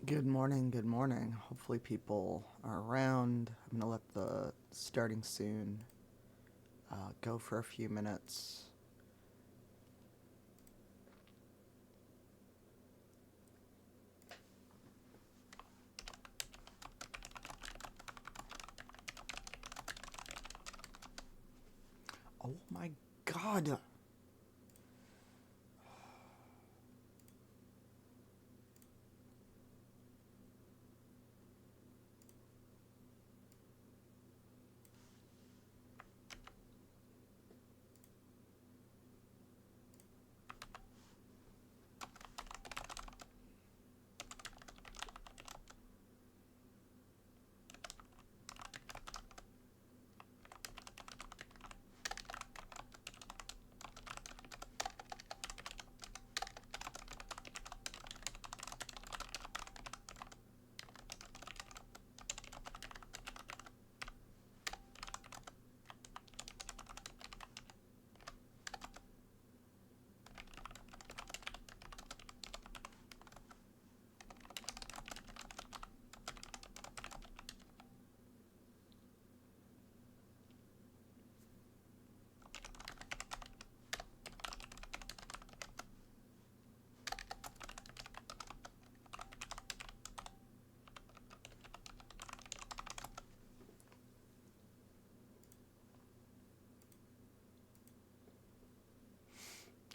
Good morning, good morning. Hopefully, people are around. I'm gonna let the starting soon go for a few minutes. Oh my god!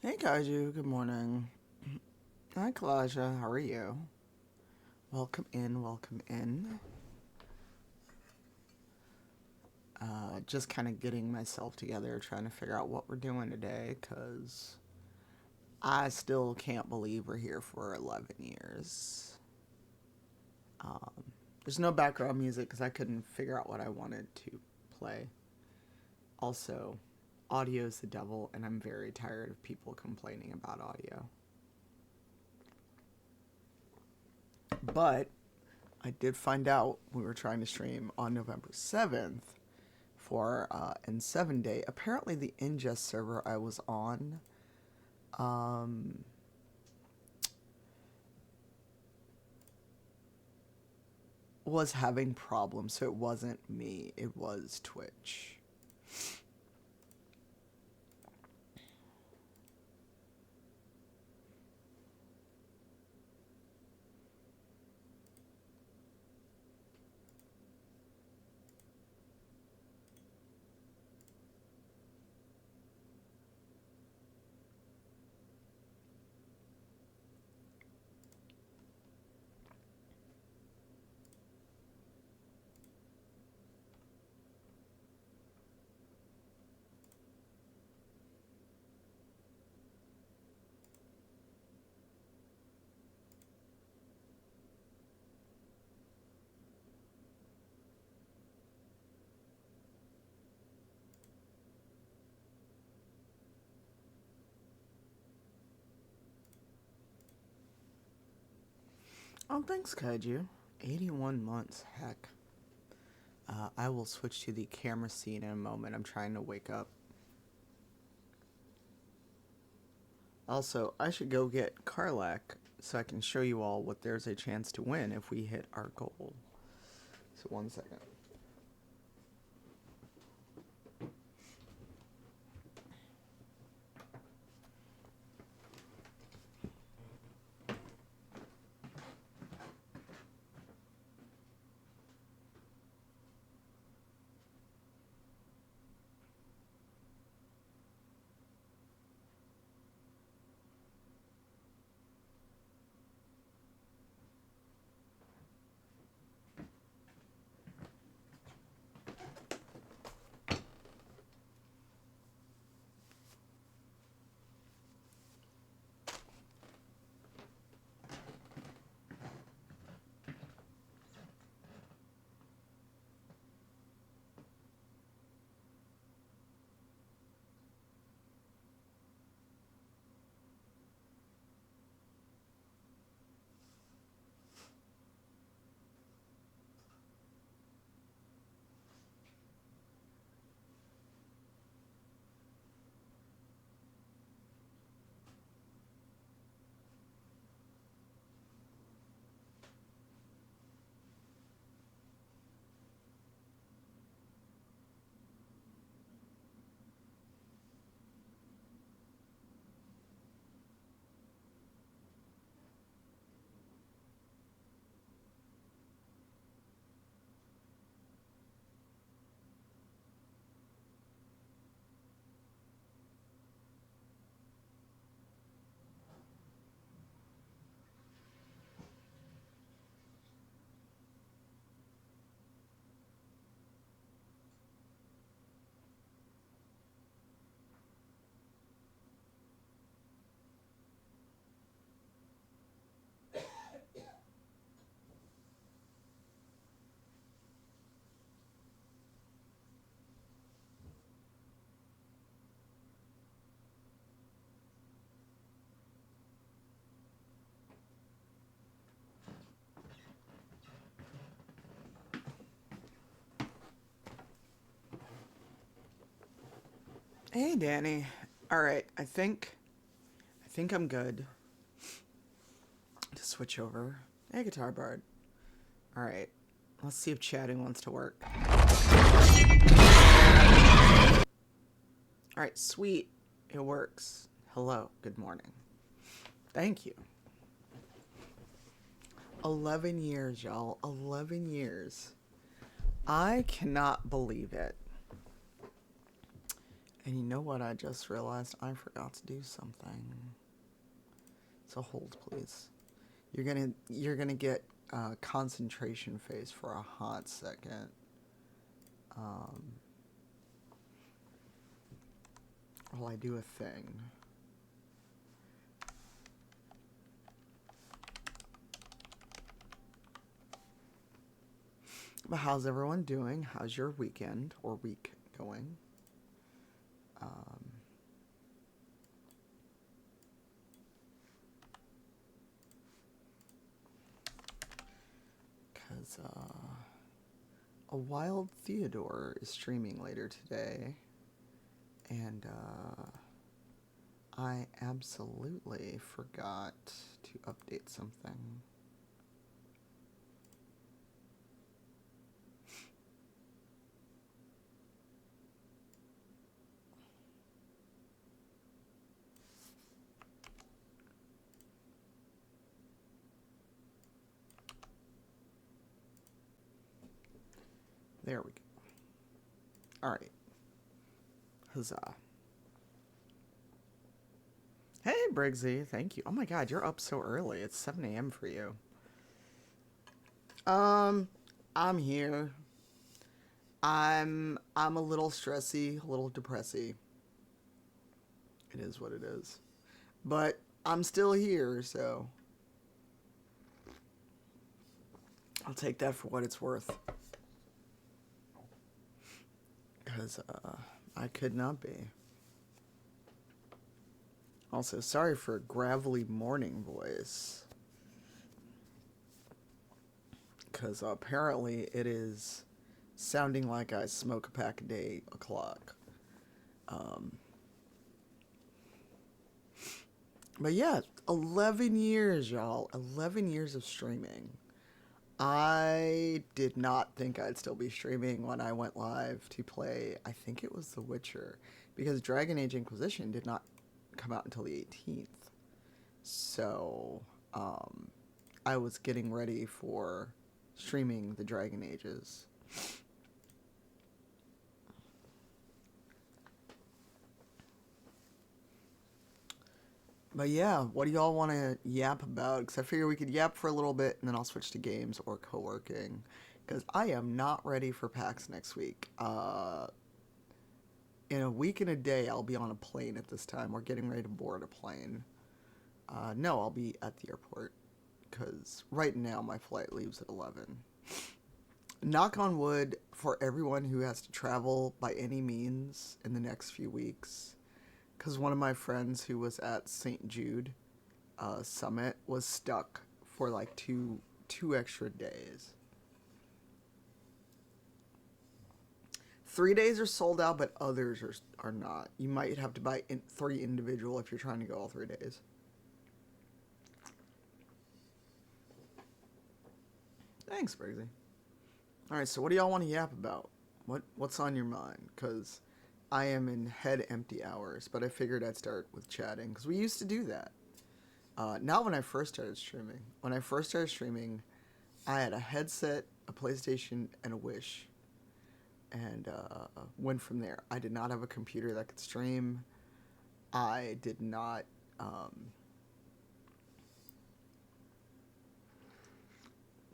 Hey Kaiju, good morning. Hi Kalasha, how are you? Welcome in, welcome in. Just kind of getting myself together, trying to figure out what we're doing today, because I still can't believe we're here for 11 years. Um, there's no background music because I couldn't figure out what I wanted to play. Also, audio is the devil, and I'm very tired of people complaining about audio. But I did find out we were trying to stream on November 7th for N7 Day. Apparently, the ingest server I was on um, was having problems, so it wasn't me, it was Twitch. Oh, thanks, Kaiju. 81 months, heck. I will switch to the camera scene in a moment. I'm trying to wake up. Also, I should go get Karlak so I can show you all what there's a chance to win if we hit our goal. So, 1 second. Hey, Danny. All right, I think I'm good to switch over. Hey, Guitar Bard. All right, let's see if chatting wants to work. All right, sweet. It works. Hello, good morning. Thank you. 11 years, y'all. 11 years. I cannot believe it. And you know what? I just realized I forgot to do something. So hold, please. You're gonna get concentration phase for a hot second. Um, while I do a thing. But how's everyone doing? How's your weekend or week going? Um, Because a Wild Theodore is streaming later today, and I absolutely forgot to update something. There we go. All right. Huzzah. Hey, Briggsy. Thank you. Oh my god, you're up so early. It's 7 a.m. for you. Um, I'm here. I'm a little stressy, a little depressy. It is what it is. But I'm still here, so I'll take that for what it's worth. Because I could not be. Also, sorry for a gravelly morning voice. Because apparently it is sounding like I smoke a pack a day 8 o'clock. But yeah, 11 years, y'all. 11 years of streaming. I did not think I'd still be streaming when I went live to play, I think it was The Witcher, because Dragon Age Inquisition did not come out until the 18th. So, I was getting ready for streaming the Dragon Ages. But yeah, what do y'all want to yap about? Because I figure we could yap for a little bit and then I'll switch to games or co-working. Because I am not ready for PAX next week. In a week and a day, I'll be on a plane at this time. We're getting ready to board a plane. No, I'll be at the airport. Because right now my flight leaves at 11. Knock on wood for everyone who has to travel by any means in the next few weeks. Because one of my friends who was at St. Jude Summit was stuck for like two extra days. 3 days are sold out, but others are not. You might have to buy 3 individual if you're trying to go all 3 days. Thanks, Briggsy. All right, so what do y'all want to yap about? What's on your mind? Because I am in head empty hours, but I figured I'd start with chatting because we used to do that. Not when I first started streaming. When I first started streaming, I had a headset, a PlayStation, and a Wish, and went from there. I did not have a computer that could stream. I did not.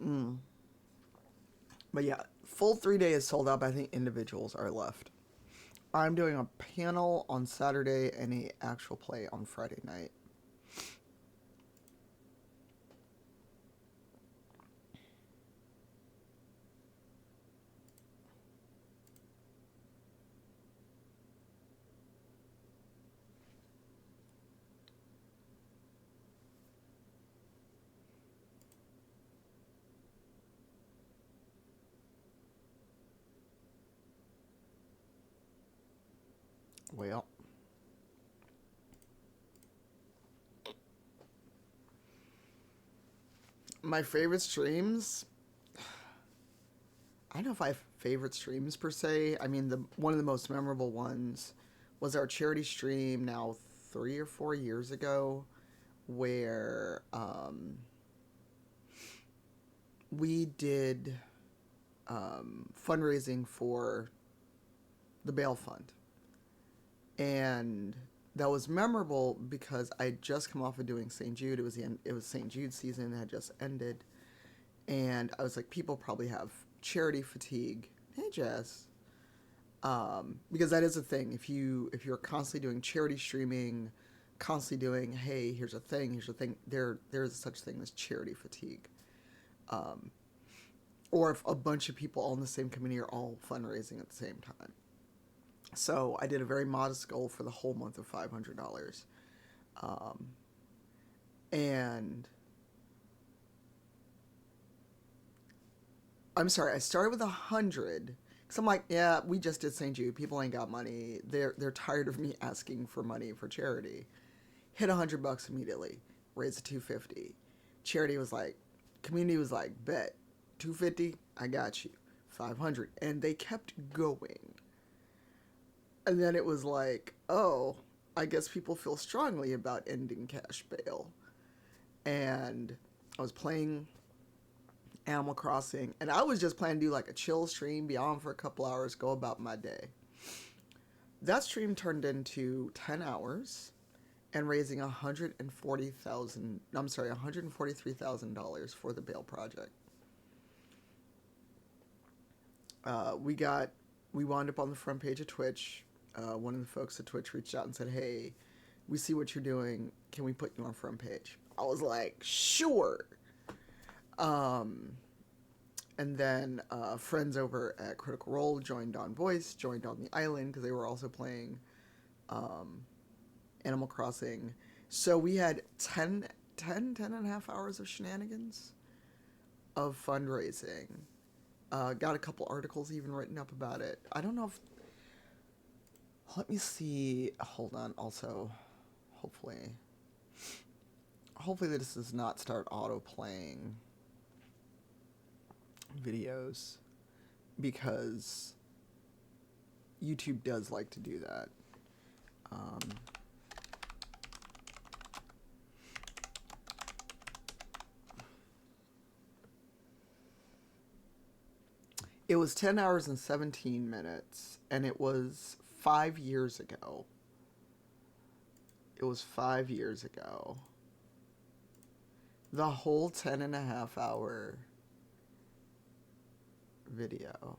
Mm. But yeah, full 3 day is sold out. But I think individuals are left. I'm doing a panel on Saturday and a actual play on Friday night. Well, My favorite streams, I don't know if I have favorite streams per se. I mean, the one of the most memorable ones was our charity stream now 3 or 4 years ago, where we did fundraising for the bail fund, and that was memorable because I had just come off of doing St. Jude. It was the end. It was St. Jude season that had just ended, and I was like, people probably have charity fatigue. Hey, Jess. Because that is a thing. If you're constantly doing charity streaming, constantly doing, hey, here's a thing. There's such thing as charity fatigue. Um, or if a bunch of people all in the same community are all fundraising at the same time. So I did a very modest goal for the whole month of $500, um, and I'm sorry, I started with 100 because I'm like, yeah, we just did St. Jude. People ain't got money. They're tired of me asking for money for charity. Hit $100 immediately. Raised to 250. Charity was like, community was like, bet 250. I got you. 500, and they kept going. And then it was like, oh, I guess people feel strongly about ending cash bail. And I was playing Animal Crossing, and I was just planning to do like a chill stream, be on for a couple hours, go about my day. That stream turned into 10 hours and raising 140,000, I'm sorry, $143,000 for the bail project. We got, we wound up on the front page of Twitch. One of the folks at Twitch reached out and said, hey, we see what you're doing. Can we put you on front page? I was like, sure. Um, and then friends over at Critical Role joined on Voice, joined on the island because they were also playing um, Animal Crossing. So we had 10 and a half hours of shenanigans of fundraising. Got a couple articles even written up about it. I don't know if. Let me see. Hold on. Also, hopefully. Hopefully this does not start auto playing videos because YouTube does like to do that. Um, it was 10 hours and 17 minutes, and it was 5 years ago. It was 5 years ago. The whole 10 and a half hour video.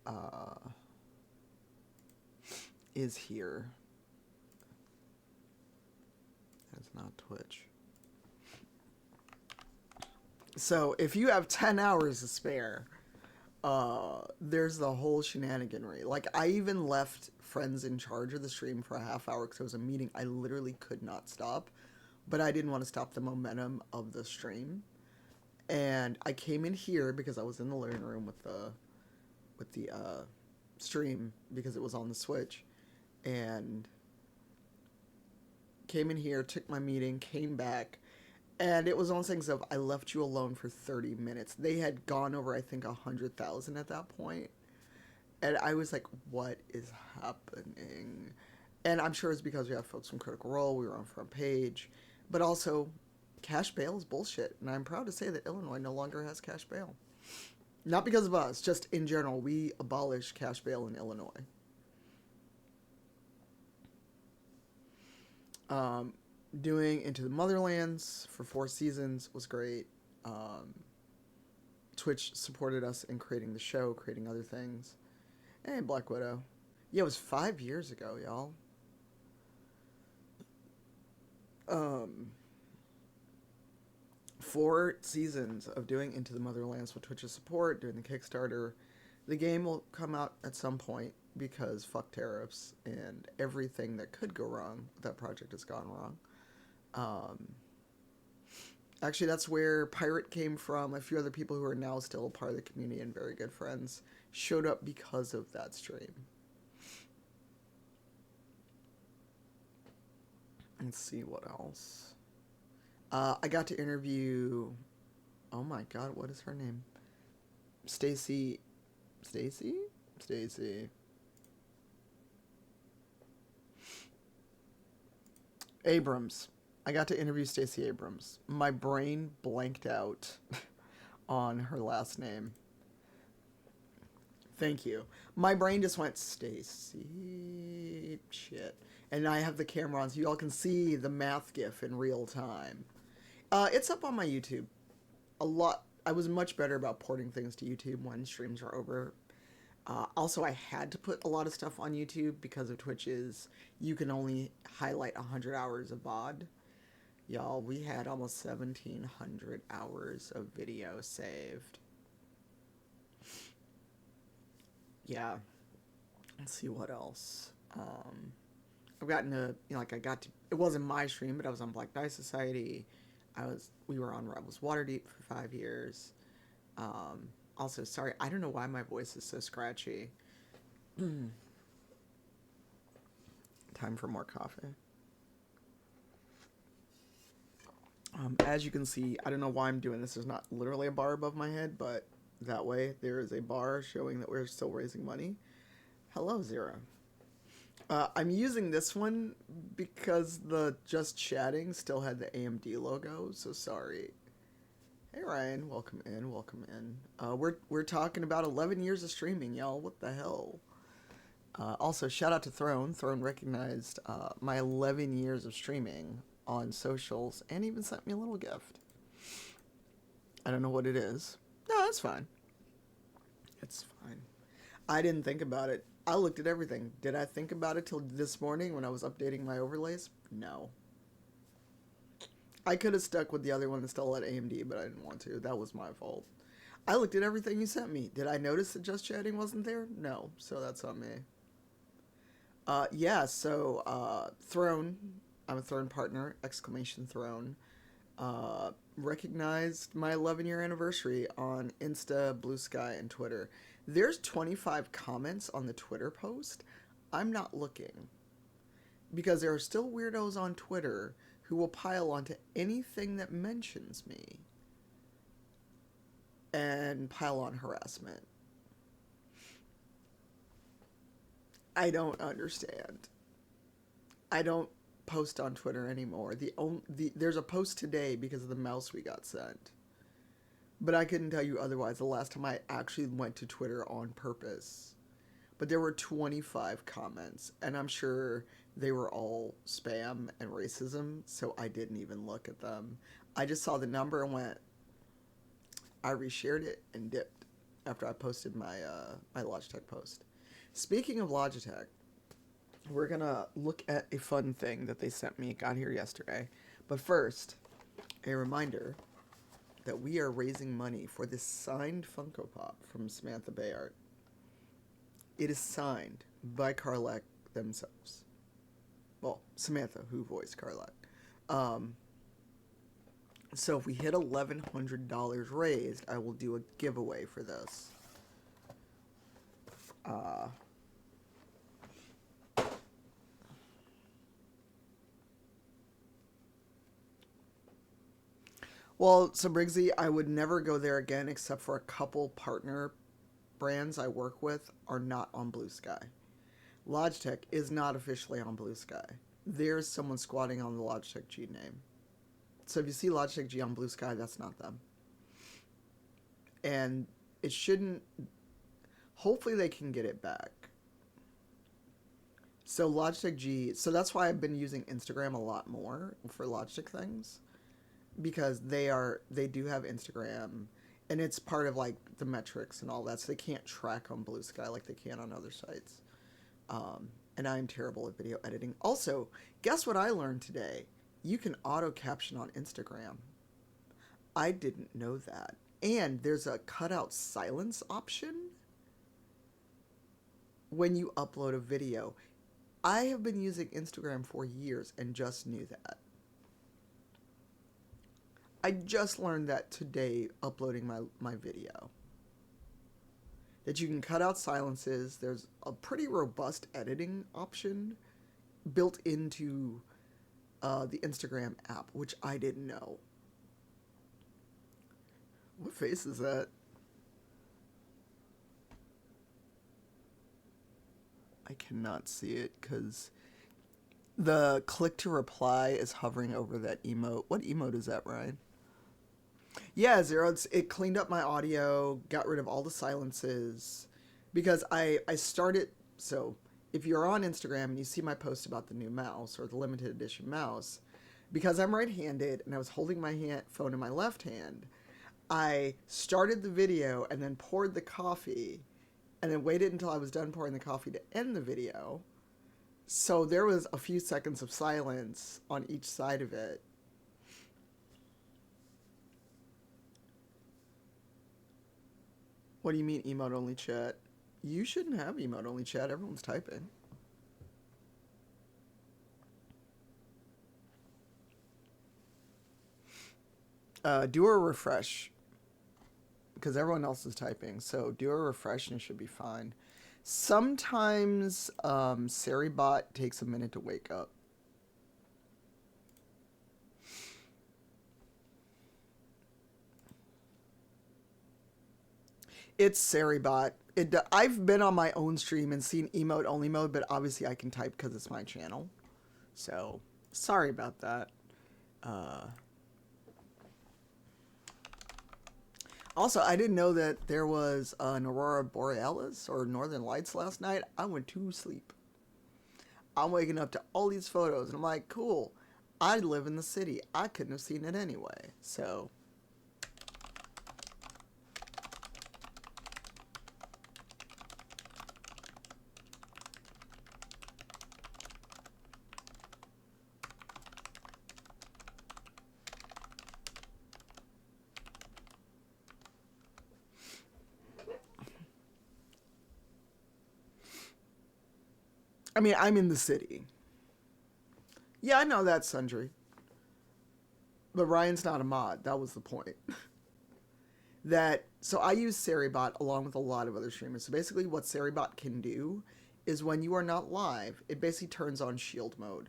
Uh, is here. It's not Twitch. So if you have 10 hours to spare, there's the whole shenaniganry. Like, I even left friends in charge of the stream for a half hour because it was a meeting I literally could not stop, but I didn't want to stop the momentum of the stream. And I came in here because I was in the living room with the stream because it was on the Switch, and came in here, took my meeting, came back, and it was on things of I left you alone for 30 minutes. They had gone over, I think, 100,000 at that point. And I was like, what is happening? And I'm sure it's because we have folks from Critical Role, we were on front page. But also, cash bail is bullshit. And I'm proud to say that Illinois no longer has cash bail. Not because of us, just in general, we abolished cash bail in Illinois. Doing Into the Motherlands for 4 seasons was great. Twitch supported us in creating the show, creating other things. And Black Widow. Yeah, it was 5 years ago, y'all. 4 seasons of doing Into the Motherlands with Twitch's support, doing the Kickstarter. The game will come out at some point because fuck tariffs and everything that could go wrong with that project has gone wrong. Actually, that's where Pirate came from. A few other people who are now still part of the community and very good friends showed up because of that stream. Let's see what else. I got to interview. Oh my God, what is her name? Stacy. Stacy. Stacy. Abrams. I got to interview Stacey Abrams. My brain blanked out on her last name. Thank you. My brain just went Stacy shit. And I have the camera on so you all can see the math gif in real time. It's up on my YouTube. A lot. I was much better about porting things to YouTube when streams were over. Also, I had to put a lot of stuff on YouTube because of Twitch's. You can only highlight 100 hours of VOD. Y'all, we had almost 1,700 hours of video saved. Yeah. Let's see what else. I've gotten to, like I got to, it wasn't my stream, but I was on Black Die Society. We were on Rebels Waterdeep for 5 years. Also, sorry, I don't know why my voice is so scratchy. Time for more coffee. As you can see, I don't know why I'm doing this. There's not literally a bar above my head, but that way there is a bar showing that we're still raising money. Hello, Zero. I'm using this one because the Just Chatting still had the AMD logo, so sorry. Hey Ryan, welcome in, welcome in. We're talking about 11 years of streaming, y'all. What the hell? Also, shout out to Throne. Throne recognized my 11 years of streaming on socials and even sent me a little gift. I don't know what it is. No, that's fine. It's fine. I didn't think about it. I looked at everything. Did I think about it till this morning when I was updating my overlays? No. I could have stuck with the other one and still at AMD, but I didn't want to. That was my fault. I looked at everything you sent me. Did I notice that Just Chatting wasn't there? No. So that's on me. Yeah, so Throne, I'm a Throne partner, exclamation Throne, recognized my 11-year anniversary on Insta, Blue Sky, and Twitter. There's 25 comments on the Twitter post. I'm not looking. Because there are still weirdos on Twitter who will pile onto anything that mentions me and pile on harassment. I don't understand. I don't post on Twitter anymore. There's a post today because of the mouse we got sent. But I couldn't tell you otherwise the last time I actually went to Twitter on purpose. But there were 25 comments, and I'm sure they were all spam and racism, so I didn't even look at them. I just saw the number and went, I reshared it and dipped after I posted my Logitech post. Speaking of Logitech, we're going to look at a fun thing that they sent me. It got here yesterday. But first, a reminder that we are raising money for this signed Funko Pop from Samantha Bayard. It is signed by Karlach themselves. Well, Samantha, who voiced Karlach. So if we hit $1,100 raised, I will do a giveaway for this. Well, so Briggsy, I would never go there again except for a couple partner brands I work with are not on Blue Sky. Logitech is not officially on Blue Sky. There's someone squatting on the Logitech G name. So if you see Logitech G on Blue Sky, that's not them. And it shouldn't... Hopefully they can get it back. So Logitech G... So that's why I've been using Instagram a lot more for Logitech things. Because they do have Instagram, and it's part of like the metrics and all that, so they can't track on Blue Sky like they can on other sites. And I'm terrible at video editing. Also, guess what I learned today? You can auto caption on Instagram. I didn't know that. And there's a cutout silence option when you upload a video. I have been using Instagram for years and just knew that. I just learned that today uploading my video. That you can cut out silences. There's a pretty robust editing option built into the Instagram app, which I didn't know. What face is that? I cannot see it because the click to reply is hovering over that emote. What emote is that, Ryan? Yeah, Zero. It cleaned up my audio, got rid of all the silences, because I started. So if you're on Instagram and you see my post about the new mouse or the limited edition mouse, because I'm right-handed and I was holding my phone in my left hand, I started the video and then poured the coffee, and then waited until I was done pouring the coffee to end the video. So there was a few seconds of silence on each side of it. What do you mean emote only chat? You shouldn't have emote only chat. Everyone's typing. Do a refresh because everyone else is typing. So do a refresh and it should be fine. Sometimes Seribot takes a minute to wake up. It's Seribot. I've been on my own stream and seen emote only mode, but obviously I can type because it's my channel. So sorry about that. Also, I didn't know that there was an Aurora Borealis or Northern Lights last night. I went to sleep. I'm waking up to all these photos, and I'm like, cool. I live in the city. I couldn't have seen it anyway. So, I mean, I'm in the city. Yeah, I know that, Sundry. But Ryan's not a mod. That was the point. So I use Seribot along with a lot of other streamers. So basically, what Seribot can do is when you are not live, it basically turns on shield mode.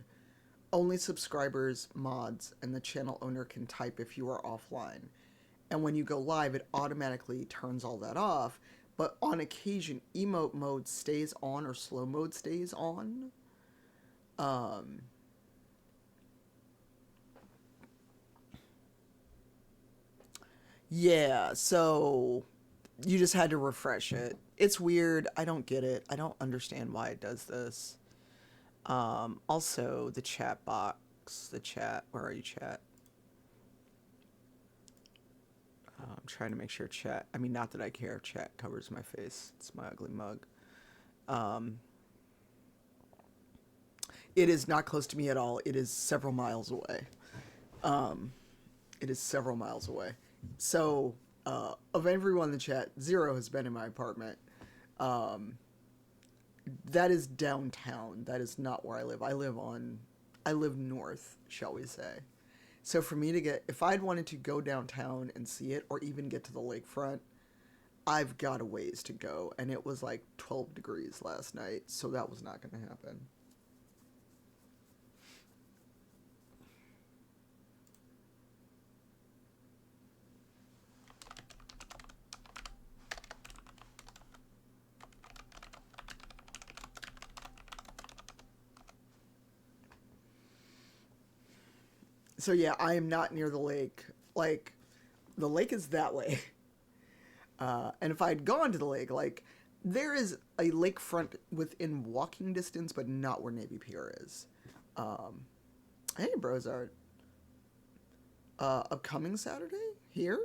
Only subscribers, mods, and the channel owner can type if you are offline. And when you go live, it automatically turns all that off. But on occasion, emote mode stays on or slow mode stays on. Yeah, so you just had to refresh it. It's weird. I don't get it. I don't understand why it does this. Also, the chat box, the chat. Where are you, chat? I'm trying to make sure chat. I mean, not that I care if chat covers my face. It's my ugly mug. It is not close to me at all. It is several miles away. It is several miles away. So, of everyone in the chat, Zero has been in my apartment. That is downtown. That is not where I live. I live north, shall we say. So for me to if I'd wanted to go downtown and see it, or even get to the lakefront, I've got a ways to go. And it was like 12 degrees last night, so that was not going to happen. So yeah, I am not near the lake. Like, the lake is that way. And if I'd gone to the lake, like, there is a lakefront within walking distance, but not where Navy Pier is. Hey, Brozart. Upcoming Saturday? Here?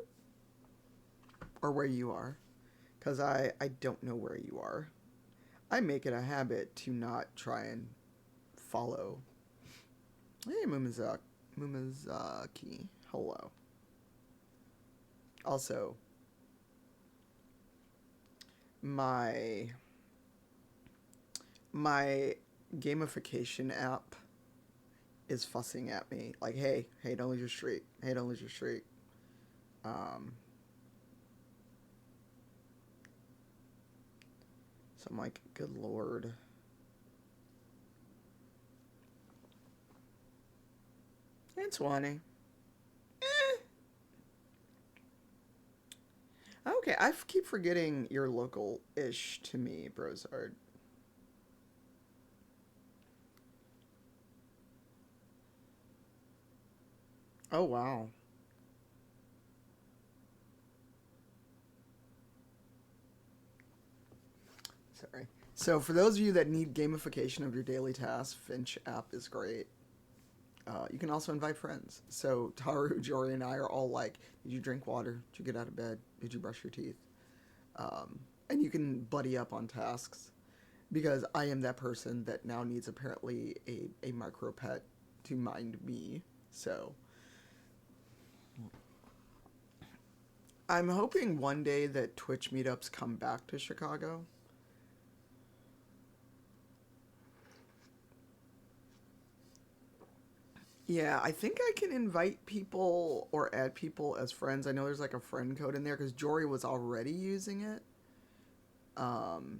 Or where you are? Because I don't know where you are. I make it a habit to not try and follow. Hey, Mumazaki. Hello. Also, my gamification app is fussing at me like, hey, don't lose your streak. Hey, don't lose your streak. So I'm like, good lord. 20. Okay, keep forgetting you're local-ish to me, Brozard. Oh, wow. Sorry. So, for those of you that need gamification of your daily tasks, Finch app is great. You can also invite friends. So, Taru, Jory, and I are all like, did you drink water? Did you get out of bed? Did you brush your teeth? And you can buddy up on tasks because I am that person that now needs apparently a micro pet to mind me. So, I'm hoping one day that Twitch meetups come back to Chicago. Yeah, I think I can invite people or add people as friends. I know there's like a friend code in there because Jory was already using it. Um,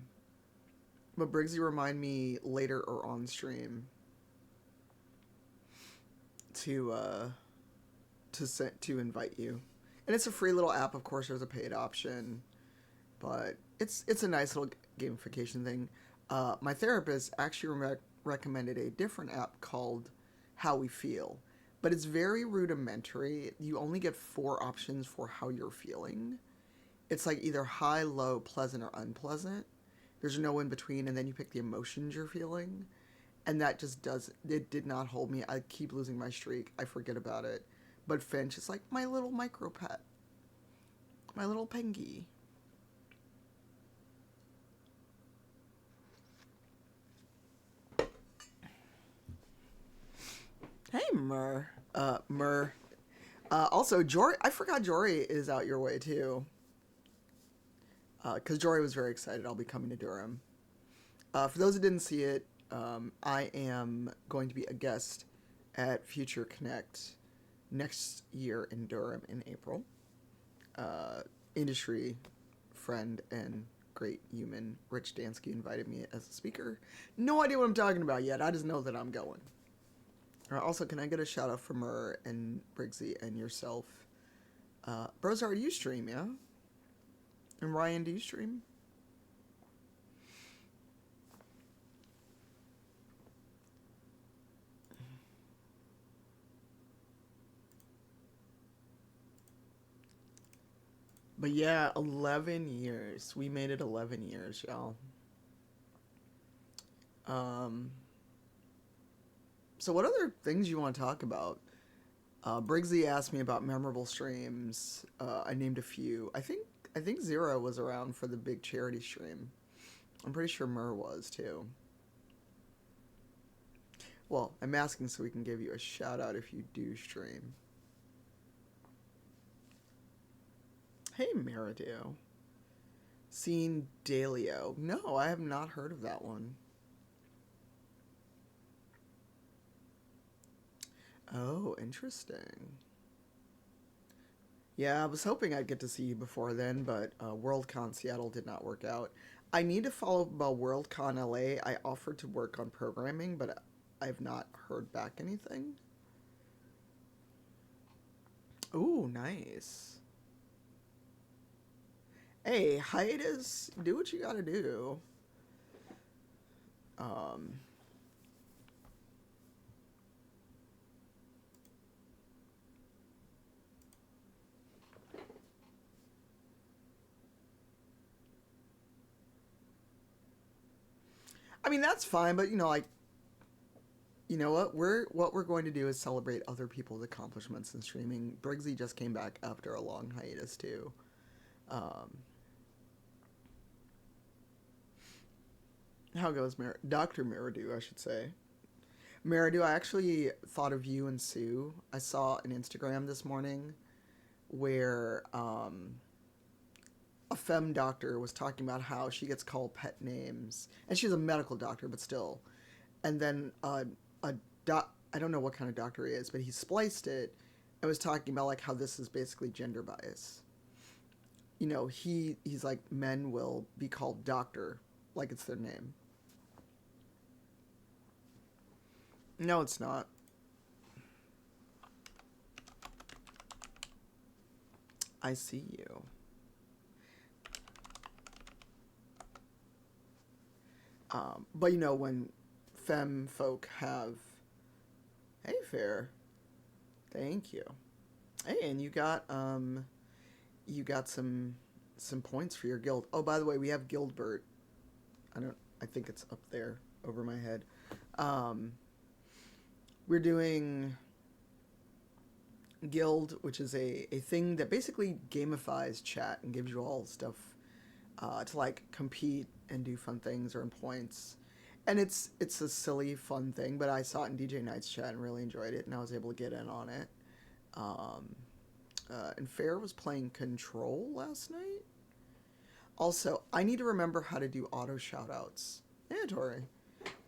but Briggsy, remind me later or on stream to to invite you. And it's a free little app. Of course, there's a paid option, but it's a nice little gamification thing. My therapist actually recommended a different app called How We Feel, but it's very rudimentary. You only get four options for how you're feeling. It's like either high, low, pleasant, or unpleasant. There's no in between, and then you pick the emotions you're feeling, and that just does it. Did not hold me. I keep losing my streak. I forget about it. But Finch is like my little micro pet, my little pengy. Hey, Mur. Mur. Also, Jory. I forgot Jory is out your way too. Because Jory was very excited. I'll be coming to Durham. For those who didn't see it, I am going to be a guest at Future Connect next year in Durham in April. Industry friend and great human Rich Dansky invited me as a speaker. No idea what I'm talking about yet. I just know that I'm going. Also, can I get a shout out from her and Briggsy and yourself? Brozar, do you stream, yeah? And Ryan, do you stream? But yeah, 11 years. We made it 11 years, y'all. Um, so what other things you want to talk about? Briggsy asked me about memorable streams. I named a few. I think Zero was around for the big charity stream. I'm pretty sure Mur was too. Well, I'm asking so we can give you a shout out if you do stream. Hey, Meridio. Seen Dalio. No, I have not heard of that one. Oh, interesting. Yeah, I was hoping I'd get to see you before then, but Worldcon Seattle did not work out. I need to follow up about Worldcon LA. I offered to work on programming, but I've not heard back anything. Ooh, nice. Hey, hiatus, do what you gotta do. Um, I mean that's fine, but like you know what we're going to do is celebrate other people's accomplishments in streaming. Briggsy just came back after a long hiatus too. Um, how goes Dr. Meridew, I should say. Meridew, I actually thought of you and Sue. I saw an Instagram this morning where a femme doctor was talking about how she gets called pet names, and she's a medical doctor, but still. And then a I don't know what kind of doctor he is, but he spliced it and was talking about like how this is basically gender bias. He's like men will be called doctor like it's their name. No, it's not. I see you. But you know, when femme folk have, hey, fair, thank you. Hey, and you got some points for your guild. Oh, by the way, we have Gilbert. I think it's up there over my head. Um, we're doing Guild, which is a thing that basically gamifies chat and gives you all stuff to like compete and do fun things, earn points. And it's a silly, fun thing, but I saw it in DJ Knight's chat and really enjoyed it, and I was able to get in on it. Um, and Fair was playing Control last night. Also, I need to remember how to do auto shoutouts. Yeah, Tori.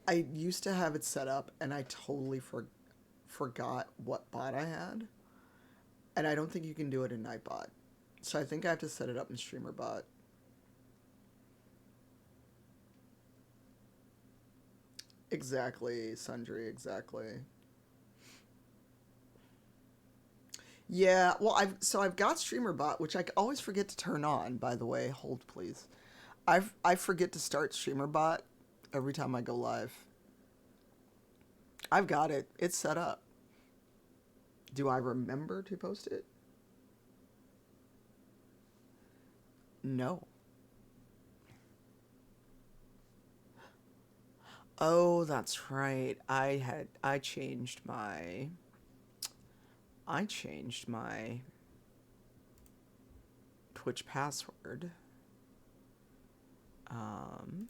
I used to have it set up, and I totally forgot what bot I had. And I don't think you can do it in Nightbot. So I think I have to set it up in StreamerBot. Exactly, Sundry, exactly. Yeah, well, I've got StreamerBot, which I always forget to turn on. By the way, hold please. I forget to start StreamerBot every time I go live. I've got it. It's set up. Do I remember to post it? No. Oh, that's right. I changed my Twitch password. Um,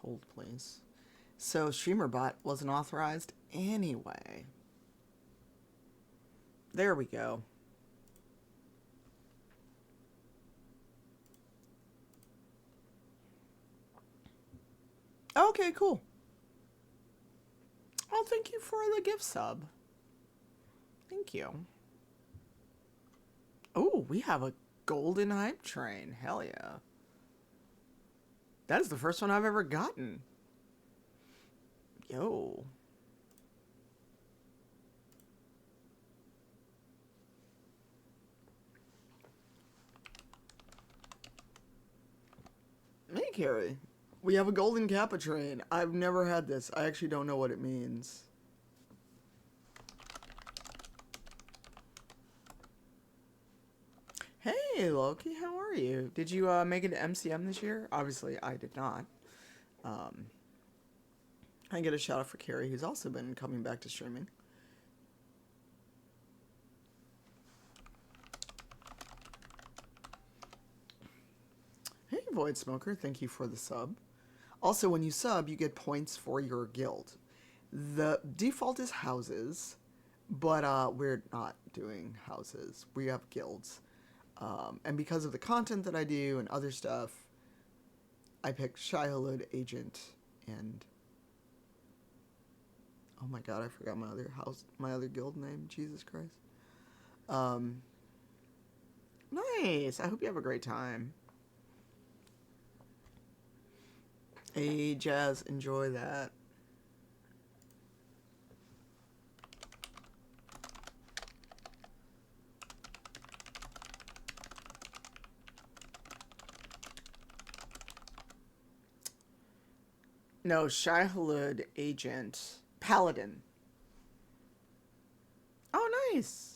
hold please. So StreamerBot wasn't authorized anyway. There we go. Okay, cool. Oh, thank you for the gift sub. Thank you. Oh, we have a golden hype train. Hell yeah. That is the first one I've ever gotten. Yo. Hey, Carrie. We have a golden kappa train. I've never had this. I actually don't know what it means. Hey, Loki, how are you? Did you make it to MCM this year? Obviously, I did not. Um, I get a shout out for Carrie, who's also been coming back to streaming. Hey, Void Smoker, thank you for the sub. Also, when you sub, you get points for your guild. The default is houses, but we're not doing houses. We have guilds. And because of the content that I do and other stuff, I picked Shai-Hulud, Agent, and oh my god, I forgot my other guild name. Jesus Christ. Um, nice. I hope you have a great time. Hey, Jazz, enjoy that. No, Shai-Hulud, Agent, Paladin. Oh, nice.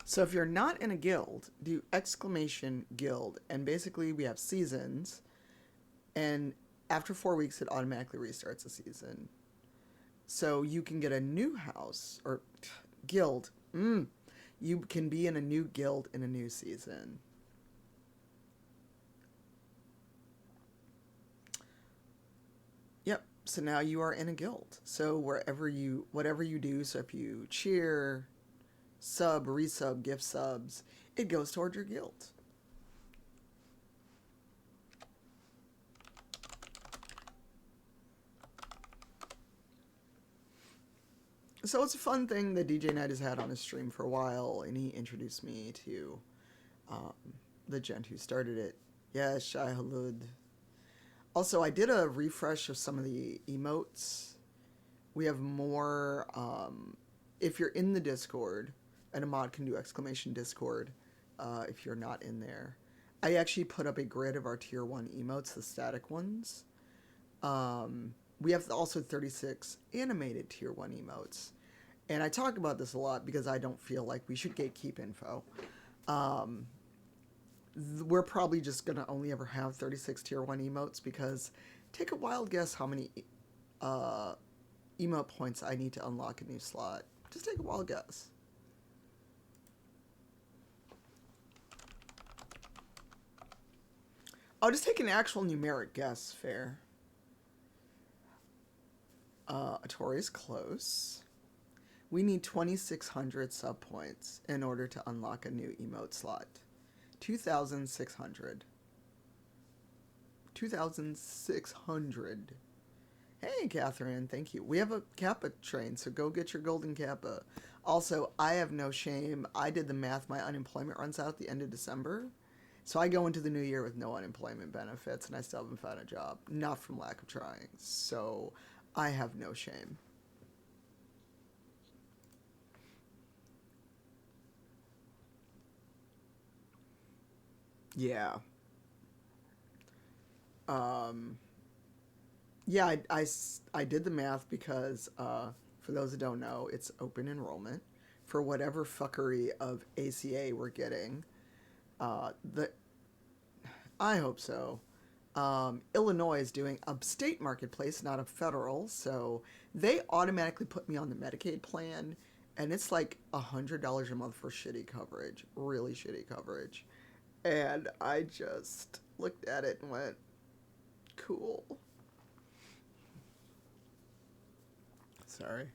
So if you're not in a guild, do exclamation guild, and basically we have seasons, and after 4 weeks it automatically restarts a season. So you can get a new house or guild. You can be in a new guild in a new season. Yep. So now you are in a guild. So whatever you do, so if you cheer, sub, resub, gift subs, it goes towards your guild. So it's a fun thing that DJ Knight has had on his stream for a while, and he introduced me to um, the gent who started it. Yeah, Shai Halud. Also, I did a refresh of some of the emotes. We have more. If you're in the Discord, and a mod can do exclamation Discord if you're not in there. I actually put up a grid of our tier 1 emotes, the static ones. We have also 36 animated tier 1 emotes. And I talk about this a lot because I don't feel like we should gatekeep info. Um, we're probably just going to only ever have 36 tier 1 emotes because take a wild guess how many uh, emote points I need to unlock a new slot. Just take a wild guess. I'll just take an actual numeric guess. Fair. Atori is close. We need 2,600 sub points in order to unlock a new emote slot. 2,600. 2,600. Hey, Catherine, thank you. We have a Kappa train, so go get your golden Kappa. Also, I have no shame. I did the math. My unemployment runs out at the end of December. So I go into the new year with no unemployment benefits, and I still haven't found a job. Not from lack of trying. So I have no shame. Yeah. Um, yeah, I did the math because, for those that don't know, it's open enrollment for whatever fuckery of ACA we're getting. The I hope so. Illinois is doing a state marketplace, not a federal, so they automatically put me on the Medicaid plan, and it's like $100 a month for shitty coverage, really shitty coverage. And I just looked at it and went, cool. Sorry.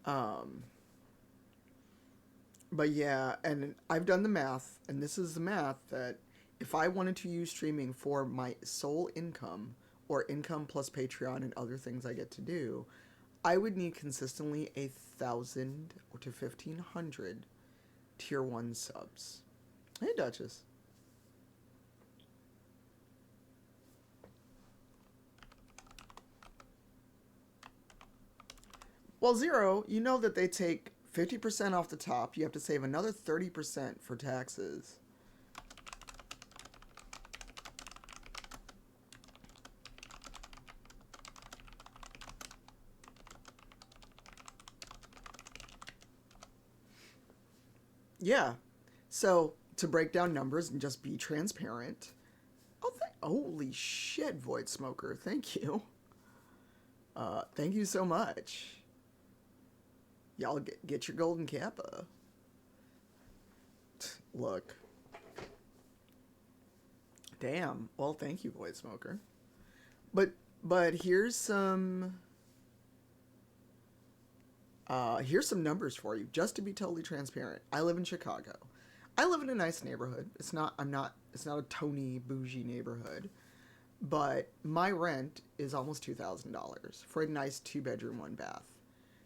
Um, but yeah, and I've done the math, and this is the math that if I wanted to use streaming for my sole income or income plus Patreon and other things I get to do, I would need consistently 1,000 to 1,500 tier 1 subs. Hey, Duchess. Well, Zero, you know that they take 50% off the top. You have to save another 30% for taxes. Yeah. So, to break down numbers and just be transparent. Oh, holy shit, Void Smoker. Thank you. Thank you so much. Y'all get your golden Kappa. Look. Damn. Well, thank you, Void Smoker. But here's some numbers for you, just to be totally transparent. I live in Chicago. I live in a nice neighborhood. It's not a Tony bougie neighborhood. But my rent is almost $2,000 for a nice 2-bedroom, 1 bath.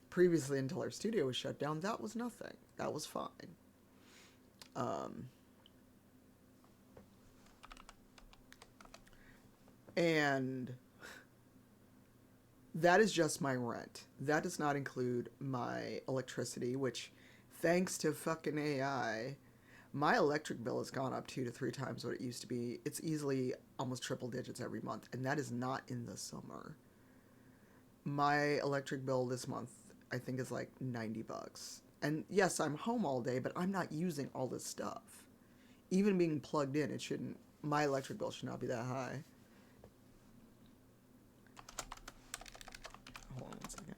Previously, until our studio was shut down, that was nothing. That was fine. Um, and that is just my rent. That does not include my electricity, which, thanks to fucking AI, my electric bill has gone up 2 to 3 times what it used to be. It's easily almost triple digits every month, and that is not in the summer. My electric bill this month, I think, is like $90. And yes, I'm home all day, but I'm not using all this stuff. Even being plugged in, it shouldn't. My electric bill should not be that high. Hold on 1 second.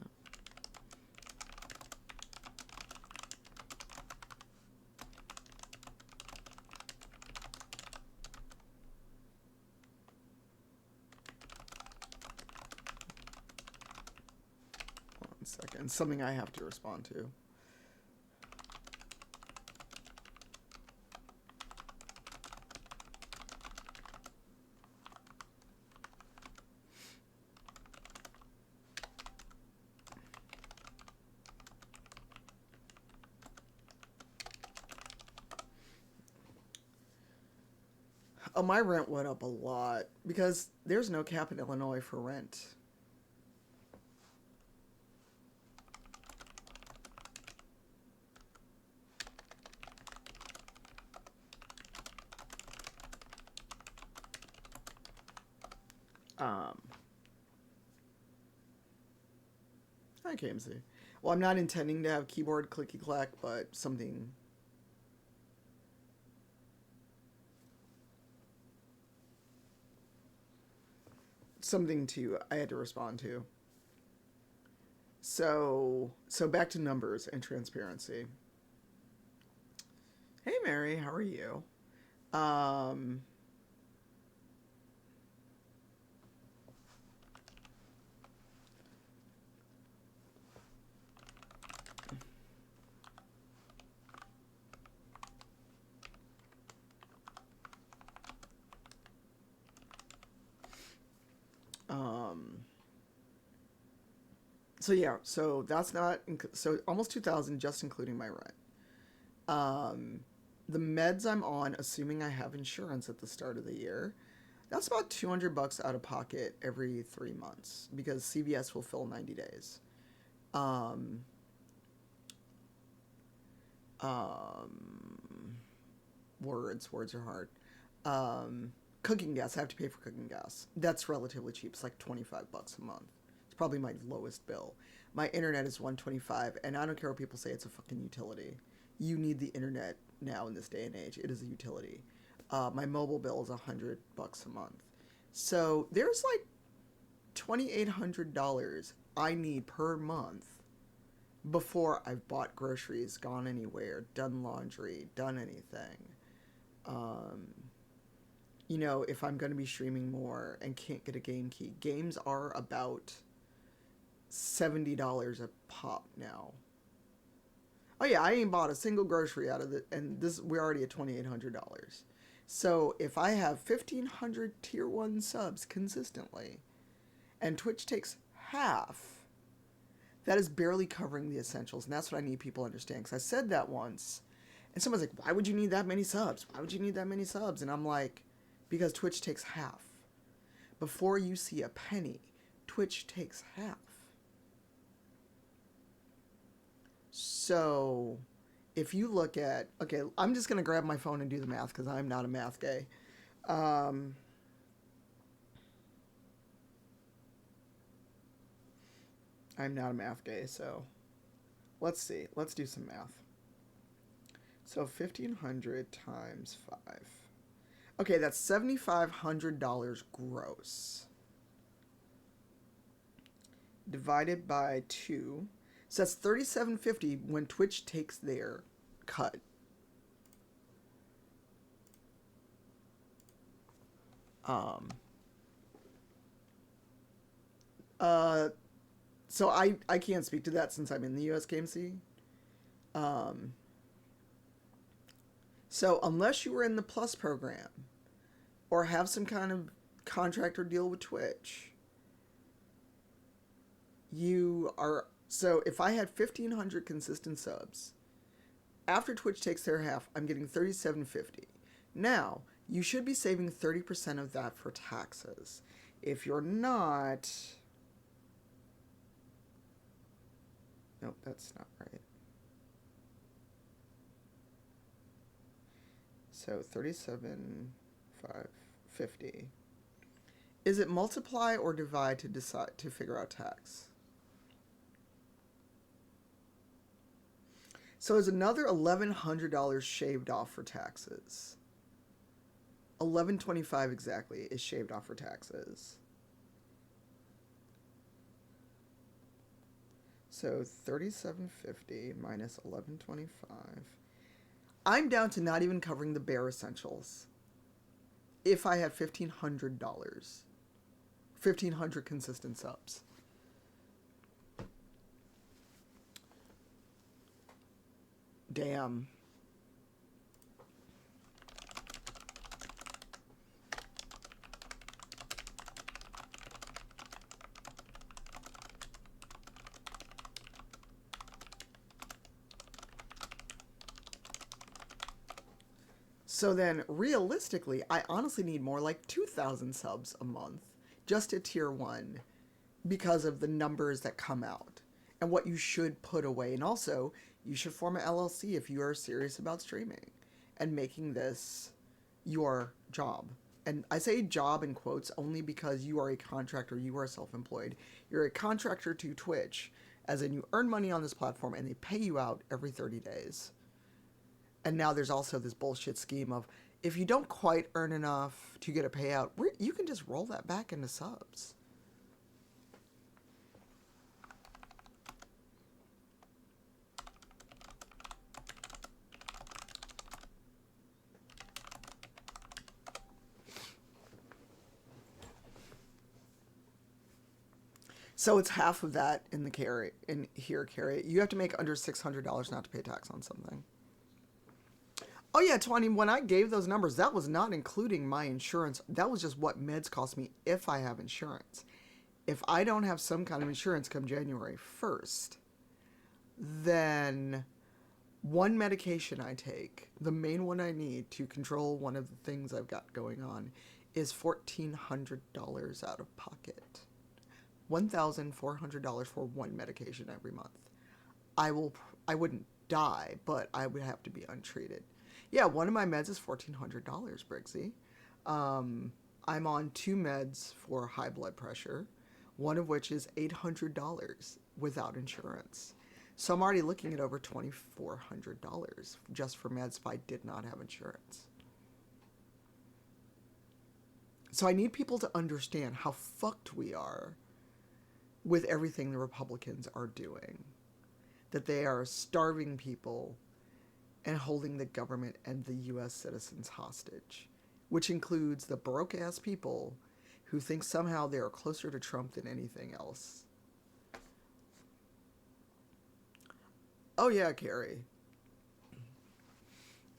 Second. Something I have to respond to. Oh, my rent went up a lot because there's no cap in Illinois for rent. Um, Hi, KMC. Well, I'm not intending to have keyboard clicky clack, but something to I had to respond to. So back to numbers and transparency. Hey Mary, how are you? Um um so yeah, so that's not so almost 2000 just including my rent. Um the meds I'm on, assuming I have insurance at the start of the year, that's about 200 bucks out of pocket every 3 months because CVS will fill 90 days. Um um words are hard. Um, Cooking gas, I have to pay for cooking gas. That's relatively cheap. It's like 25 bucks a month. It's probably my lowest bill. My internet is 125, and I don't care what people say, it's a fucking utility. You need the internet now in this day and age. It is a utility. My mobile bill is 100 bucks a month. So there's like $2,800 I need per month before I've bought groceries, gone anywhere, done laundry, done anything. Um, if I'm going to be streaming more and can't get a game key, games are about $70 a pop now. Oh yeah, I ain't bought a single grocery out of it, and this we're already at $2,800. So if I have 1,500 tier one subs consistently, and Twitch takes half, that is barely covering the essentials, and that's what I need people to understand. Because I said that once, and someone's like, "Why would you need that many subs? Why would you need that many subs?" And I'm like, because Twitch takes half. Before you see a penny, Twitch takes half. So if you look at, okay, I'm just going to grab my phone and do the math because I'm not a math guy. Um, I'm not a math guy, so let's see. Let's do some math. So 1,500 times 5. Okay, that's $7,500 gross. Divided by 2. So that's $3,750 when Twitch takes their cut. Um, uh, so I can't speak to that since I'm in the US KMC. Um, so unless you were in the Plus program or have some kind of contract or deal with Twitch, you are. So if I had 1,500 consistent subs, after Twitch takes their half, I'm getting $3,750. Now, you should be saving 30% of that for taxes. If you're not. Nope, that's not right. So 37,550. Is it multiply or divide to decide to figure out tax? So there's another $1,100 shaved off for taxes. 1125 exactly is shaved off for taxes. So 3750 minus 1125. I'm down to not even covering the bare essentials. If I had $1,500, 1,500 consistent subs. Damn. So then, realistically, I honestly need more like 2,000 subs a month just at tier one because of the numbers that come out and what you should put away. And also, you should form an LLC if you are serious about streaming and making this your job. And I say job in quotes only because you are a contractor, you are self employed. You're a contractor to Twitch, as in you earn money on this platform and they pay you out every 30 days. And now there's also this bullshit scheme of if you don't quite earn enough to get a payout, you can just roll that back into subs. So it's half of that in the carry in here carry. You have to make under $600 not to pay tax on something. Oh yeah, 20. When I gave those numbers, that was not including my insurance. That was just what meds cost me if I have insurance. If I don't have some kind of insurance come January 1st, then one medication I take, the main one I need to control one of the things I've got going on, is $1,400 out of pocket. $1,400 for one medication every month. I will. I wouldn't die, but I would have to be untreated. Yeah, one of my meds is $1,400, Briggsy. I'm on two meds for high blood pressure, one of which is $800 without insurance. So I'm already looking at over $2,400 just for meds if I did not have insurance. So I need people to understand how fucked we are with everything the Republicans are doing. That they are starving people and holding the government and the U.S. citizens hostage, which includes the broke-ass people who think somehow they are closer to Trump than anything else. Oh yeah, Carrie.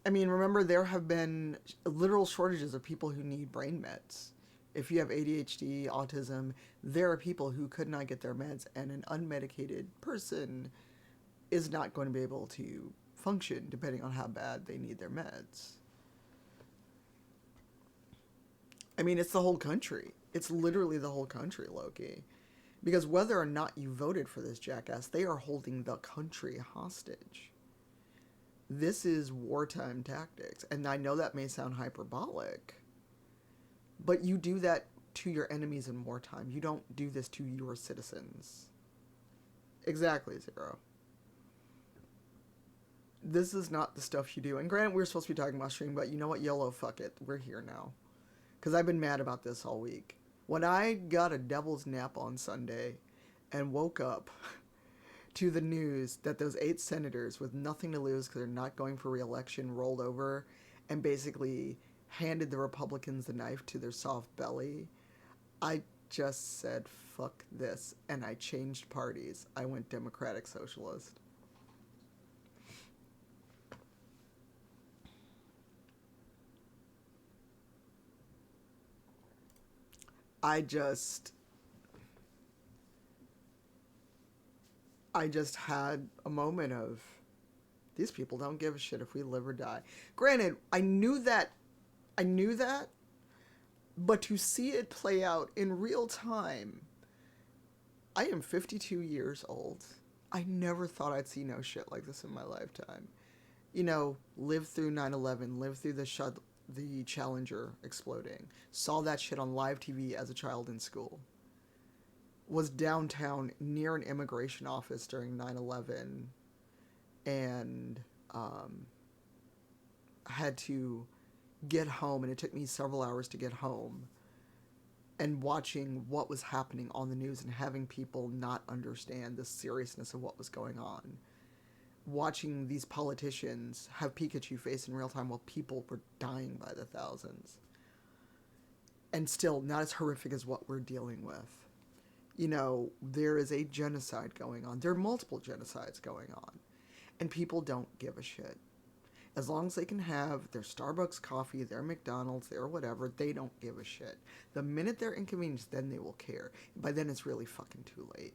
I mean, remember, there have been literal shortages of people who need brain meds. If you have ADHD, autism, there are people who could not get their meds, and an unmedicated person is not going to be able to function depending on how bad they need their meds. I mean, it's the whole country. It's literally the whole country, Loki. Because whether or not you voted for this jackass, they are holding the country hostage. This is wartime tactics. And I know that may sound hyperbolic, but you do that to your enemies in wartime. You don't do this to your citizens. Exactly, Zero. This is not the stuff you do. And granted, we were supposed to be talking about stream, but you know what? YOLO, fuck it. We're here now. Because I've been mad about this all week. When I got a devil's nap on Sunday and woke up to the news that those 8 senators with nothing to lose because they're not going for re-election rolled over and basically handed the Republicans the knife to their soft belly, I just said, fuck this. And I changed parties. I went Democratic Socialist. I just had a moment of these people don't give a shit if we live or die. Granted, I knew that, but to see it play out in real time, I am 52 years old. I never thought I'd see no shit like this in my lifetime. You know, lived through 9/11, lived through the Challenger exploding, saw that shit on live TV as a child in school, was downtown near an immigration office during 9/11, and had to get home, and it took me several hours to get home, and watching what was happening on the news and having people not understand the seriousness of what was going on. Watching these politicians have Pikachu face in real time while people were dying by the thousands. And still not as horrific as what we're dealing with. You know, there is a genocide going on. There are multiple genocides going on. And people don't give a shit. As long as they can have their Starbucks coffee, their McDonald's, their whatever, they don't give a shit. The minute they're inconvenienced, then they will care. By then it's really fucking too late.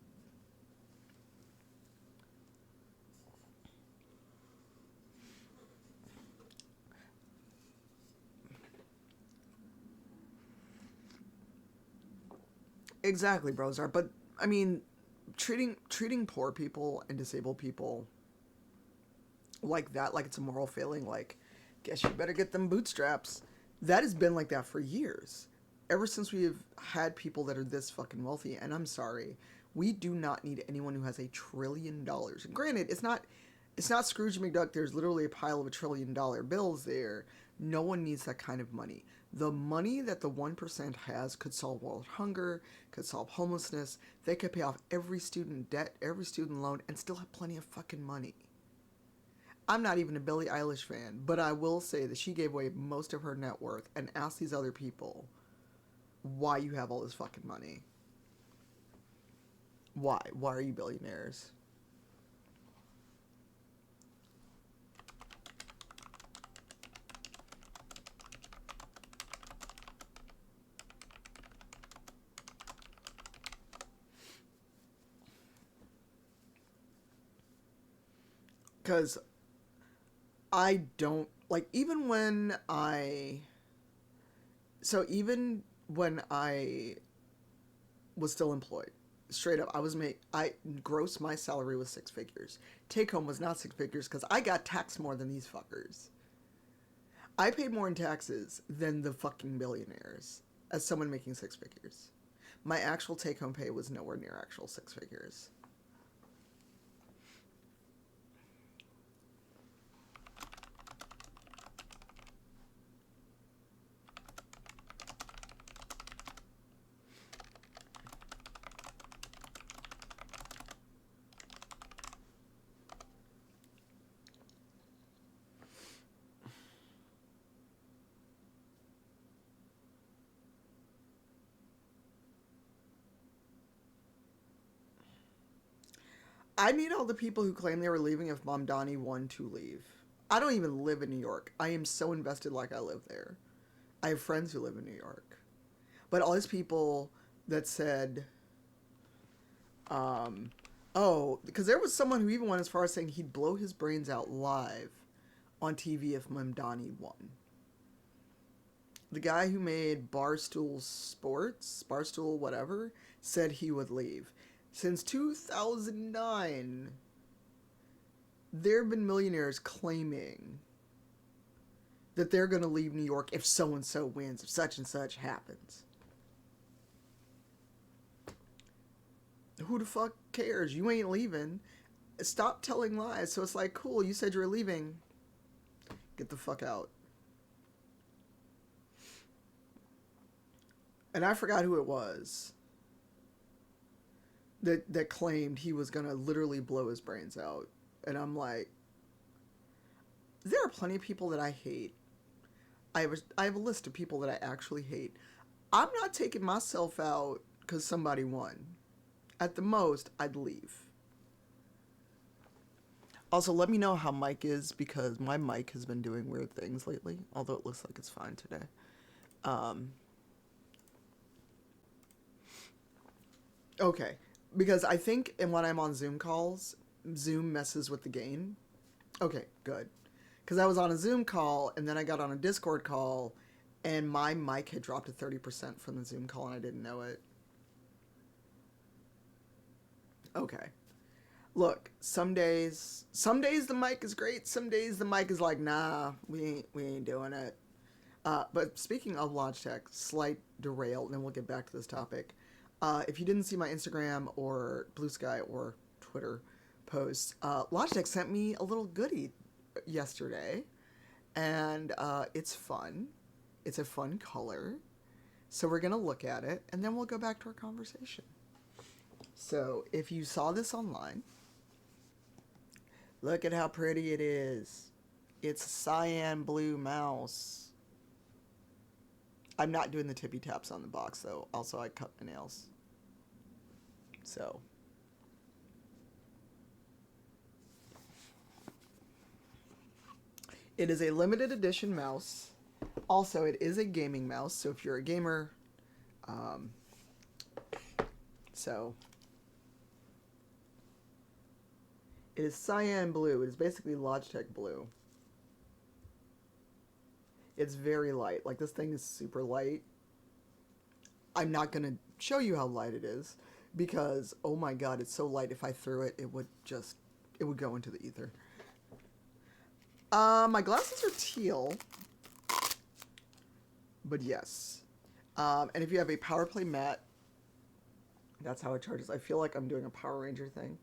Exactly, Brozar. But I mean, treating poor people and disabled people like that, like it's a moral failing, like, guess you better get them bootstraps. That has been like that for years. Ever since we have had people that are this fucking wealthy, and I'm sorry, we do not need anyone who has $1 trillion. And granted, it's not Scrooge McDuck. There's literally a pile of $1 trillion bills there. No one needs that kind of money. The money that the 1% has could solve world hunger, could solve homelessness. They could pay off every student debt, every student loan, and still have plenty of fucking money. I'm not even a Billie Eilish fan, but I will say that she gave away most of her net worth and asked these other people why you have all this fucking money. Why? Why are you billionaires? Because I don't like even when I was still employed, straight up, I gross my salary was six figures. Take home was not six figures because I got taxed more than these fuckers. I paid more in taxes than the fucking billionaires as someone making six figures. My actual take home pay was nowhere near actual six figures. I need all the people who claim they were leaving if Mamdani won to leave. I don't even live in New York. I am so invested like I live there. I have friends who live in New York. But all these people that said, um, oh, because there was someone who even went as far as saying he'd blow his brains out live on TV if Mamdani won. The guy who made Barstool Sports, Barstool whatever, said he would leave. Since 2009, there have been millionaires claiming that they're going to leave New York if so and so wins, if such and such happens. Who the fuck cares? You ain't leaving. Stop telling lies. So it's like, cool, you said you were leaving. Get the fuck out. And I forgot who it was that claimed he was gonna literally blow his brains out. And I'm like, there are plenty of people that I hate. I have a list of people that I actually hate. I'm not taking myself out because somebody won. At the most, I'd leave. Also, let me know how Mike is because my mic has been doing weird things lately, although it looks like it's fine today. Um, okay. Because I think and when I'm on Zoom calls, Zoom messes with the gain. Okay, good. Because I was on a Zoom call and then I got on a Discord call and my mic had dropped to 30% from the Zoom call and I didn't know it. Okay. Look, some days the mic is great. Some days the mic is like, nah, we ain't doing it. But speaking of Logitech, slight derail, and then we'll get back to this topic. If you didn't see my Instagram or Blue Sky or Twitter posts, Logitech sent me a little goodie yesterday, and it's fun. It's a fun color. So we're gonna look at it, and then we'll go back to our conversation. So if you saw this online, look at how pretty it is. It's a cyan blue mouse. I'm not doing the tippy taps on the box though. Also, I cut my nails. So, it is a limited edition mouse. Also, it is a gaming mouse. So, if you're a gamer, um, so it is cyan blue. It is basically Logitech blue. It's very light. Like, this thing is super light. I'm not gonna show you how light it is, because oh my god, it's so light. If I threw it, it would go into the ether. My glasses are teal, but yes. And if you have a Power Play mat, that's how it charges. I feel like I'm doing a Power Ranger thing.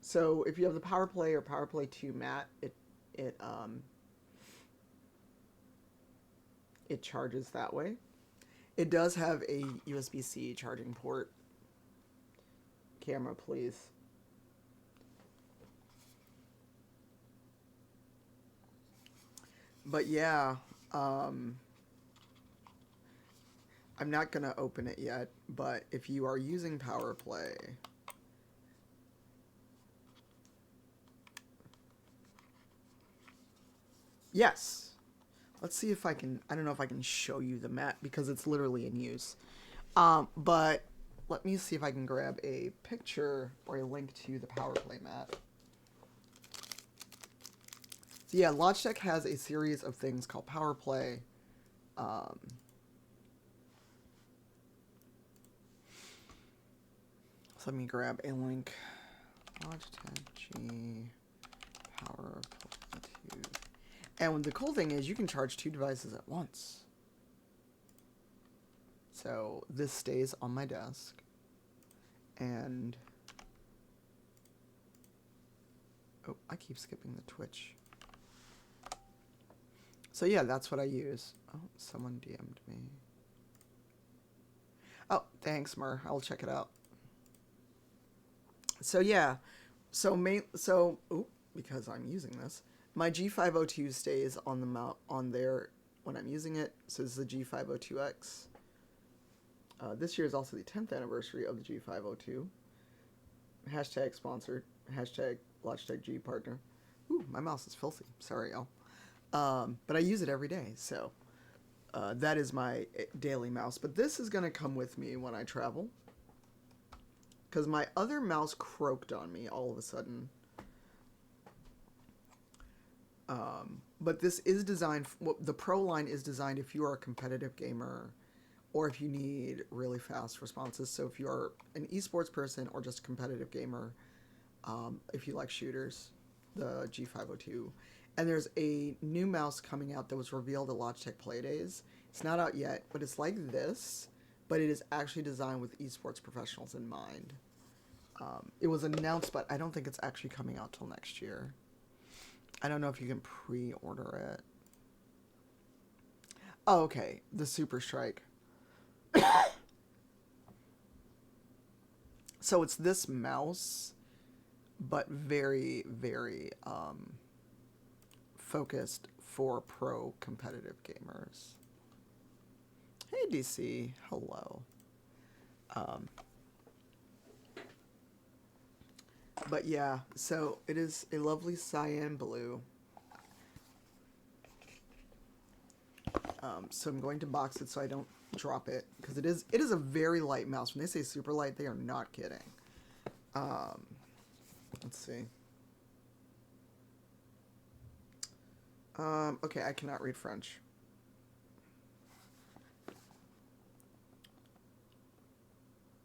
So if you have the Power Play or Power Play 2 mat, it um, it charges that way. It does have a USB-C charging port. Camera, please. But yeah, um, I'm not gonna open it yet. But if you are using Power Play, yes. Let's see if I can. I don't know if I can show you the mat because it's literally in use. But let me see if I can grab a picture or a link to the Power Play mat. So yeah, Logitech has a series of things called Power Play. Um, so let me grab a link. Logitech G Power Play 2. And the cool thing is you can charge two devices at once. So this stays on my desk. And oh, I keep skipping the Twitch. So yeah, that's what I use. Oh, someone DM'd me. Oh, thanks, Mer. I'll check it out. So yeah, because I'm using this, my G502 stays on the mount on there when I'm using it. So this is the G502X. This year is also the 10th anniversary of the G502. Hashtag sponsored. Hashtag Logitech G partner. Ooh, my mouse is filthy. Sorry, y'all. But I use it every day, so that is my daily mouse. But this is going to come with me when I travel, because my other mouse croaked on me all of a sudden. But this is designed, the Pro line is designed if you are a competitive gamer or if you need really fast responses. So if you are an esports person or just a competitive gamer, if you like shooters, the G502. And there's a new mouse coming out that was revealed at Logitech Play Days. It's not out yet, but it's like this, but it is actually designed with esports professionals in mind. It was announced, but I don't think it's actually coming out till next year. I don't know if you can pre-order it. Oh, okay. The Super Strike. So it's this mouse, but very, very focused for pro competitive gamers. Hey, DC. Hello. But yeah, so it is a lovely cyan blue. So I'm going to box it so I don't drop it, because it is a very light mouse. When they say super light, they are not kidding. Let's see. Okay, I cannot read French.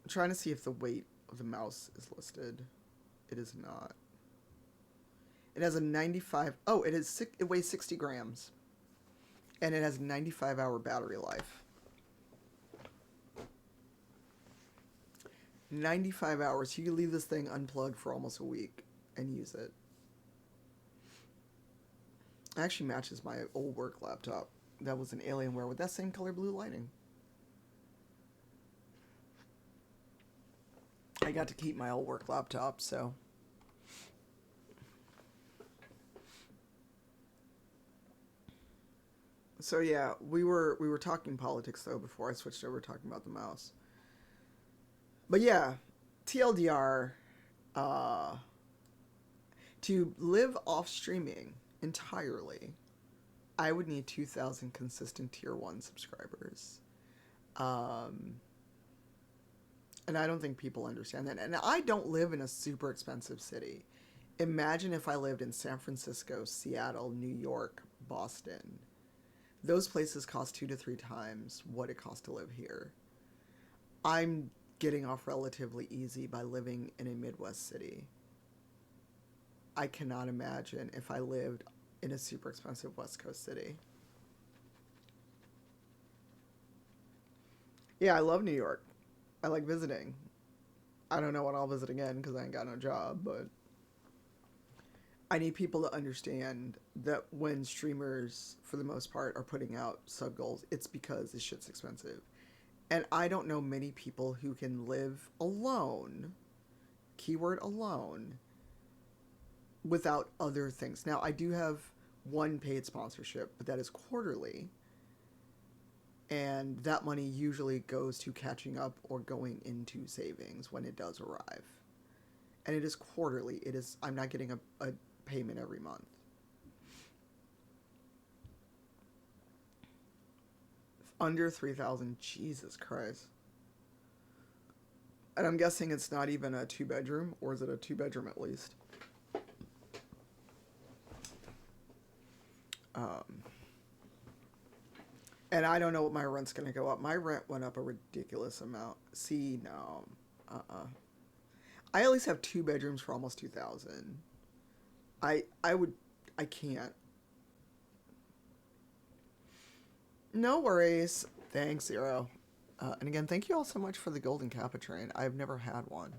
I'm trying to see if the weight of the mouse is listed. It is not. It has a 95. Oh, it weighs 60 grams. And it has 95-hour battery life. 95 hours. You can leave this thing unplugged for almost a week and use it. It actually matches my old work laptop. That was an Alienware with that same color blue lighting. I got to keep my old work laptop, so. So yeah, we were talking politics though before I switched over talking about the mouse. But yeah, TLDR, to live off streaming entirely, I would need 2,000 consistent tier 1 subscribers. And I don't think people understand that. And I don't live in a super expensive city. Imagine if I lived in San Francisco, Seattle, New York, Boston. Those places cost 2 to 3 times what it costs to live here. I'm getting off relatively easy by living in a Midwest city. I cannot imagine if I lived in a super expensive West Coast city. Yeah, I love New York. I like visiting. I don't know when I'll visit again because I ain't got no job, but I need people to understand that when streamers, for the most part, are putting out sub goals, it's because this shit's expensive. And I don't know many people who can live alone, keyword alone, without other things. Now, I do have one paid sponsorship, but that is quarterly. And that money usually goes to catching up or going into savings when it does arrive. And it is quarterly. I'm not getting a payment every month. Under 3,000, Jesus Christ. And I'm guessing it's not even a 2 bedroom, or is it a 2 bedroom at least? Um, and I don't know what my rent's gonna go up. My rent went up a ridiculous amount. See, no, I at least have 2 bedrooms for almost 2,000. I would, I can't. No worries. Thanks, Zero. And again, thank you all so much for the golden kappa train. I've never had one.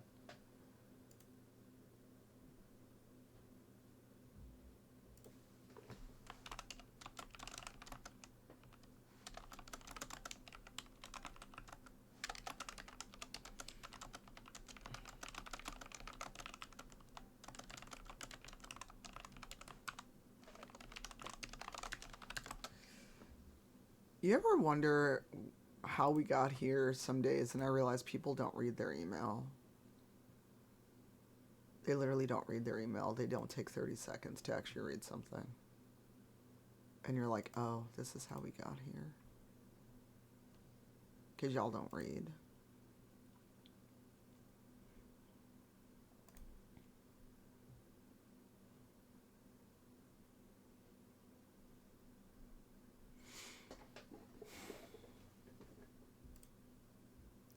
You ever wonder how we got here some days and I realize people don't read their email? They literally don't read their email. They don't take 30 seconds to actually read something. And you're like, oh, this is how we got here. Because y'all don't read.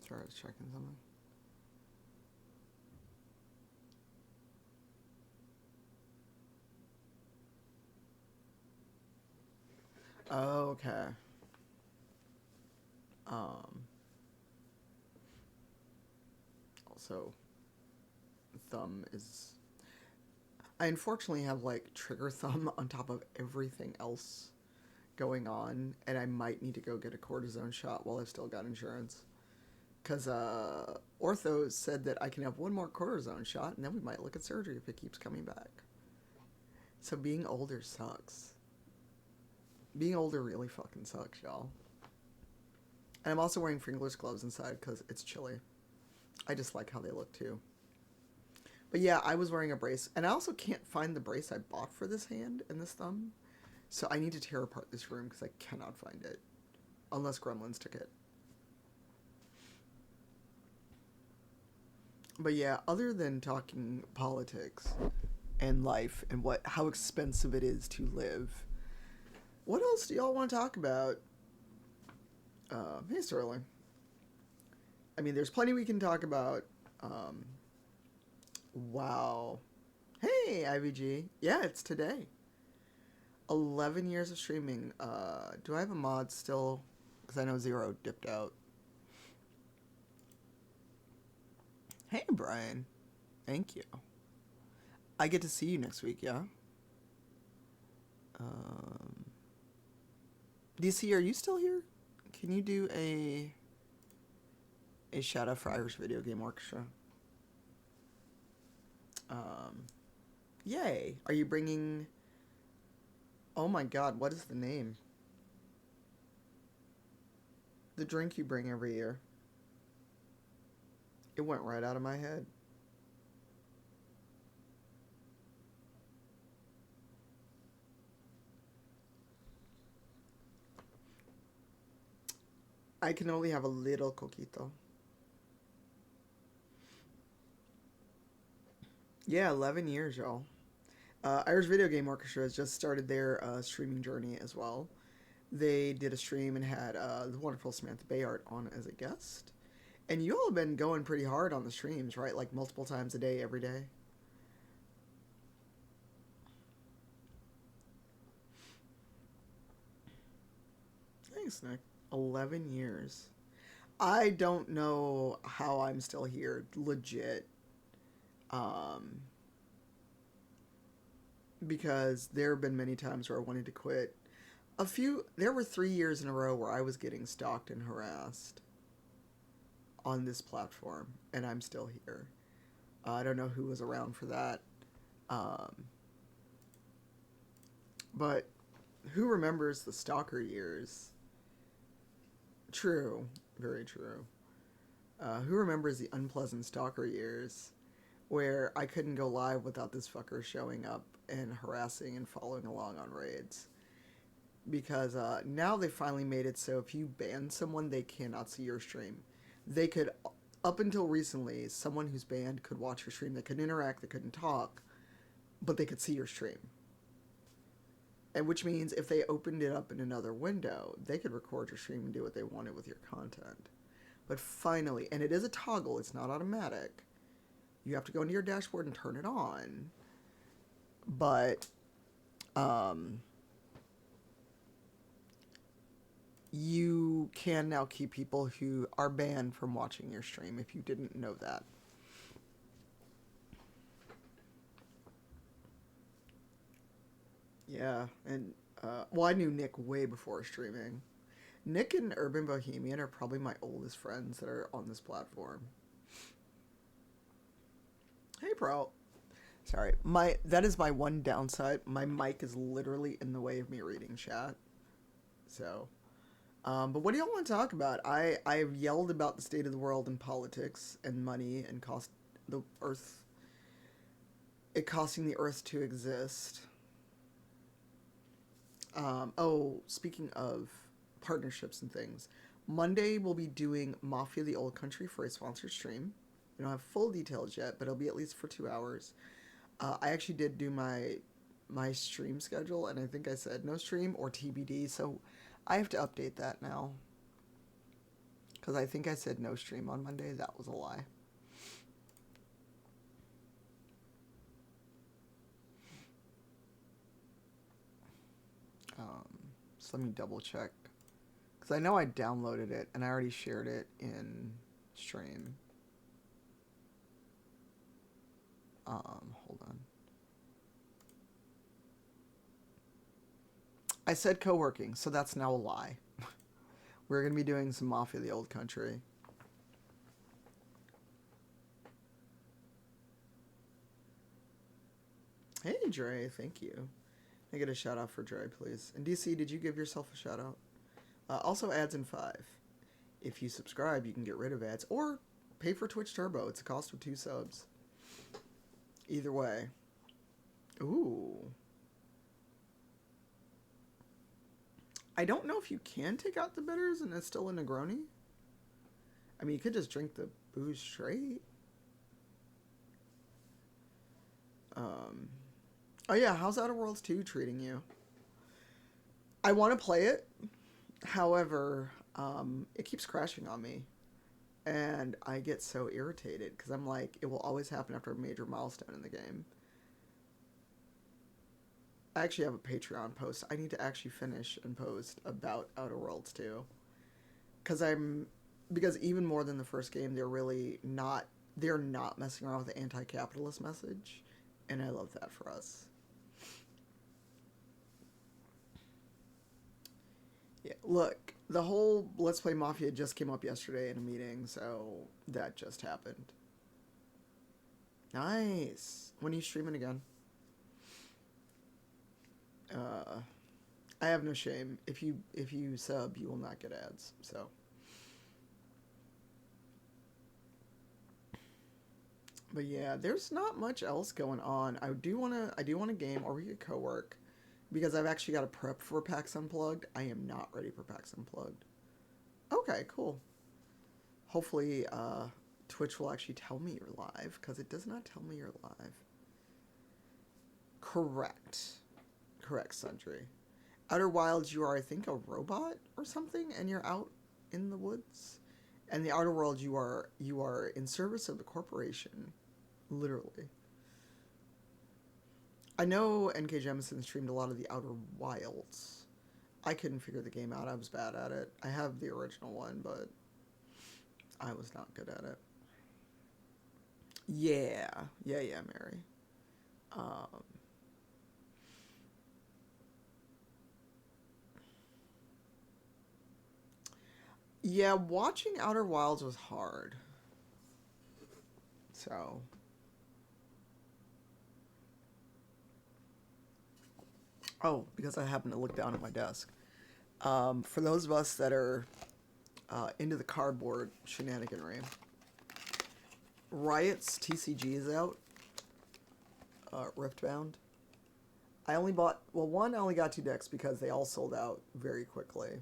Sorry, I was checking something. Oh, okay. Um, Also, thumb is. I unfortunately have like trigger thumb on top of everything else going on, and I might need to go get a cortisone shot while I've still got insurance. Because Ortho said that I can have one more cortisone shot, and then we might look at surgery if it keeps coming back. So being older sucks. Being older really fucking sucks, y'all. And I'm also wearing fingerless gloves inside because it's chilly. I just like how they look too. But yeah, I was wearing a brace, and I also can't find the brace I bought for this hand and this thumb. So I need to tear apart this room because I cannot find it. Unless Gremlins took it. But yeah, other than talking politics and life and how expensive it is to live, what else do y'all want to talk about? Hey, Sterling. I mean, there's plenty we can talk about. Um, wow. Hey, IVG. Yeah, it's today. 11 years of streaming. Do I have a mod still? Because I know Zero dipped out. Hey, Brian. Thank you. I get to see you next week, yeah? Um, DC, are you still here? Can you do a shout out for Irish Video Game Orchestra? Um, Yay. Are you bringing... Oh my god, what is the name? The drink you bring every year. It went right out of my head. I can only have a little coquito. Yeah, 11 years, y'all. Irish Video Game Orchestra has just started their streaming journey as well. They did a stream and had the wonderful Samantha Bayard on as a guest. And you all have been going pretty hard on the streams, right? Like multiple times a day, every day. Thanks, Nick. 11 years. I don't know how I'm still here, legit. Um, because there have been many times where I wanted to quit. There were 3 years in a row where I was getting stalked and harassed on this platform, and I'm still here. I don't know who was around for that. Um, but who remembers the stalker years? True, very true. Who remembers the unpleasant stalker years where I couldn't go live without this fucker showing up and harassing and following along on raids? Because now they finally made it so if you ban someone, they cannot see your stream. They could, up until recently, someone who's banned could watch your stream. They couldn't interact, they couldn't talk, but they could see your stream. And which means if they opened it up in another window, they could record your stream and do what they wanted with your content. But finally, and it is a toggle, it's not automatic. You have to go into your dashboard and turn it on. But you can now keep people who are banned from watching your stream if you didn't know that. Yeah, and well, I knew Nick way before streaming. Nick and Urban Bohemian are probably my oldest friends that are on this platform. Hey, bro. Sorry, that is my one downside. My mic is literally in the way of me reading chat. So, but what do y'all want to talk about? I've yelled about the state of the world and politics and money and the earth, it costing the earth to exist. Oh, speaking of partnerships and things, Monday we'll be doing Mafia the Old Country for a sponsored stream. We don't have full details yet, but it'll be at least for 2 hours. I actually did do my stream schedule, and I think I said no stream or TBD, so I have to update that now. Because I think I said no stream on Monday. That was a lie. So let me double check. Because I know I downloaded it, and I already shared it in stream. Hold on. I said co-working, so that's now a lie. We're going to be doing some Mafia the Old Country. Hey, Dre, thank you. Can I get a shout out for Dre, please? And DC, did you give yourself a shout out? Also, ads in 5. If you subscribe, you can get rid of ads or pay for Twitch Turbo. It's a cost of 2 subs. Either way. Ooh. I don't know if you can take out the bitters and it's still a Negroni. I mean, you could just drink the booze straight. Oh yeah, how's Outer Worlds 2 treating you? I want to play it. However, it keeps crashing on me. And I get so irritated because I'm like, it will always happen after a major milestone in the game. I actually have a Patreon post I need to actually finish and post about Outer Worlds 2. Because even more than the first game, they're not messing around with the anti-capitalist message. And I love that for us. Yeah, look, the whole Let's Play Mafia just came up yesterday in a meeting, so that just happened. Nice. When are you streaming again? I have no shame. If you sub, you will not get ads. So, but yeah, there's not much else going on. I do want to game, or we could co-work, because I've actually got to prep for PAX Unplugged. I am not ready for PAX Unplugged. Okay, cool. Hopefully, Twitch will actually tell me you're live, because it does not tell me you're live. Correct, Sundry. Outer Wilds, you are, I think, a robot or something, and you're out in the woods. And the Outer Worlds, you are in service of the corporation, literally. I know N.K. Jemisin streamed a lot of the Outer Wilds. I couldn't figure the game out. I was bad at it. I have the original one, but I was not good at it. Yeah, yeah, Mary. Um, yeah, watching Outer Wilds was hard. So, oh, because I happened to look down at my desk. For those of us that are into the cardboard shenaniganry, Riot's TCG is out. Riftbound. I only bought, well, one, I only got two decks because they all sold out very quickly.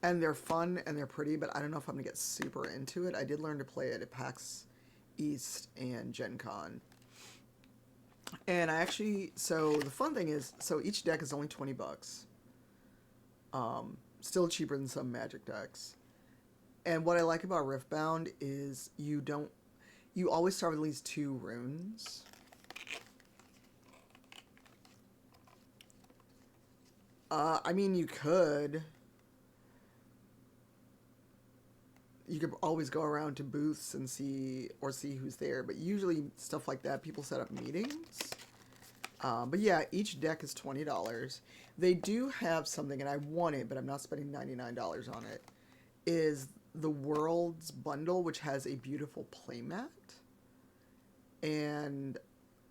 And they're fun and they're pretty, but I don't know if I'm going to get super into it. I did learn to play it at PAX East and Gen Con. And I actually, so the fun thing is, so each deck is only 20 bucks. Still cheaper than some Magic decks. And what I like about Riftbound is you always start with at least two runes. I mean, you could always go around to booths and see who's there, but usually stuff like that, people set up meetings. But yeah, each deck is $20. They do have something, and I want it, but I'm not spending $99 on it, is the Worlds Bundle, which has a beautiful playmat and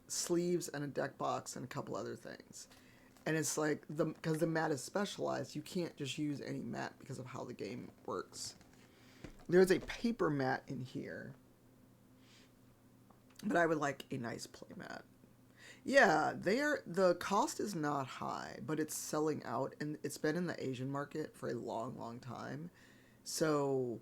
sleeves and a deck box and a couple other things. And it's like, because the mat is specialized, you can't just use any mat because of how the game works. There's a paper mat in here, but I would like a nice playmat. Yeah, the cost is not high, but it's selling out, and it's been in the Asian market for a long, long time. So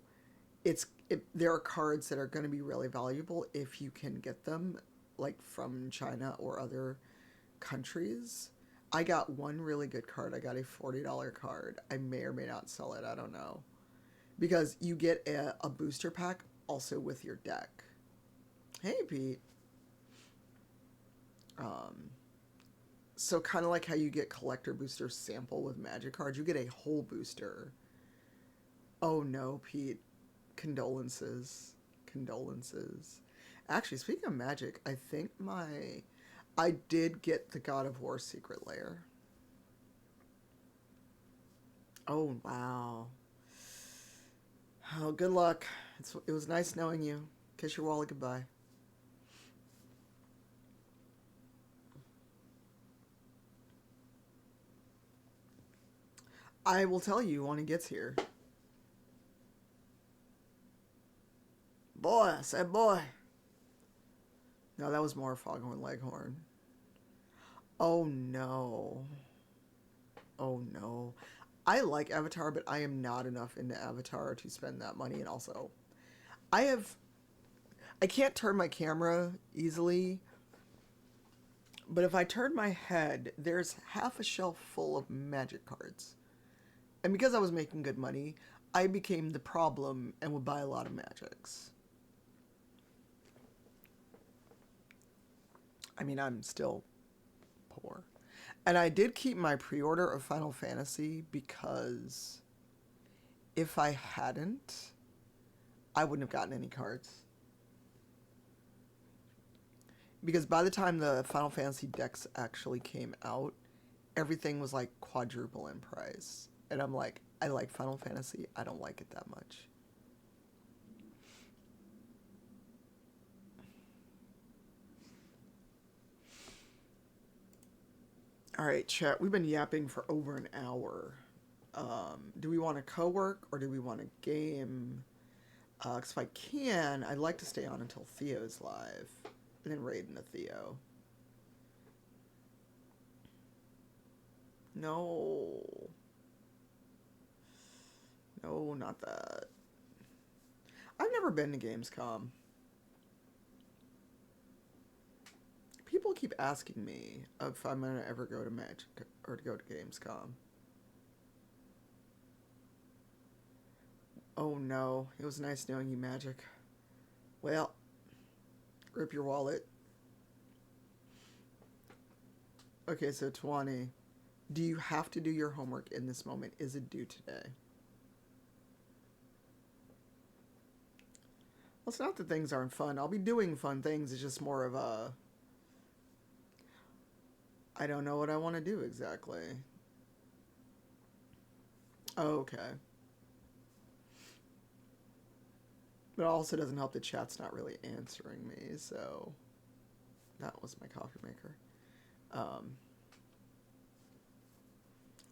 there are cards that are going to be really valuable if you can get them, like from China or other countries. I got one really good card. I got a $40 card. I may or may not sell it. I don't know. Because you get a booster pack also with your deck. Hey, Pete. Um, so kind of like how you get collector booster sample with Magic cards, you get a whole booster. Oh no, Pete. Condolences. Condolences. Actually, speaking of Magic, I did get the God of War Secret Lair. Oh, wow. Oh, good luck. It was nice knowing you. Kiss your wallet goodbye. I will tell you when he gets here. Boy, I said boy. No, that was more Foghorn Leghorn. Oh no. Oh no. I like Avatar, but I am not enough into Avatar to spend that money. And also, I have. I can't turn my camera easily, but if I turn my head, there's half a shelf full of Magic cards. And because I was making good money, I became the problem and would buy a lot of Magics. I mean, I'm still poor. And I did keep my pre order of Final Fantasy because if I hadn't, I wouldn't have gotten any cards. Because by the time the Final Fantasy decks actually came out, everything was like quadruple in price. And I'm like, I like Final Fantasy. I don't like it that much. All right, chat. We've been yapping for over an hour. Do we want to co-work or do we want to game? Because if I can, I'd like to stay on until Theo's live, and then raid into Theo. No, no, not that. I've never been to Gamescom. People keep asking me if I'm gonna ever go to Magic or to go to Gamescom. Oh no, it was nice knowing you, Magic. Well, rip your wallet. Okay, so 20. Do you have to do your homework in this moment? Is it due today? Well, it's not that things aren't fun. I'll be doing fun things. It's just more of a. I don't know what I want to do exactly. Okay. But it also doesn't help the chat's not really answering me, so that was my coffee maker. Um,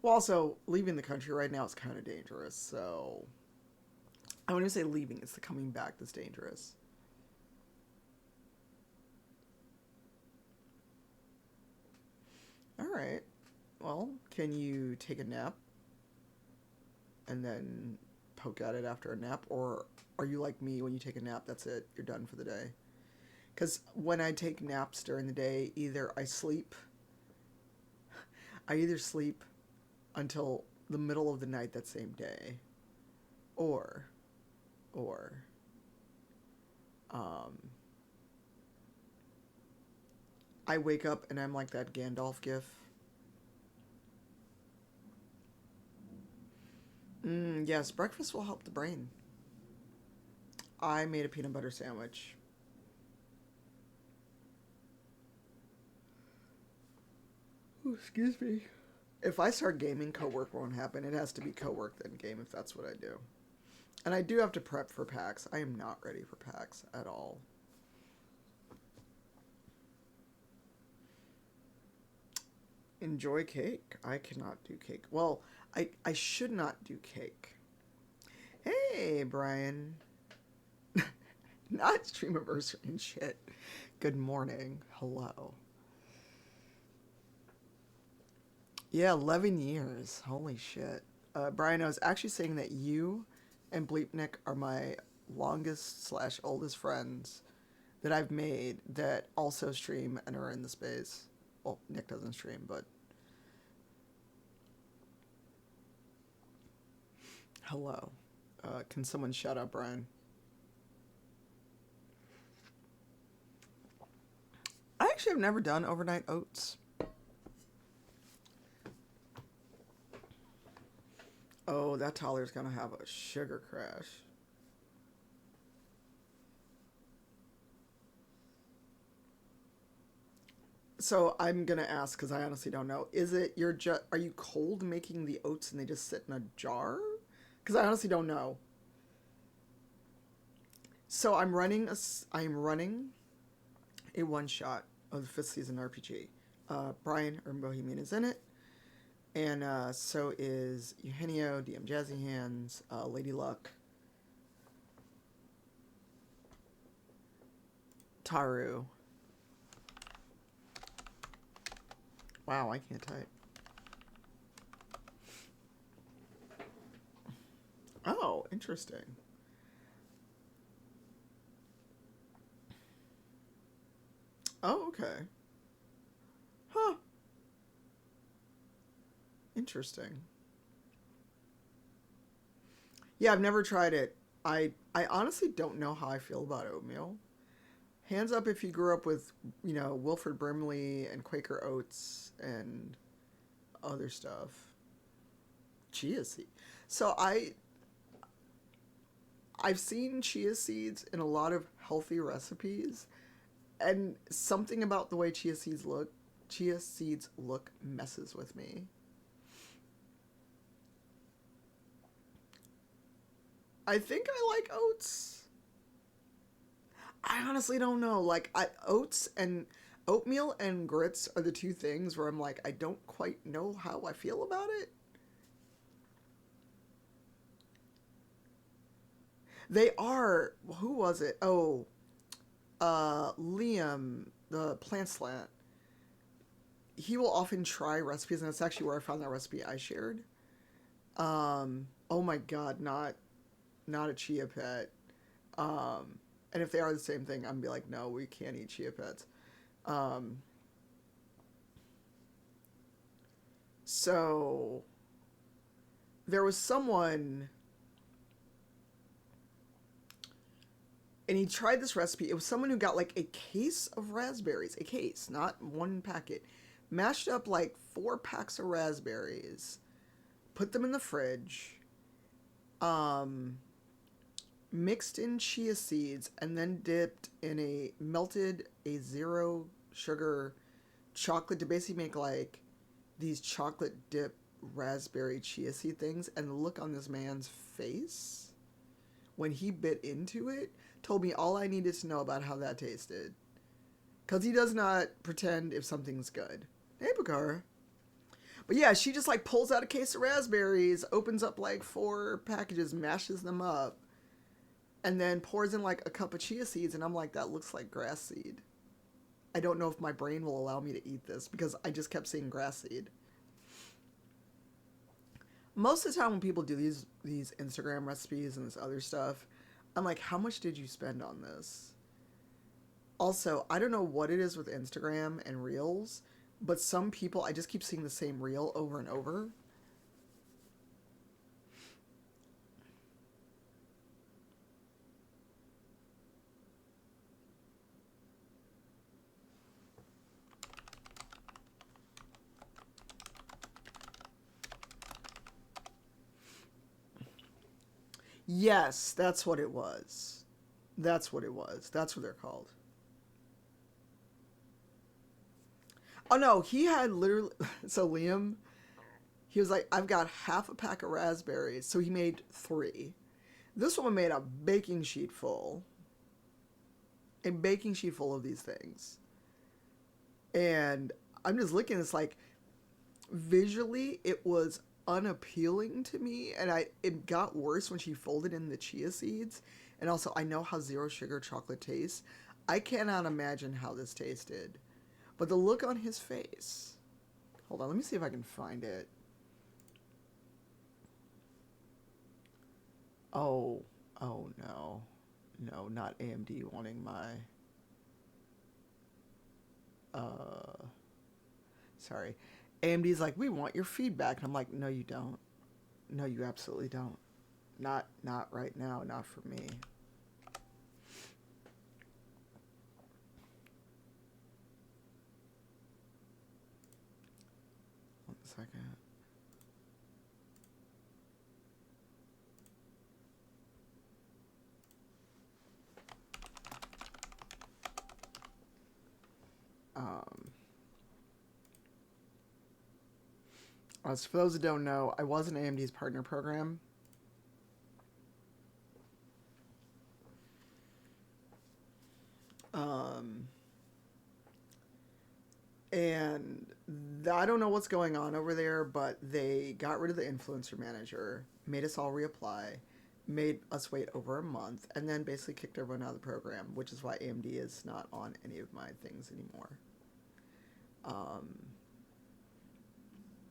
well, also, leaving the country right now is kind of dangerous, so I wouldn't say leaving, it's the coming back that's dangerous. All right. Well, can you take a nap and then poke at it after a nap? Or are you like me when you take a nap, that's it, you're done for the day? Because when I take naps during the day, I either sleep until the middle of the night that same day, or, or, um, I wake up and I'm like that Gandalf gif. Yes, breakfast will help the brain. I made a peanut butter sandwich. Oh, excuse me. If I start gaming, co-work won't happen. It has to be co-work then game if that's what I do. And I do have to prep for PAX. I am not ready for PAX at all. Enjoy cake. I cannot do cake. Well, I should not do cake. Hey, Brian. Not stream anniversary and shit. Good morning. Hello. Yeah, 11 years. Holy shit. Brian, I was actually saying that you and Bleepnik are my longest slash oldest friends that I've made that also stream and are in the space. Well, Nick doesn't stream, but hello. Can someone shout out Brian? I actually have never done overnight oats. Oh, that toddler's gonna have a sugar crash. So I'm gonna ask because I honestly don't know. Is it you're just are you cold making the oats and they just sit in a jar? Because I honestly don't know. So I'm running a one shot of the fifth season RPG. Brian Urban Bohemian is in it, and so is Eugenio, DM Jazzy Hands, Lady Luck, Taru. Wow, I can't type. Oh, interesting. Oh, okay. Huh. Interesting. Yeah, I've never tried it. I honestly don't know how I feel about oatmeal. Hands up if you grew up with, Wilford Brimley and Quaker Oats and other stuff. Chia seed. So I've seen chia seeds in a lot of healthy recipes, and something about the way chia seeds look messes with me. I think I like oats. I honestly don't know. Like oats and oatmeal and grits are the two things where I'm like I don't quite know how I feel about it. They are who was it? Oh, Liam, the plant slant. He will often try recipes, and that's actually where I found that recipe I shared. Oh my god, not a chia pet. And if they are the same thing, I'm gonna be like, no, we can't eat chia pets. Um, so there was someone And he tried this recipe. It was someone who got like a case of raspberries, a case, not one packet, mashed up like 4 packs of raspberries, put them in the fridge, um, mixed in chia seeds, and then dipped in a melted a zero sugar chocolate to basically make like these chocolate dip raspberry chia seed things. And the look on this man's face when he bit into it told me all I needed to know about how that tasted. Because he does not pretend if something's good. Hey, Bakara. But yeah, she just like pulls out a case of raspberries, opens up like 4 packages, mashes them up, and then pours in like a cup of chia seeds. And I'm like, that looks like grass seed. I don't know if my brain will allow me to eat this because I just kept seeing grass seed. Most of the time when people do these Instagram recipes and this other stuff, I'm like, how much did you spend on this? Also, I don't know what it is with Instagram and Reels, but some people, I just keep seeing the same reel over and over. Yes, that's what it was. That's what it was. That's what they're called. Oh no, he had literally. So Liam, he was like, I've got half a pack of raspberries. So he made 3. This woman made a baking sheet full. A baking sheet full of these things. And I'm just looking, it's like, visually, it was unappealing to me. And it got worse when she folded in the chia seeds. And also, I know how zero sugar chocolate tastes. I cannot imagine how this tasted. But the look on his face. Hold on, let me see if I can find it. Oh, oh no. No, not AMD wanting my sorry. AMD's like, "We want your feedback." And I'm like, "No, you don't. No, you absolutely don't. Not right now, not for me." 1 second. Um As for those that don't know, I was in AMD's partner program. Um, and I don't know what's going on over there, but they got rid of the influencer manager, made us all reapply, made us wait over a month, and then basically kicked everyone out of the program, which is why AMD is not on any of my things anymore. Um,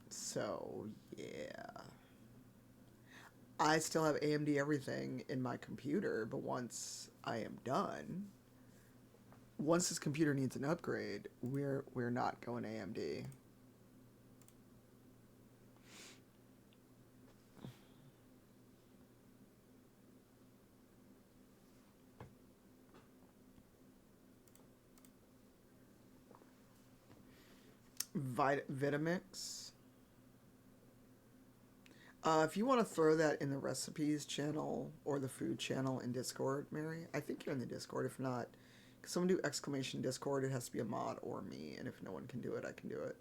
so, yeah. I still have AMD everything in my computer, but once I am done, once this computer needs an upgrade, we're not going AMD. Vitamix. If you want to throw that in the recipes channel or the food channel in Discord, Mary, I think you're in the Discord. If not, someone do exclamation Discord. It has to be a mod or me, and if no one can do it, I can do it.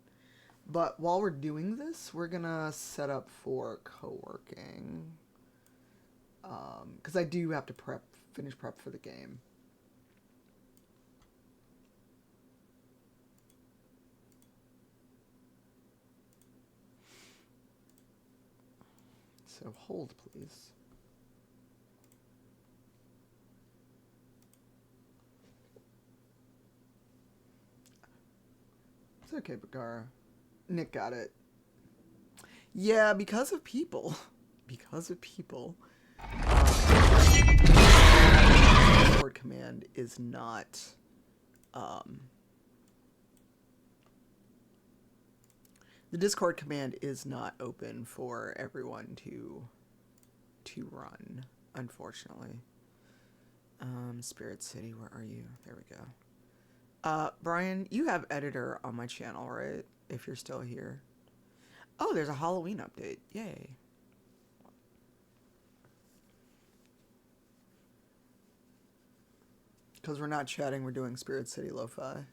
But while we're doing this, we're gonna set up for co-working because I do have to finish prep for the game. So hold, please. It's okay, Bagara. Nick got it. Yeah, because of people. Because of people. Discord command is not. The Discord command is not open for everyone to run, unfortunately. Spirit City, where are you? There we go. Brian, you have editor on my channel, right? If you're still here. Oh, there's a Halloween update. Yay. Because we're not chatting, we're doing Spirit City Lo-Fi.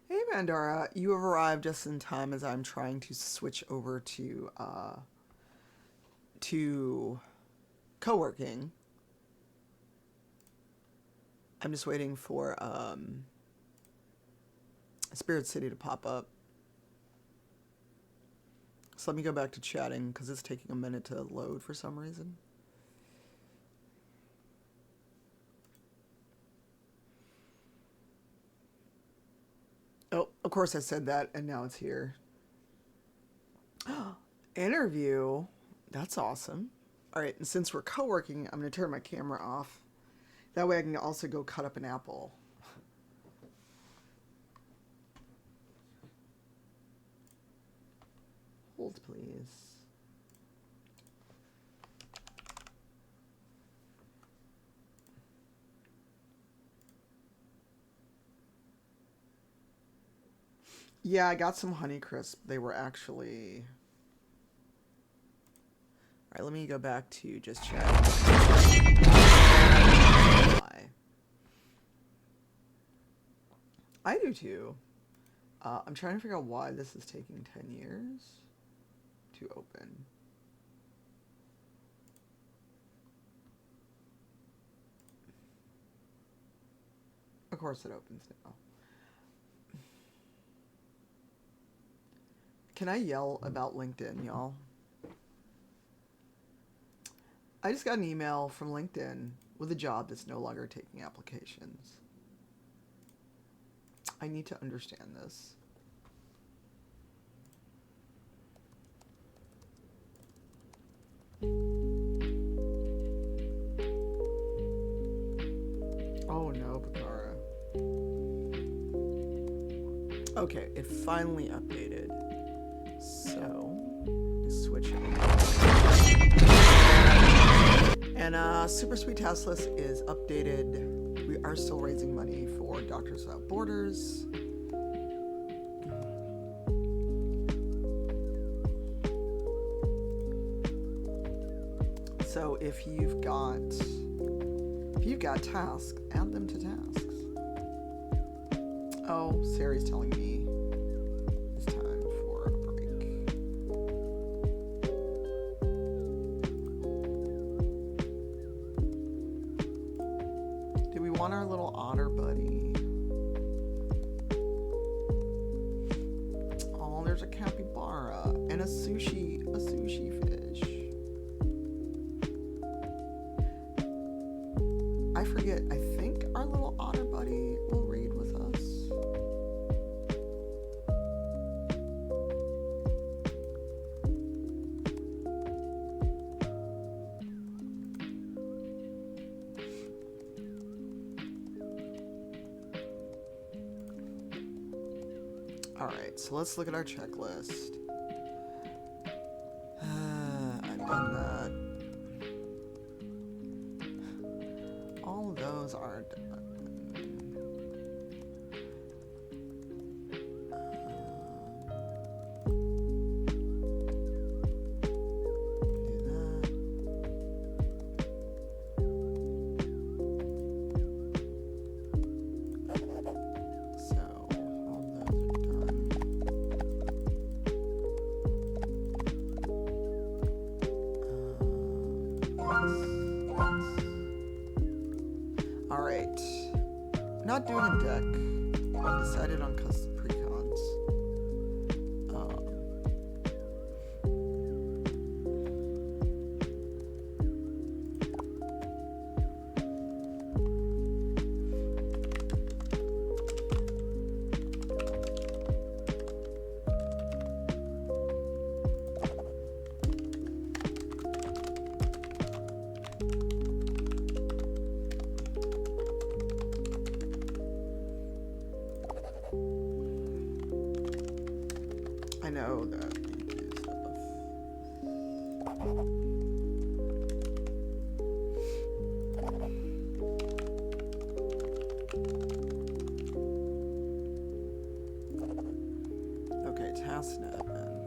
Hey Mandara, you have arrived just in time as I'm trying to switch over to co-working. I'm just waiting for Spirit City to pop up. So let me go back to chatting because it's taking a minute to load for some reason. Oh, of course I said that, and now it's here. Interview. That's awesome. All right, and since we're co-working, I'm going to turn my camera off. That way I can also go cut up an apple. Hold, please. Yeah, I got some Honeycrisp. They were actually... All right, let me go back to just check. I do too. I'm trying to figure out why this is taking 10 years to open. Of course it opens now. Can I yell about LinkedIn, y'all? I just got an email from LinkedIn with a job that's no longer taking applications. I need to understand this. Oh no, Bakara. Okay, it finally updated. So, switch it. And Super Sweet Taskless is updated. We are still raising money for Doctors Without Borders. So if you've got tasks, add them to tasks. Oh, Sari's telling me it's time for a break. Do we want our little otter buddy? Oh, there's a capybara and a sushi fish. I forget, I think our little otter buddy will read with us. Alright, so let's look at our checklist. I've done that. All those are done. Not doing a deck. I decided on custom precons. know that you do stuff. Okay, task admin.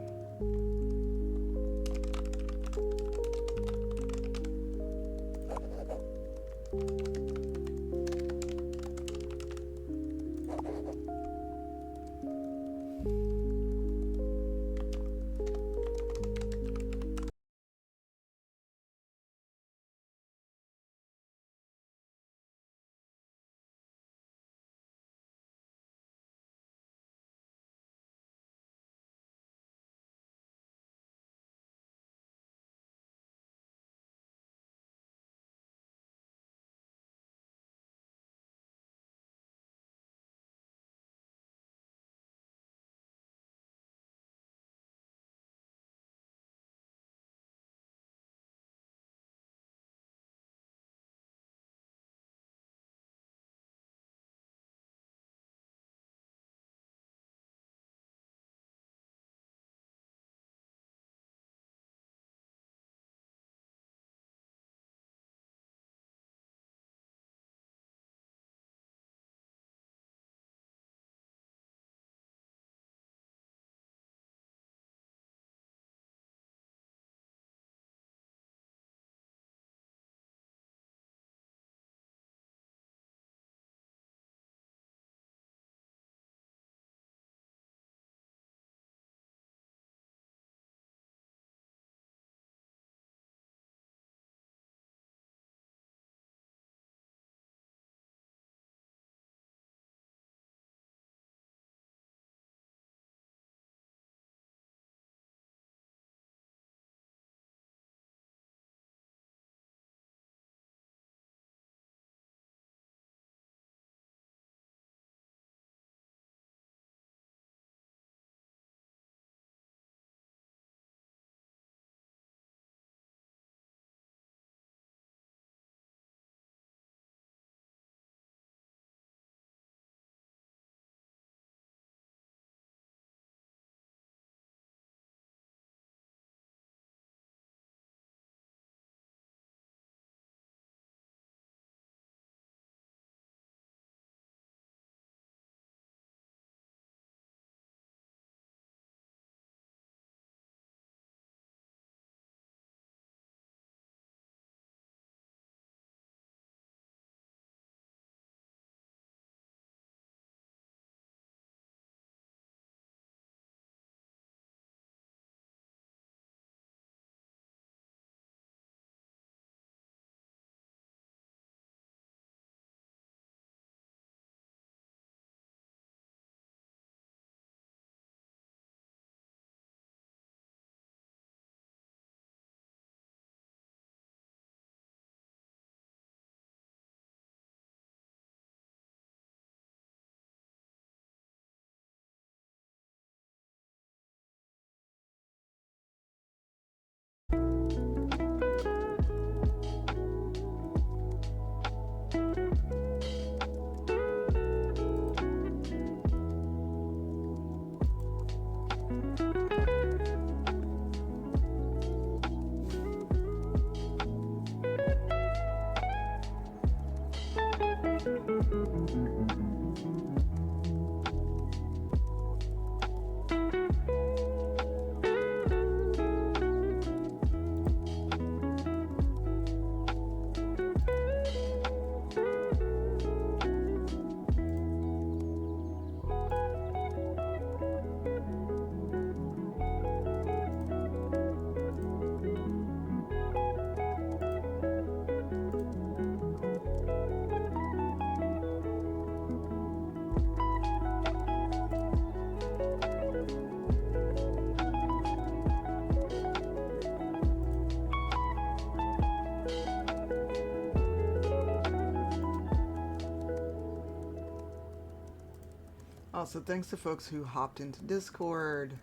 Also, thanks to folks who hopped into Discord.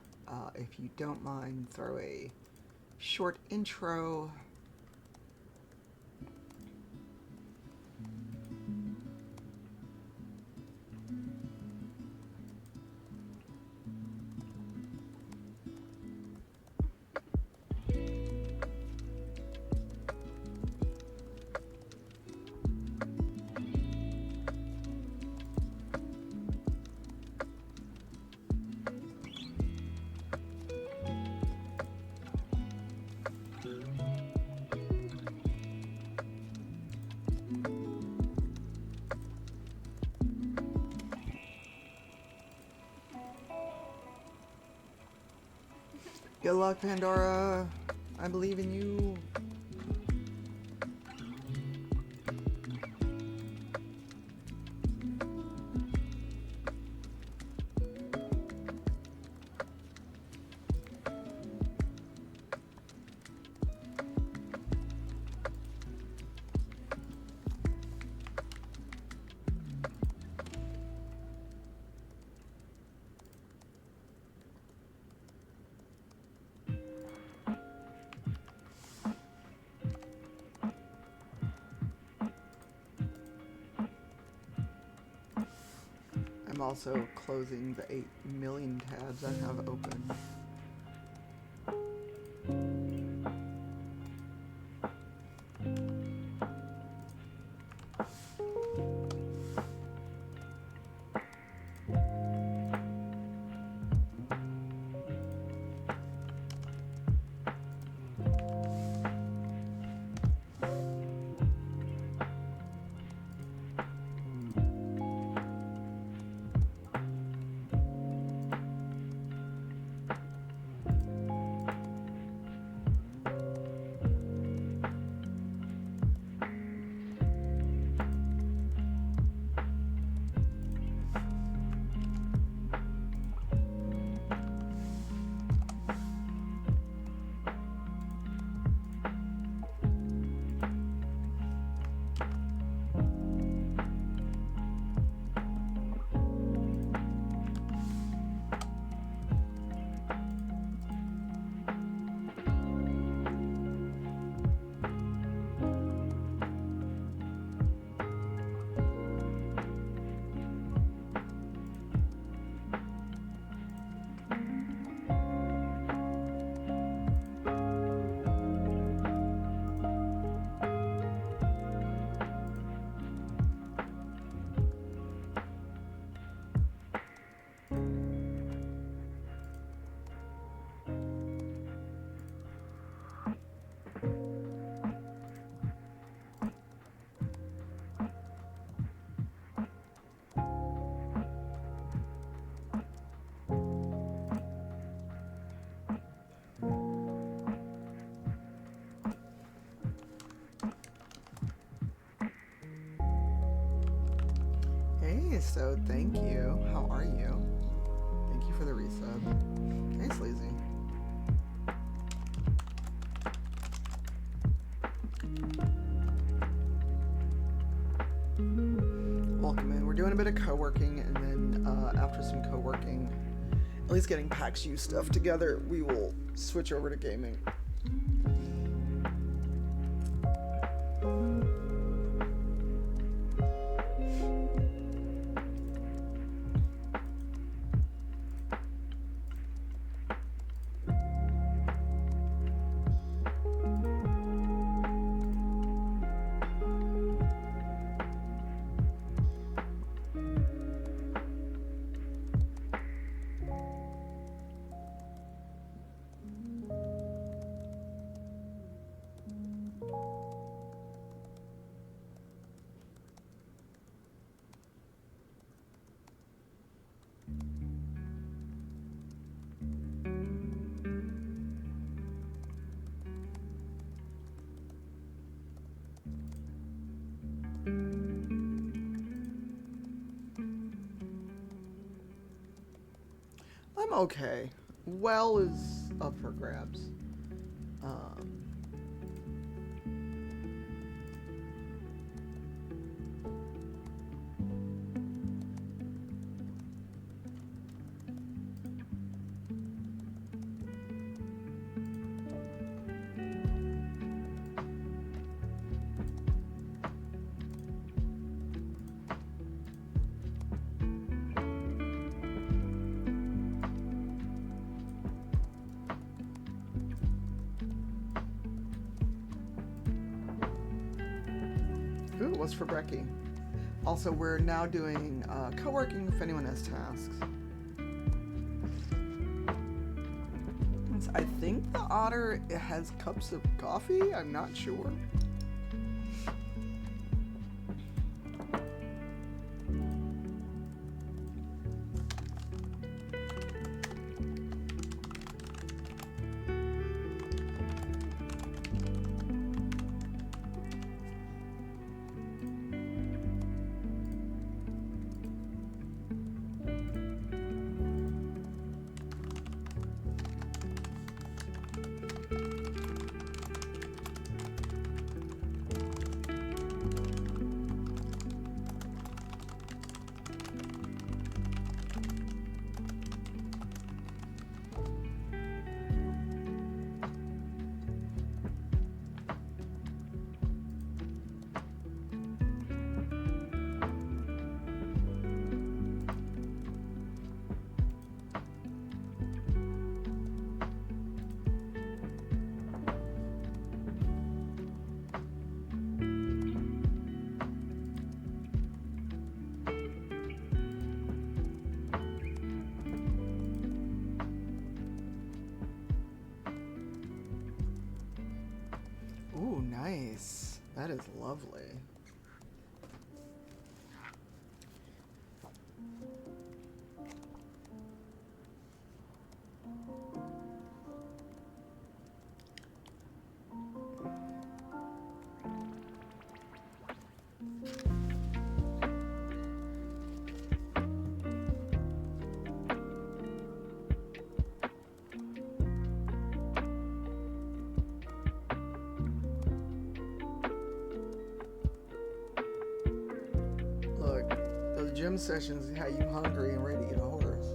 If you don't mind, throw a short intro. Good luck, Pandora. I believe in you. I'm also closing the 8 million tabs I have open. Hey, so thank you. How are you? Thank you for the resub. Hey, Sleazy. Welcome in. We're doing a bit of co-working, and then after some co-working, at least getting PAX U stuff together, we will switch over to gaming. I'm okay. Well is up for grabs. Ooh, what's for Brecky? Also, we're now doing co-working if anyone has tasks. I think the otter has cups of coffee. I'm not sure. Ooh, nice. That is lovely. Look, those gym sessions had you hungry and ready to eat a horse.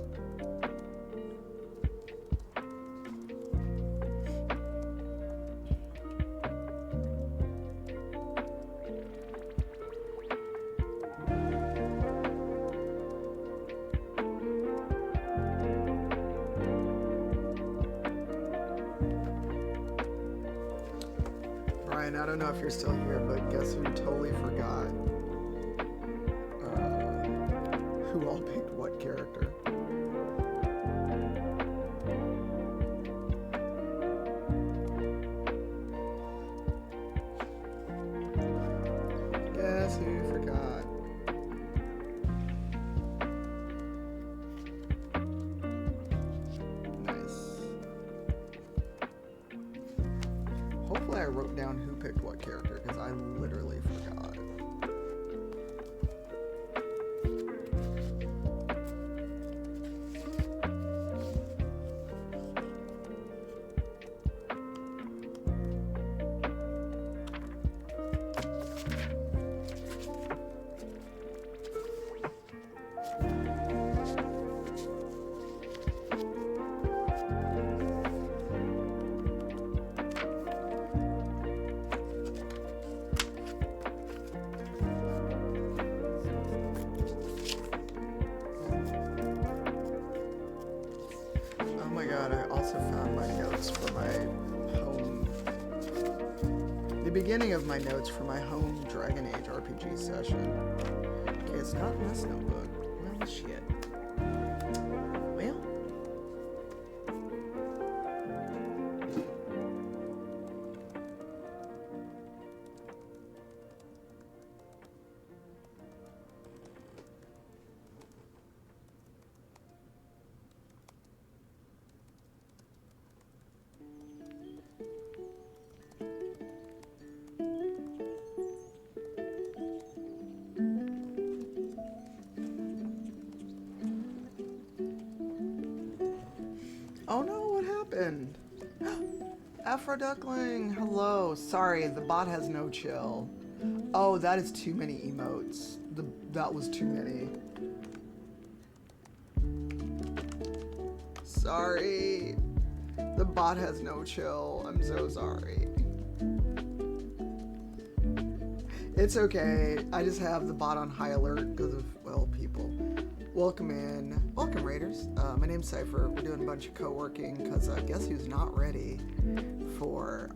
Brian, I don't know if you're still here, but guess who totally forgot who all picked what character? Guess who forgot? Nice. Hopefully I wrote down who picked what character, because I literally forgot. Oh my god, I also found my notes for my home. The beginning of my notes for my home Dragon Age RPG session. Okay, it's not in this notebook. Well, shit. Well. Oh no, what happened? Afro Duckling, hello. Sorry, the bot has no chill. Oh, that is too many emotes. That was too many. Sorry. The bot has no chill. I'm so sorry. It's okay. I just have the bot on high alert because of, well, people. Welcome in. Welcome, Raiders. My name's Cypher. We're doing a bunch of co-working because guess who's not ready for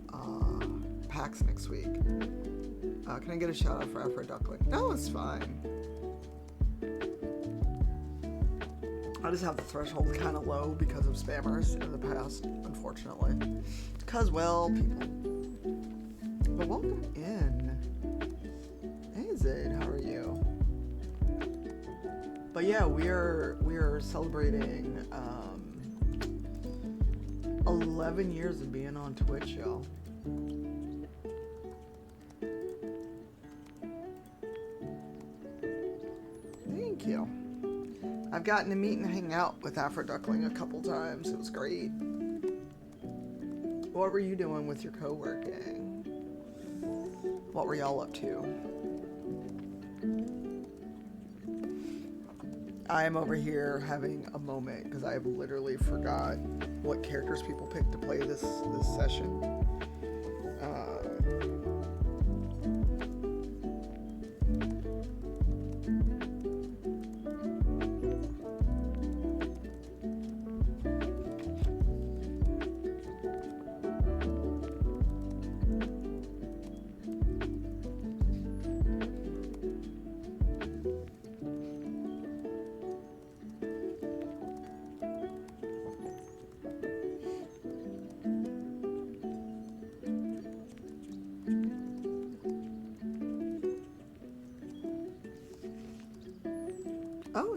PAX next week? Can I get a shout out for Afro Duckling? No, it's fine. I just have the threshold kind of low because of spammers in the past, unfortunately. Because, well, people. But welcome in. Hey, Zaid, how are you? But yeah, we are celebrating 11 years of being on Twitch, y'all. Thank you. I've gotten to meet and hang out with Afro Duckling a couple times. It was great. What were you doing with your co-working? What were y'all up to? I am over here having a moment because I have literally forgot what characters people picked to play this session.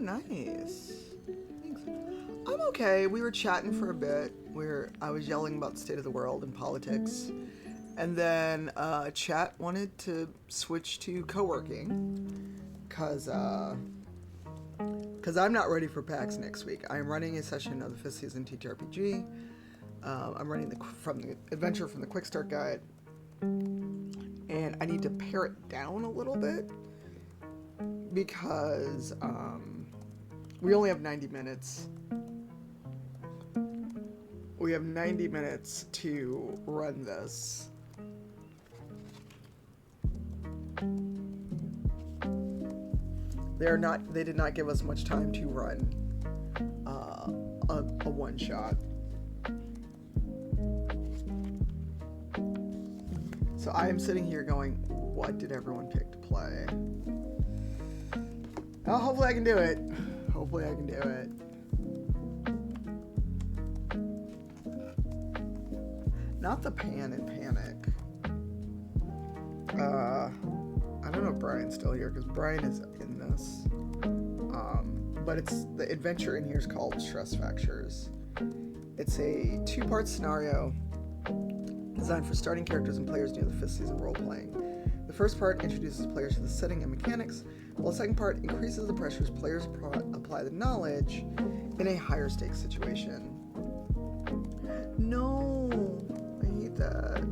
nice. Thanks. I'm okay. We were chatting for a bit. I was yelling about the state of the world and politics, and then chat wanted to switch to co-working because I'm not ready for PAX next week. I'm running a session of the 5th season TTRPG. I'm running from the adventure from the Quick Start Guide, and I need to pare it down a little bit because we only have 90 minutes. We have 90 minutes to run this. They did not give us much time to run a one shot. So I am sitting here going, what did everyone pick to play? Well, hopefully I can do it. Hopefully I can do it. Not the Pan and Panic. I don't know if Brian's still here because Brian is in this. But it's the adventure in here is called Stress Fractures. It's a 2-part scenario designed for starting characters and players new to the 5th season role-playing. The first part introduces players to the setting and mechanics, while the second part increases the pressures players apply the knowledge in a higher stakes situation. No, I hate that.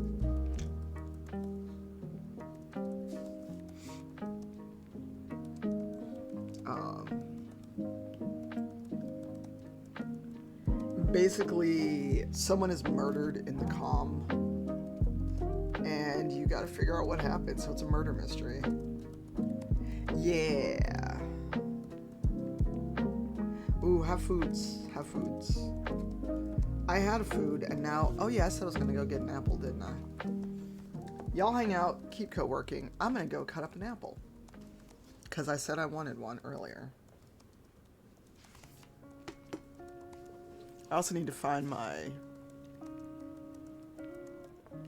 Basically, someone is murdered in the comm, and you gotta figure out what happened, so it's a murder mystery. Yeah. Ooh, have foods. Have foods. I had a food, and now... Oh, yeah, I said I was gonna go get an apple, didn't I? Y'all hang out, keep co-working. I'm gonna go cut up an apple. Because I said I wanted one earlier. I also need to find my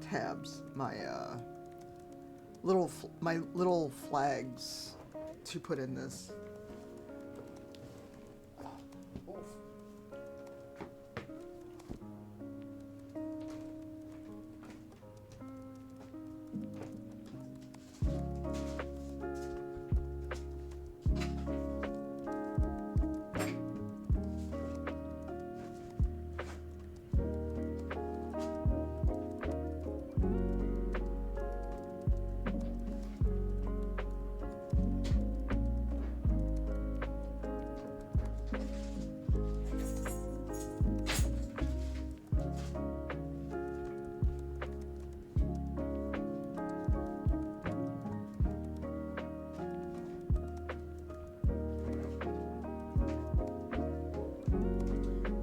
tabs, my little flags to put in this.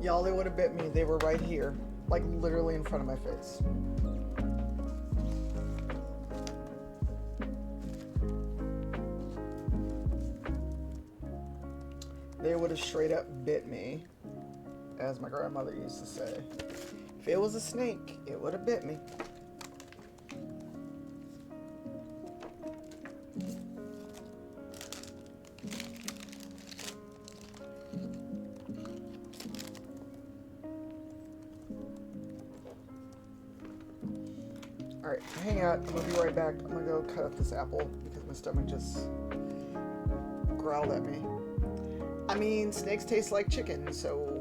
Y'all, they would have bit me. They were right here. Like, literally in front of my face. They would have straight up bit me, as my grandmother used to say. If it was a snake, it would have bit me. Alright, hang out. I'm gonna be right back. I'm gonna go cut up this apple because my stomach just growled at me. I mean, snakes taste like chicken, so...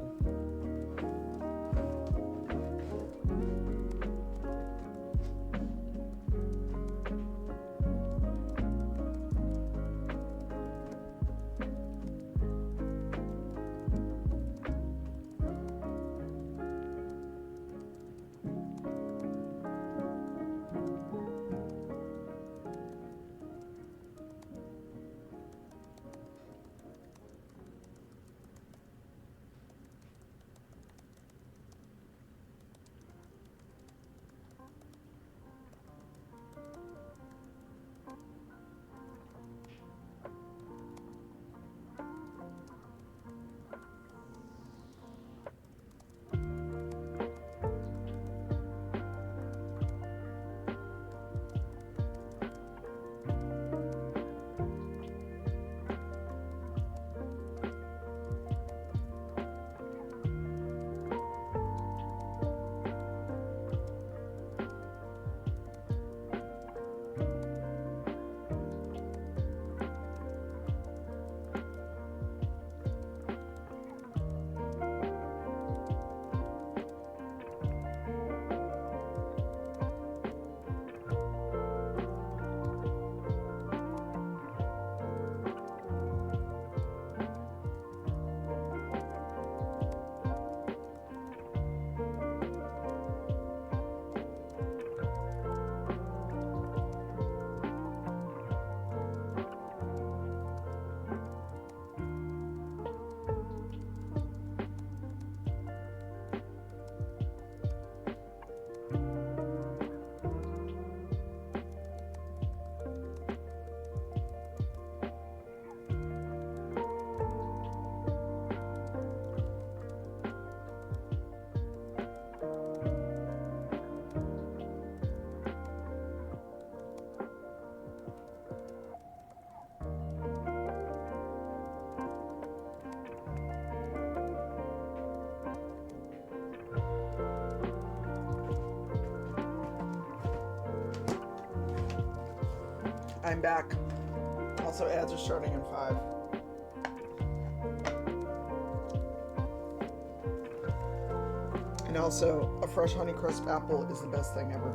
I'm back. Also, ads are starting in 5. And also, a fresh Honeycrisp apple is the best thing ever.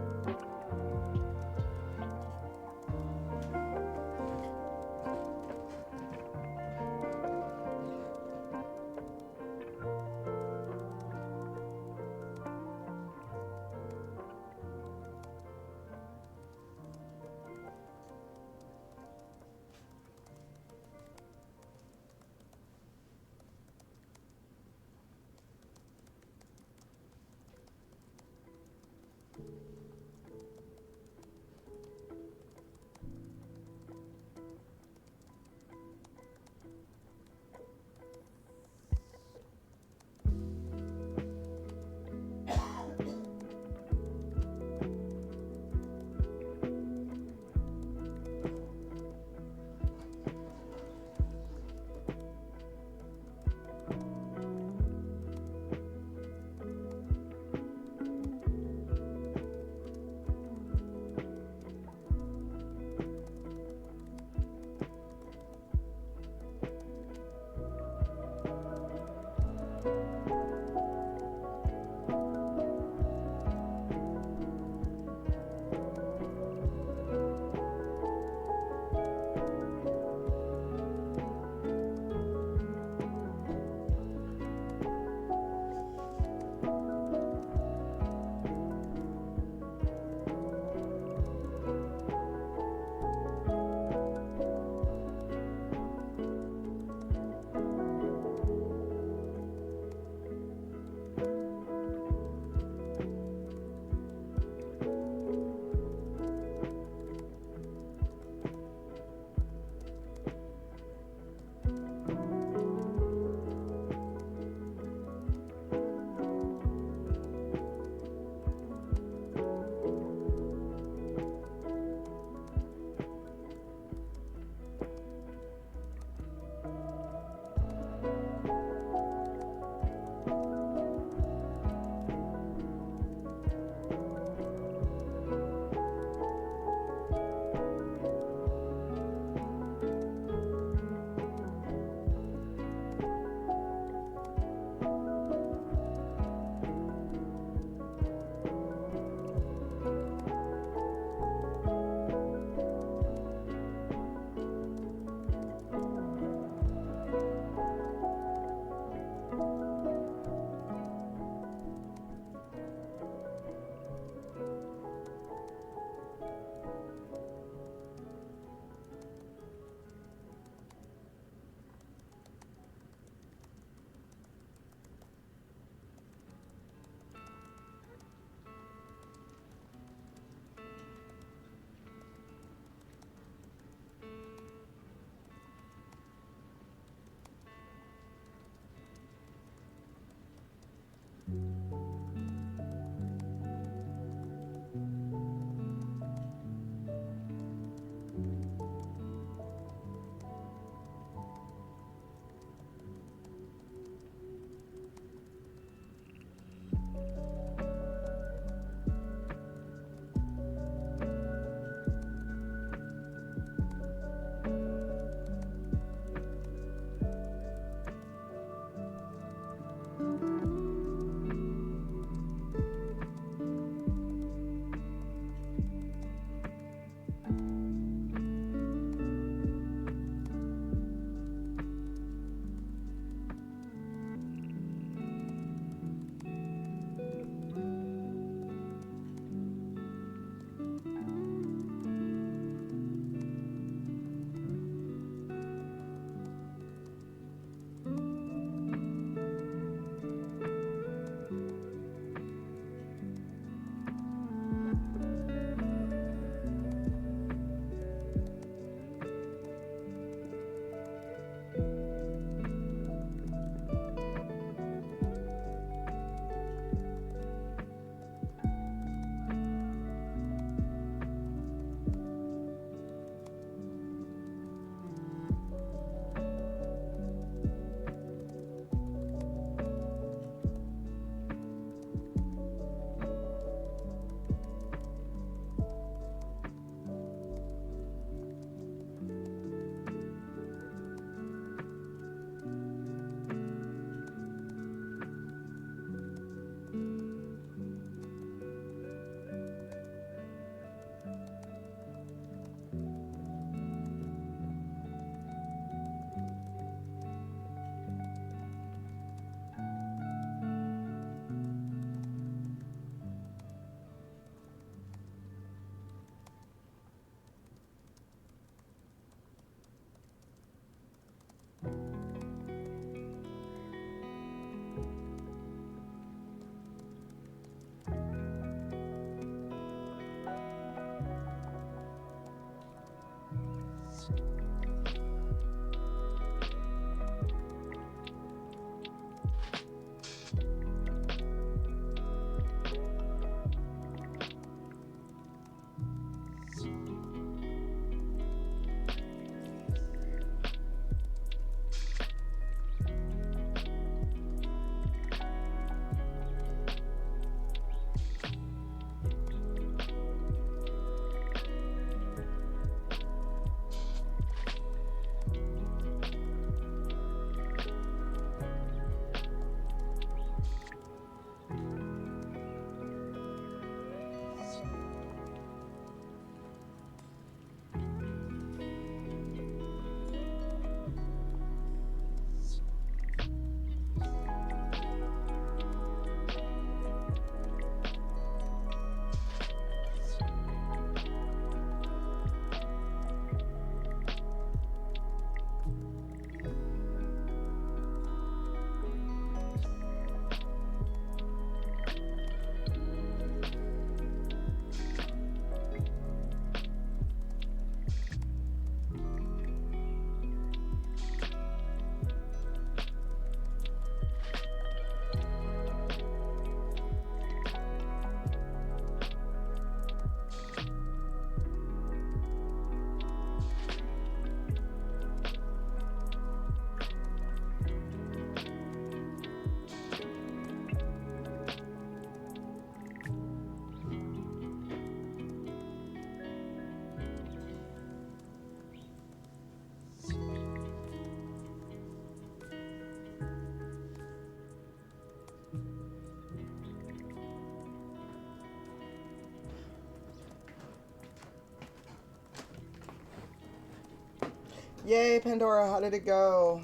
Yay, Pandora, how did it go?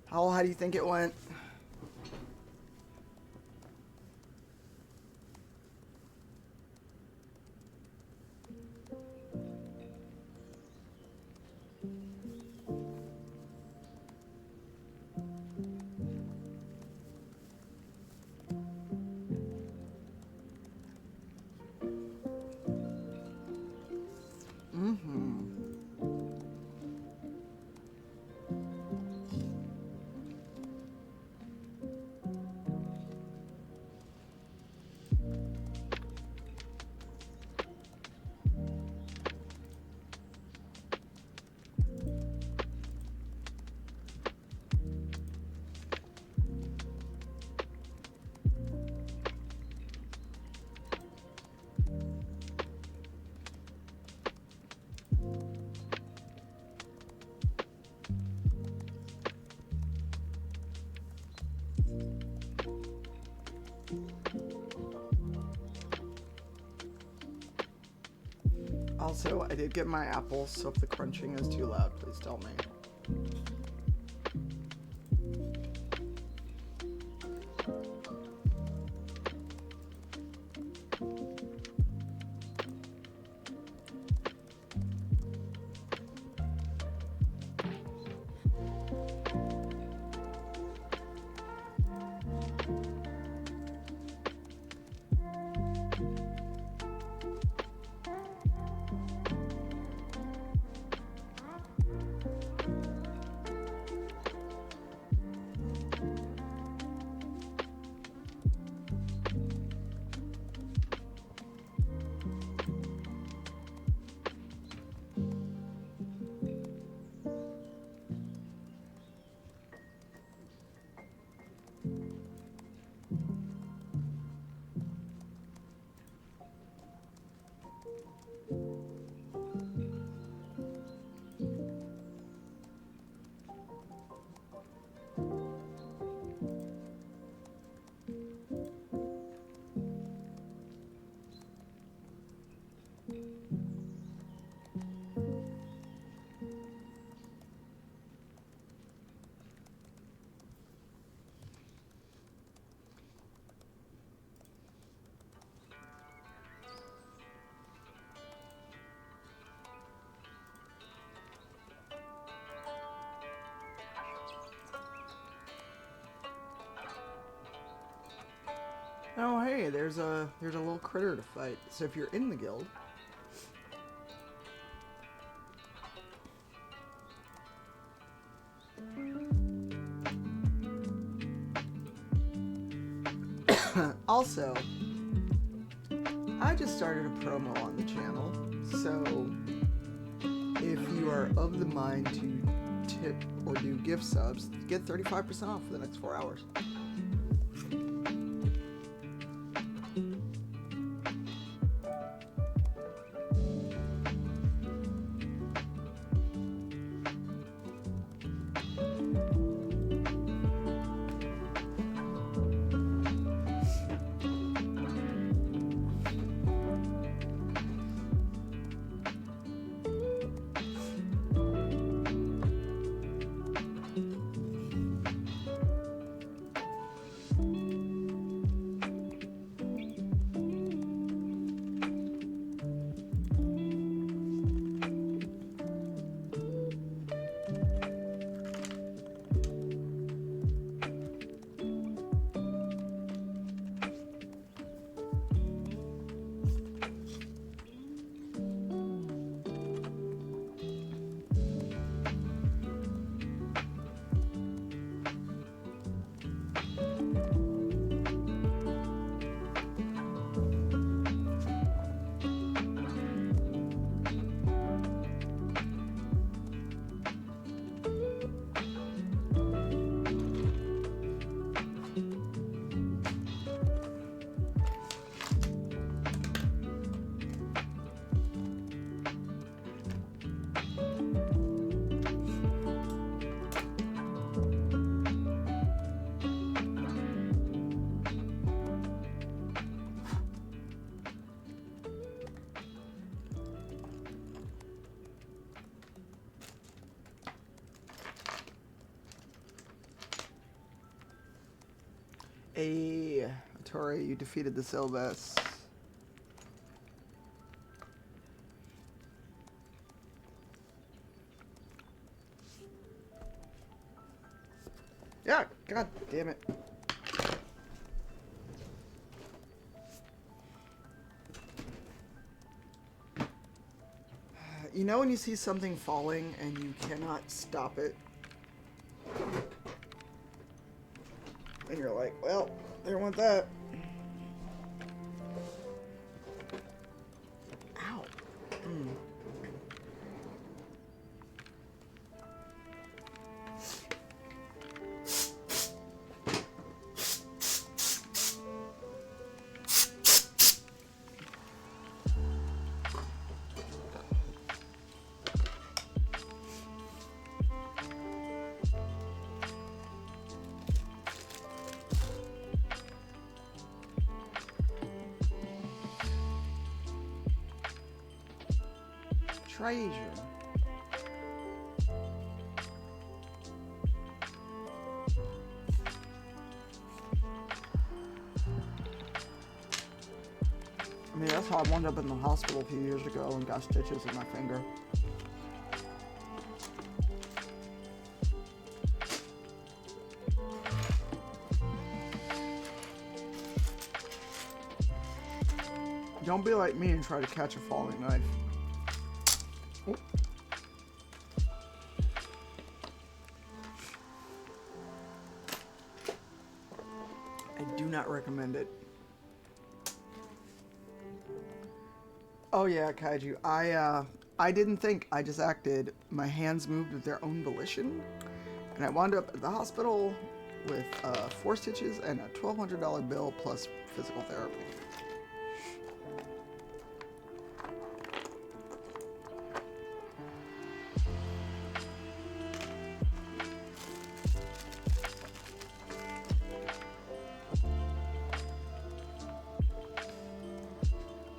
How do you think it went? Mm-hmm. Also, I did get my apples, so if the crunching is too loud, please tell me. Oh, hey, there's a little critter to fight. So if you're in the guild, also, I just started a promo on the channel. So if you are of the mind to tip or do gift subs, get 35% off for the next 4 hours. A Tori, you defeated the Sylvus. Yeah, god damn it. You know when you see something falling and you cannot stop it? And you're like, well, there went that. Ow. Mm. Trajan. I mean, that's how I wound up in the hospital a few years ago and got stitches in my finger. Don't be like me and try to catch a falling knife. Oop. I do not recommend it. Oh yeah, Kaiju. I didn't think, I just acted. My hands moved of their own volition, and I wound up at the hospital with 4 stitches and a $1,200 bill plus physical therapy.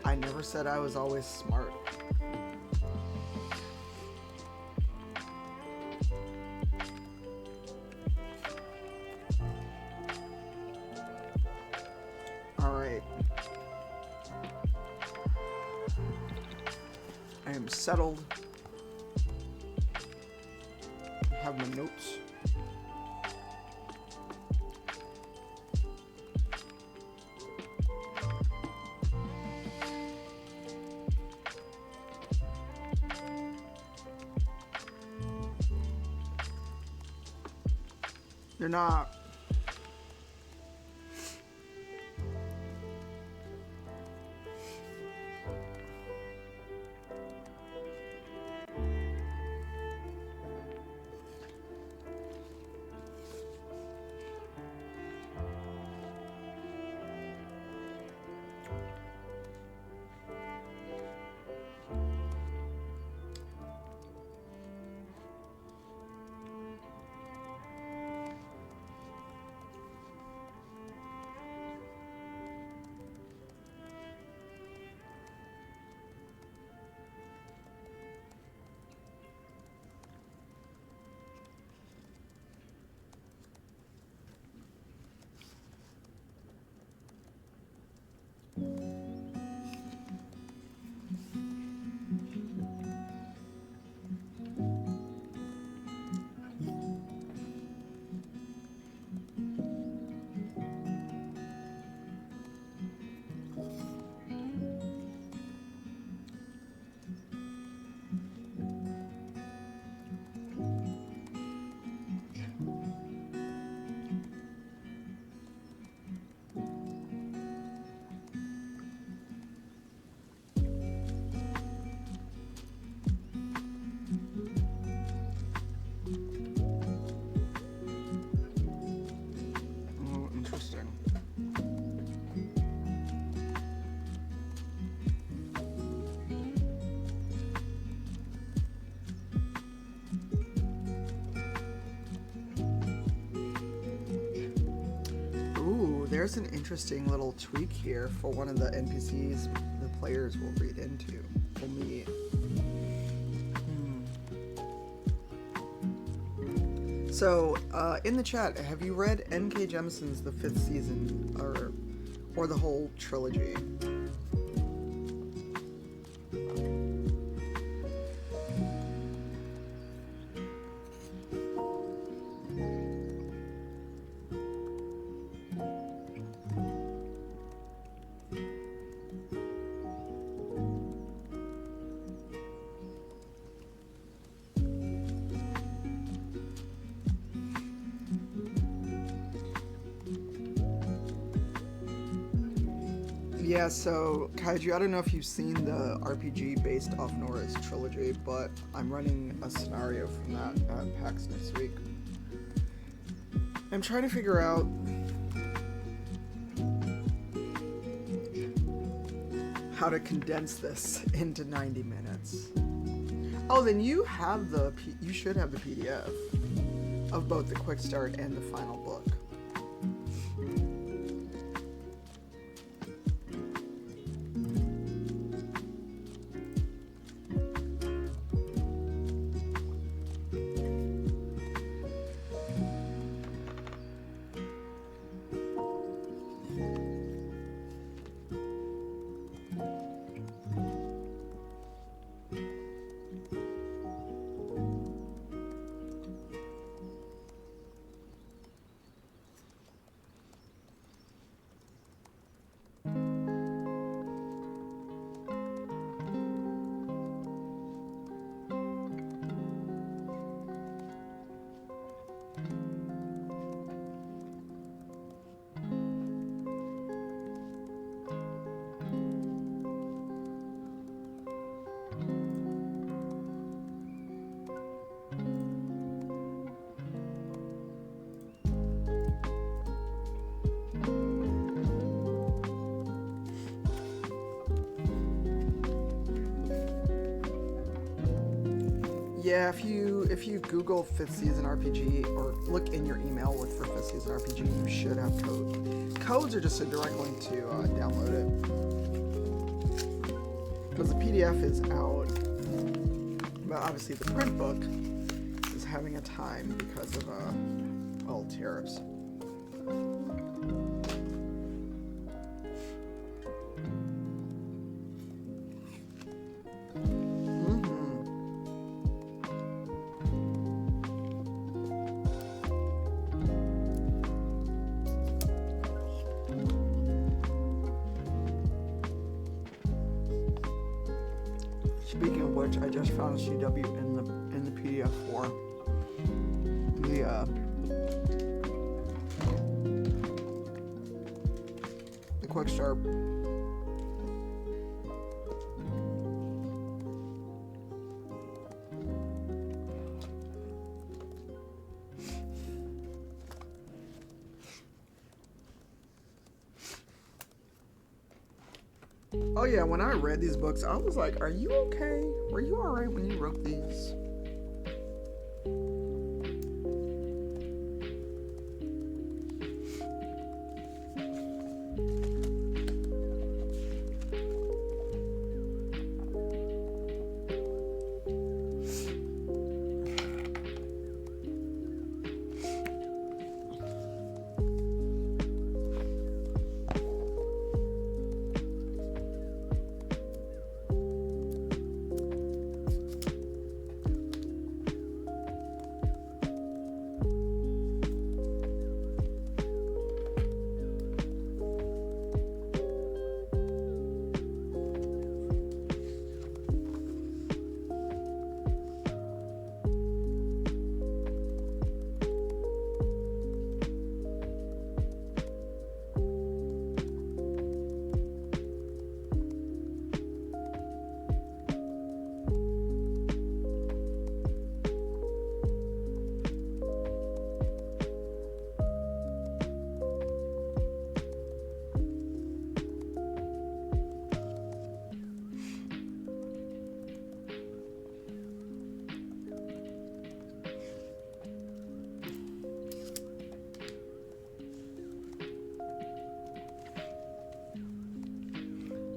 I never said I was always smart. Alright. I am settled. I have my notes. You're not. Oh, interesting. Ooh, there's an interesting little tweak here for one of the NPCs the players will read into. For me. So, in the chat, have you read N.K. Jemisin's The Fifth Season, or the whole trilogy? Yeah, so Kaiju, I don't know if you've seen the RPG based off Nora's trilogy, but I'm running a scenario from that at PAX next week. I'm trying to figure out how to condense this into 90 minutes. Oh, then you should have the PDF of both the quick start and the final book. Yeah, if you Google Fifth Season RPG or look in your email for Fifth Season RPG, you should have codes are just a direct link to download it. Because the PDF is out, but obviously the print book is having a time because of well, tariffs. Speaking of which, I just found a CW in the PDF form. The quick start. Oh yeah, when I read these books, I was like, are you okay? Were you alright when you wrote these?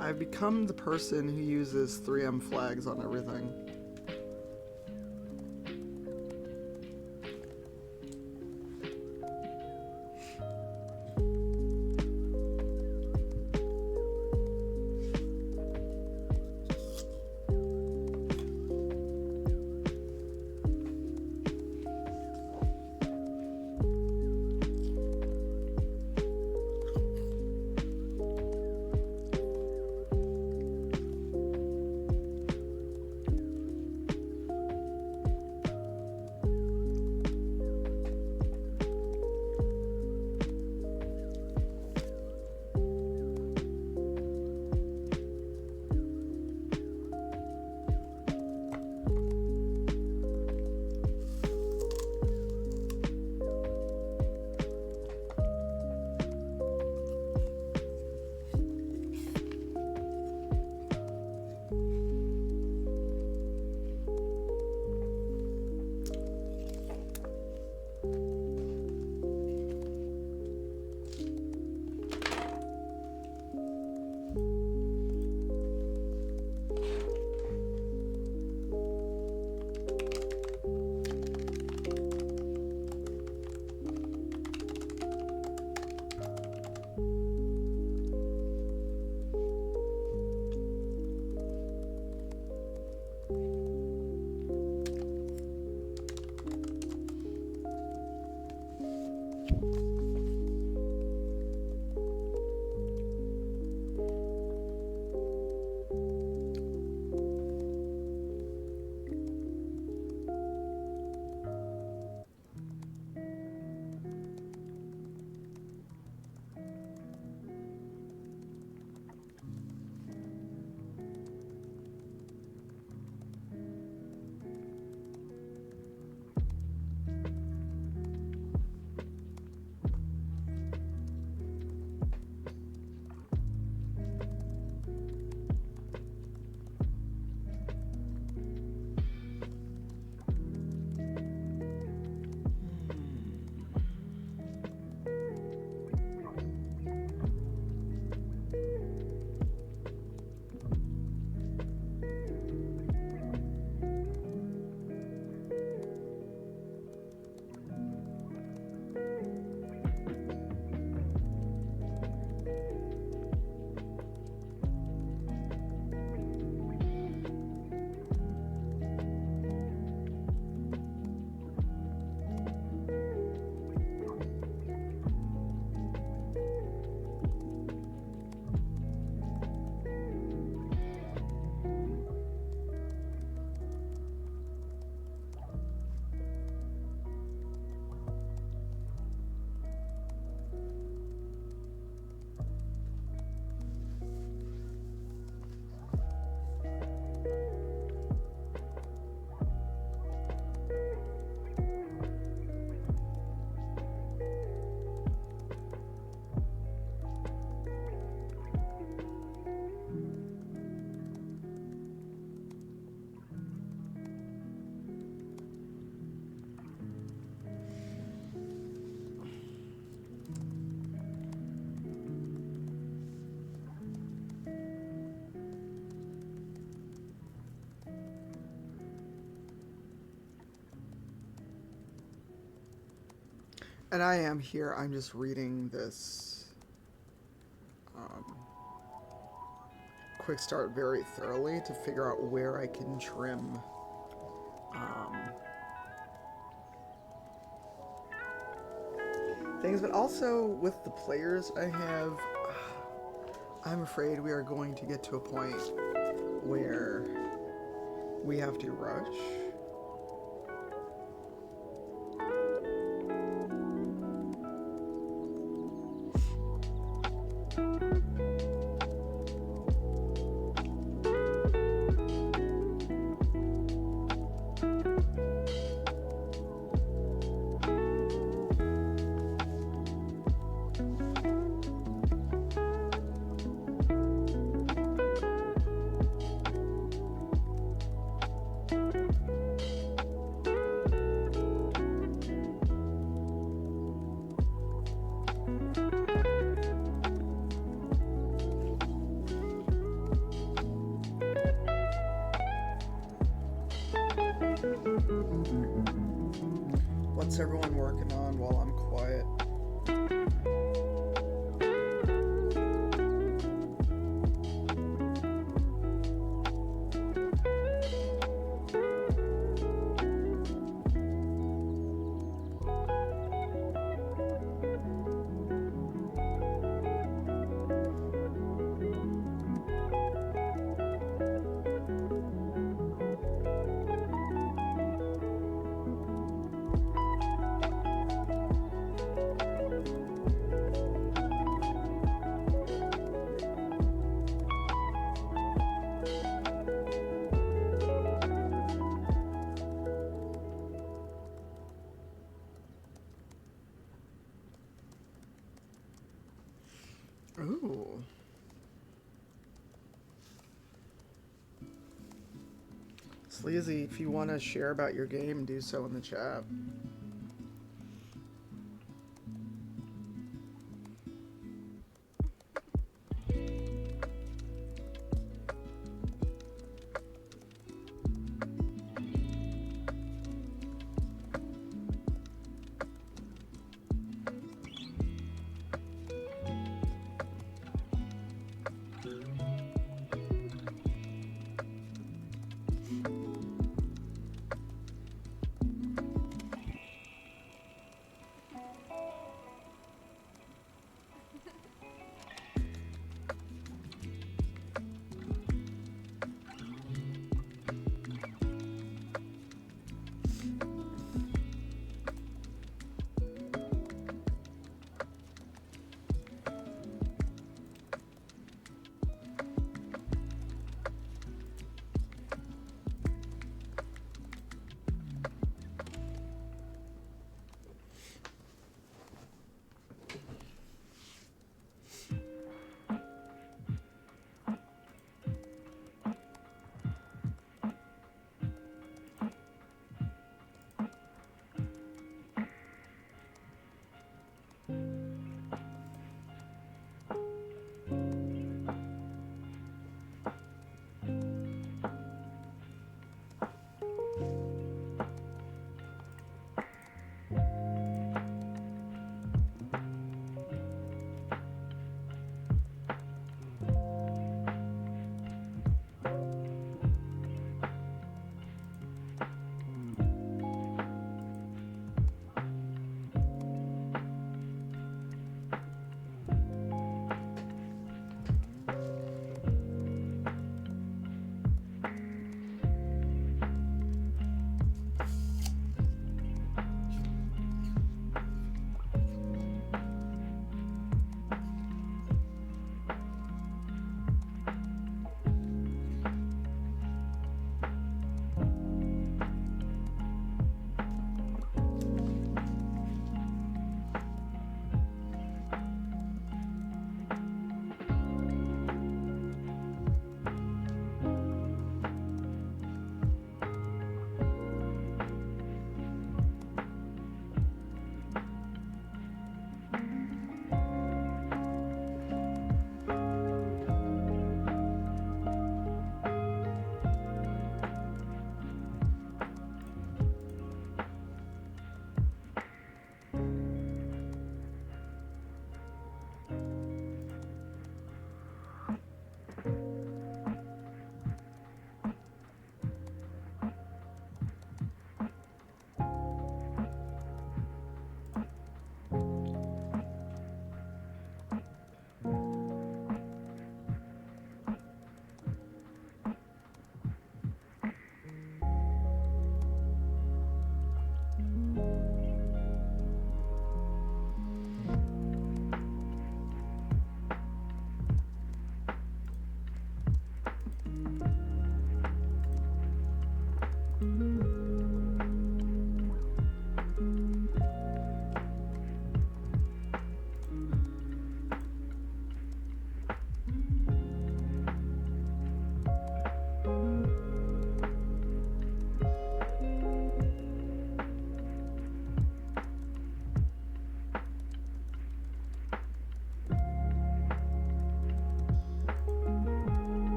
I've become the person who uses 3M flags on everything. And I am here. I'm just reading this um, quick start very thoroughly to figure out where I can trim um, things, but also with the players I have, I'm afraid we are going to get to a point where we have to rush. What's everyone working on while I'm quiet? Ooh. Sleazy, if you want to share about your game, do so in the chat.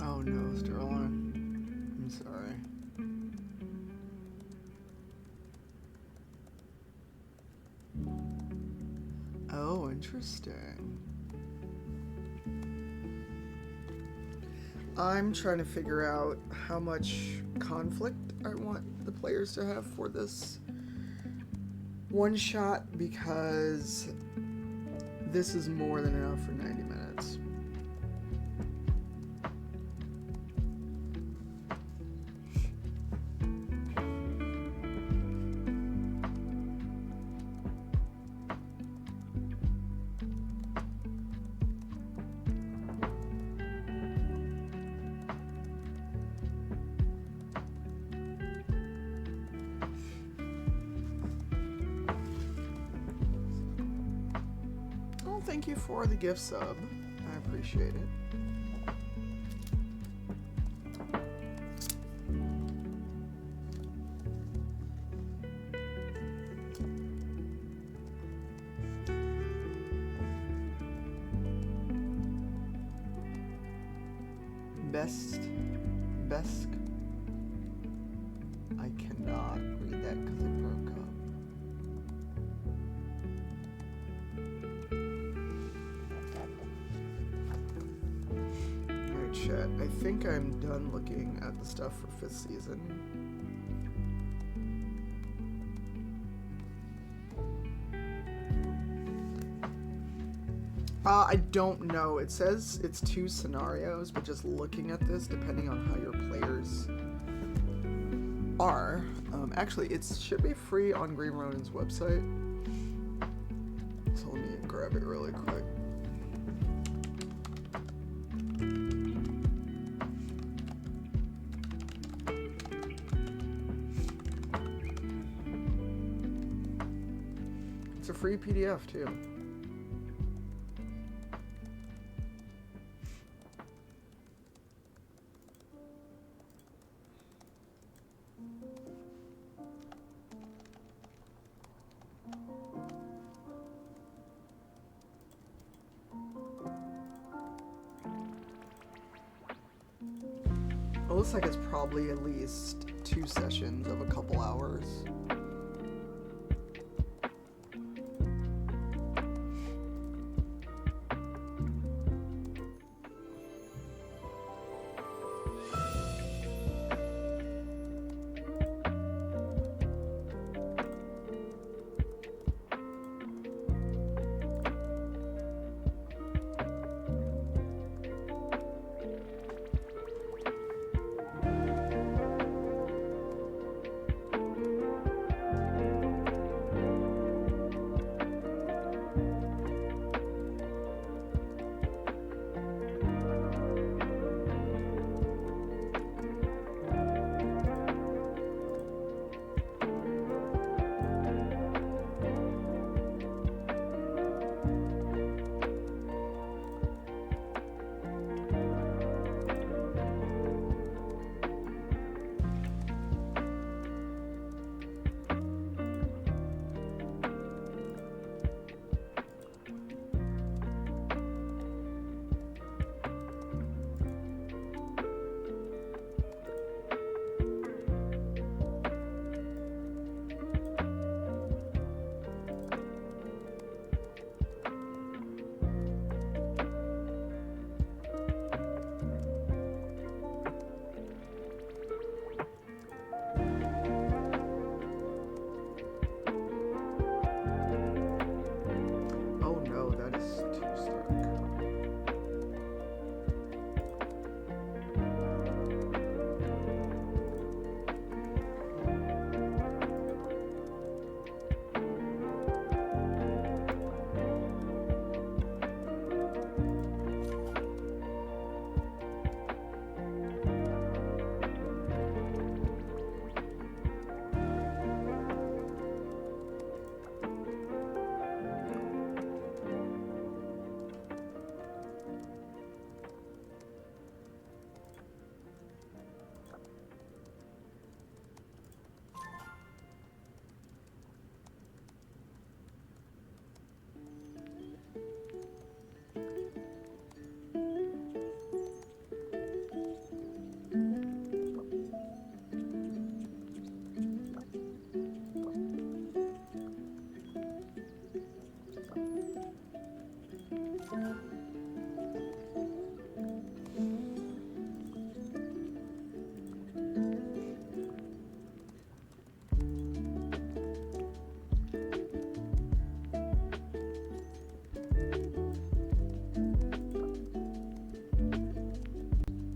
Oh no, Sterling. I'm sorry. Oh, interesting. I'm trying to figure out how much conflict I want the players to have for this one shot because this is more than enough for 90 minutes. Well, thank you for the gift sub. I appreciate it. Best. I cannot read that because it broke up. Alright, chat. I think I'm done looking at the stuff for 5th season. I don't know. It says it's 2 scenarios, but just looking at this, depending on how your players are, actually, it should be free on Green Ronin's website. So let me grab it really quick. It's a free PDF too. It looks like it's probably at least 2 sessions of a couple hours.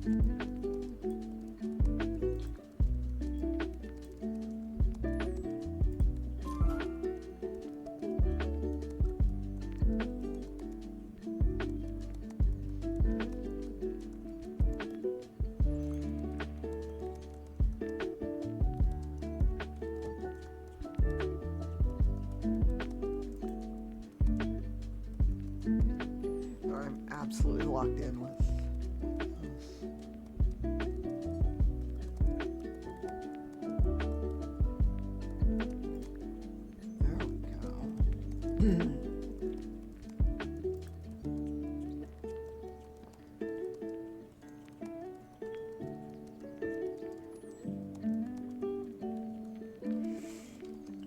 I'm absolutely locked in with this. There we go.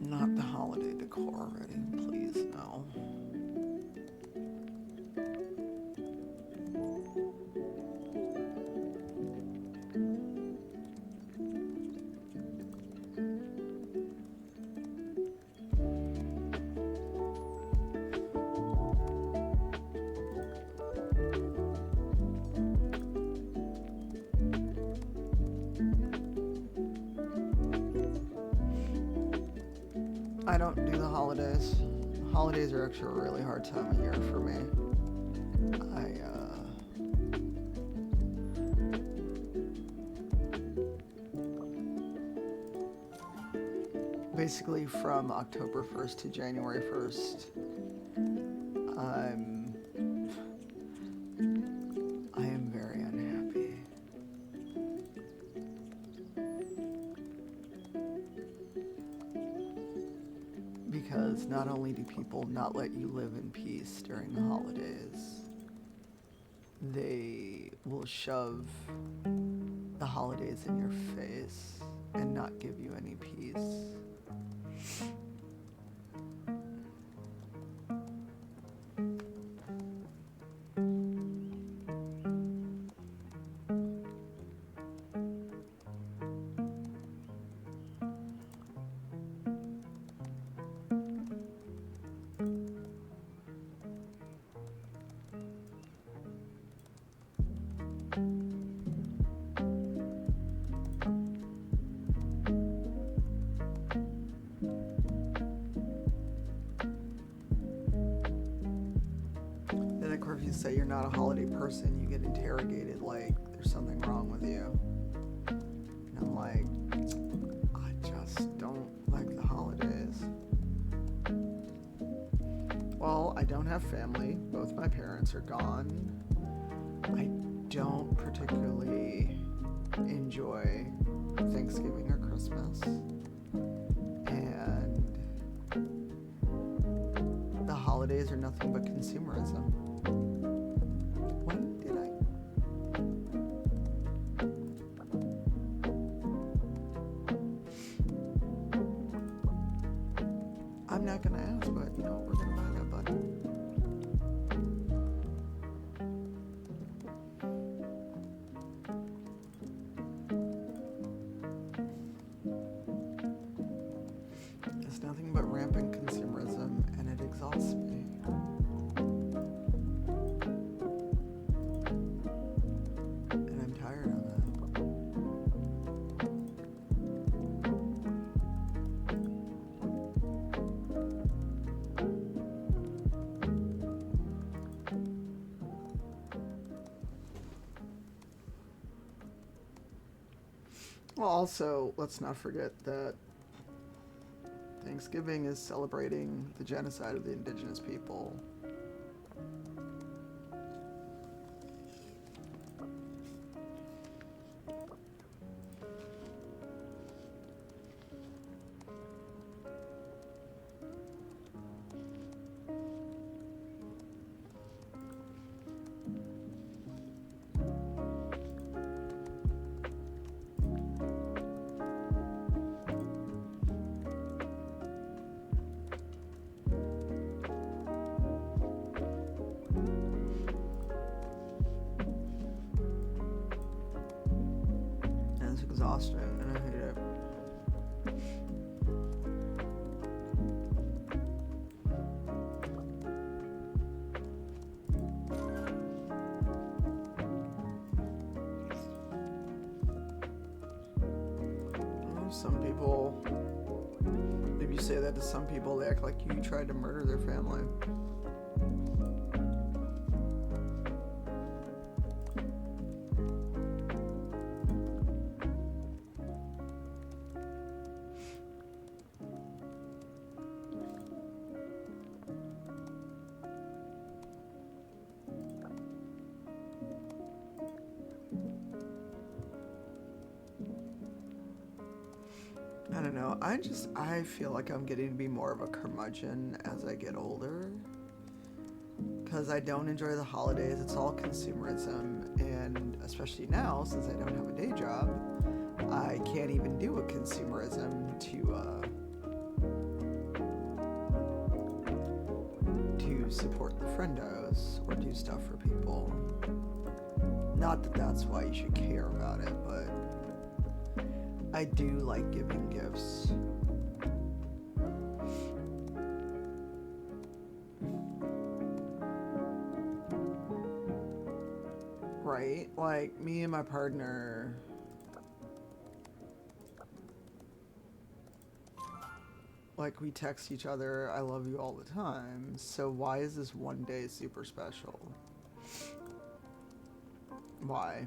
Not the holiday decor already, please, no. I don't do the holidays. Holidays are actually a really hard time of year for me. Basically from October 1st to January 1st, I am very unhappy. Because not only do people not let you live in peace during the holidays, they will shove the holidays in your face and not give you any peace. Then, of course, if you say you're not a holiday person, you get interrogated like there's something wrong with you. And I'm like, I just don't like the holidays. Well, I don't have family. Both my parents are gone. I don't particularly enjoy Thanksgiving or Christmas. And the holidays are nothing but consumerism. When did I'm not gonna ask, but you know, we're gonna buy that button. It's nothing but rampant consumerism, and it exhausts me. And I'm tired of it. Well, also, let's not forget that Thanksgiving is celebrating the genocide of the indigenous people. And it's exhausting, and I hate it. Some people, if you say that to some people, they act like you tried to murder their family. I don't know. I feel like I'm getting to be more of a curmudgeon as I get older. Because I don't enjoy the holidays. It's all consumerism. And especially now, since I don't have a day job, I can't even do a consumerism to support the friendos or do stuff for people. Not that that's why you should care about it, but I do like giving gifts. Right? Like, me and my partner, like, we text each other, I love you all the time. So why is this one day super special? Why?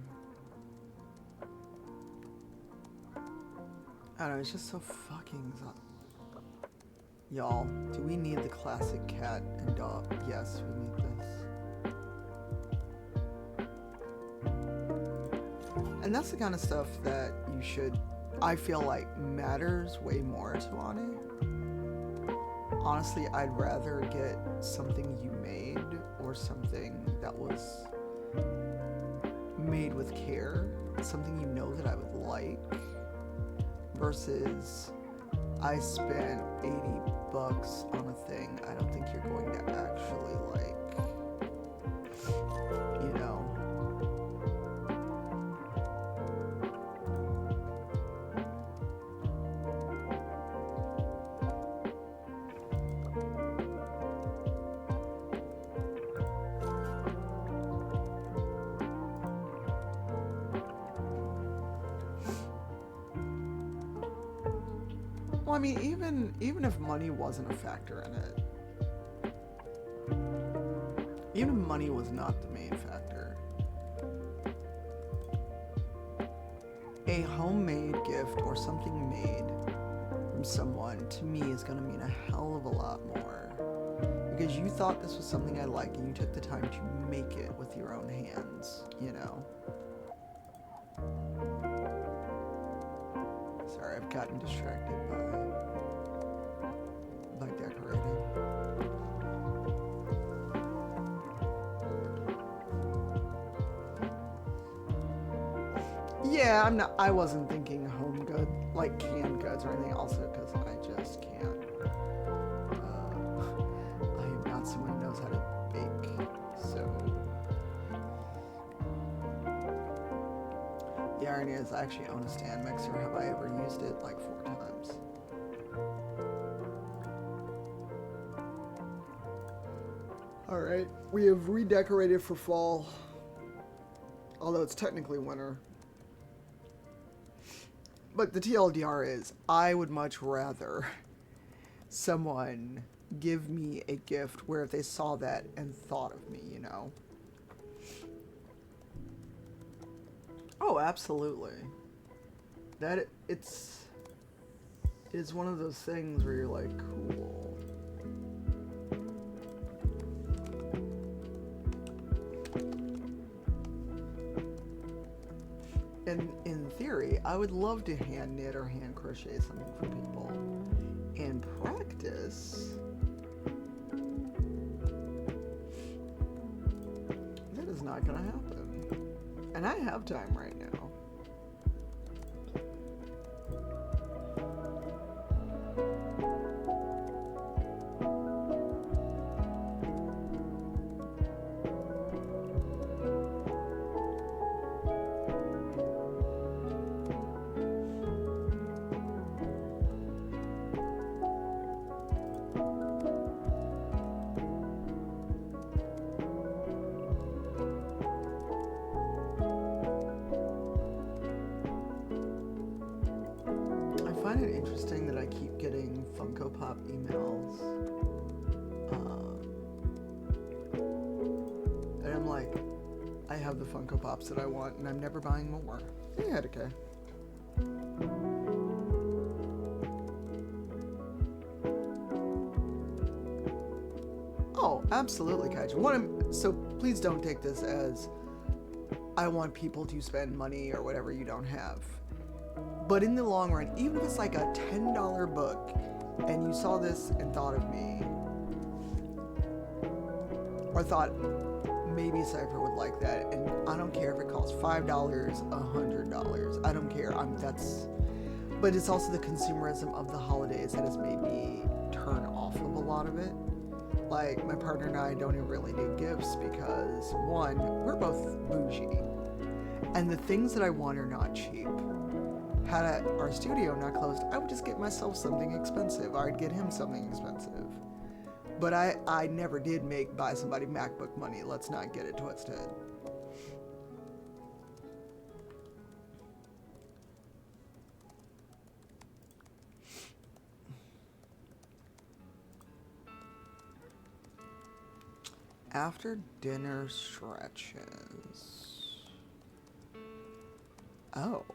I don't know, it's just so fucking... Y'all, do we need the classic cat and dog? Yes, we need this. And that's the kind of stuff that you should, I feel like, matters way more to Ani. Honestly, I'd rather get something you made or something that was made with care, something you know that I would like, versus I spent $80 on a thing I don't think you're going to actually like, you know? Well, I mean, even if money wasn't a factor in it, even if money was not the main factor, a homemade gift or something made from someone to me is going to mean a hell of a lot more, because you thought this was something I liked and you took the time to make it with your own hands, you know? Sorry, I've gotten distracted by decorating. Yeah, I wasn't thinking home good, like canned goods or anything, also because I just can't. I am not someone who knows how to bake, so. The irony is I actually own a stand mixer. Have I ever used it? Like 4 times. Alright, we have redecorated for fall. Although it's technically winter. But the TLDR is, I would much rather someone give me a gift where if they saw that and thought of me, you know? Oh, absolutely. That it is one of those things where you're like, cool. And in theory, I would love to hand knit or hand crochet something for people. In practice, that is not gonna happen. And I have time right now. find it interesting that I keep getting Funko Pop emails. And I'm like, I have the Funko Pops that I want, and I'm never buying more. Yeah, okay. Oh, absolutely, Kaiju. So please don't take this as I want people to spend money or whatever you don't have. But in the long run, even if it's like a $10 book, and you saw this and thought of me, or thought maybe Cypher would like that, and I don't care if it costs $5, $100, I don't care. But it's also the consumerism of the holidays that has made me turn off of a lot of it. Like, my partner and I don't even really do gifts because, one, we're both bougie, and the things that I want are not cheap. Had our studio not closed, I would just get myself something expensive. I'd get him something expensive. But I never did buy somebody MacBook money. Let's not get it twisted. After dinner stretches. Oh.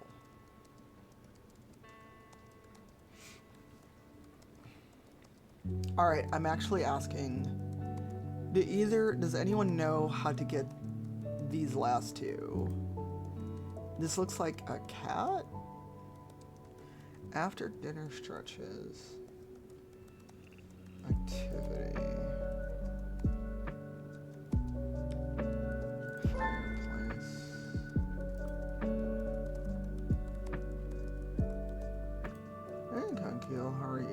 Alright, I'm actually asking, does anyone know how to get these last two? This looks like a cat? After dinner stretches. Activity. Fireplace. Hey, Kankil, how are you?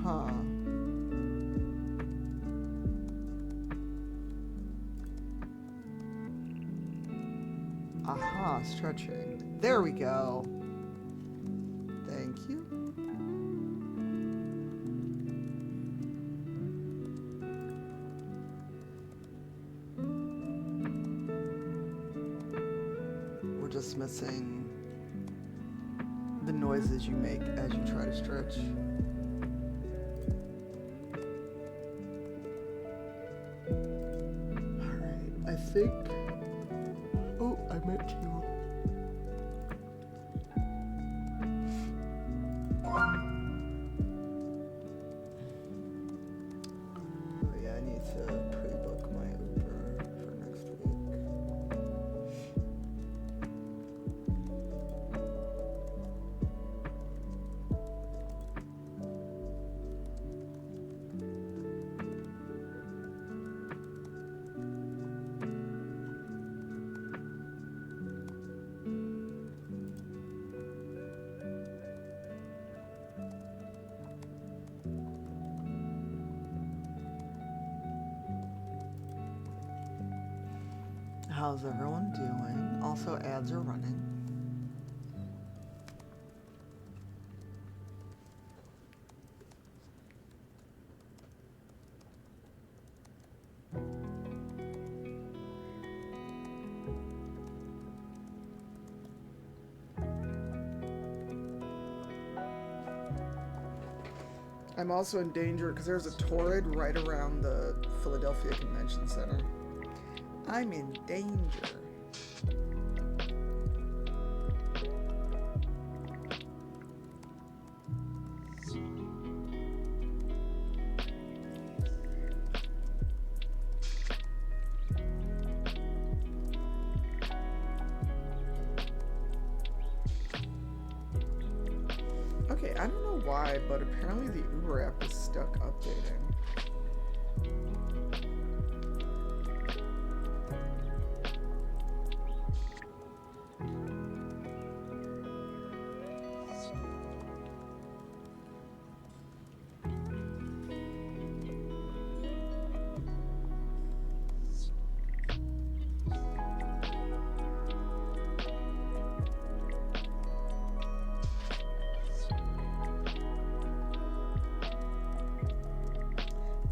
Huh. Aha, stretching. There we go. Thank you. We're just missing the noises you make as you try to stretch. Alright, I think... Oh, I meant to... Oh yeah, I need to pre-book my Uber for next week. How's everyone doing? Also, ads are running. I'm also in danger because there's a torrid right around the Philadelphia Convention Center. I'm in danger. Okay, I don't know why, but apparently the Uber app is stuck updating.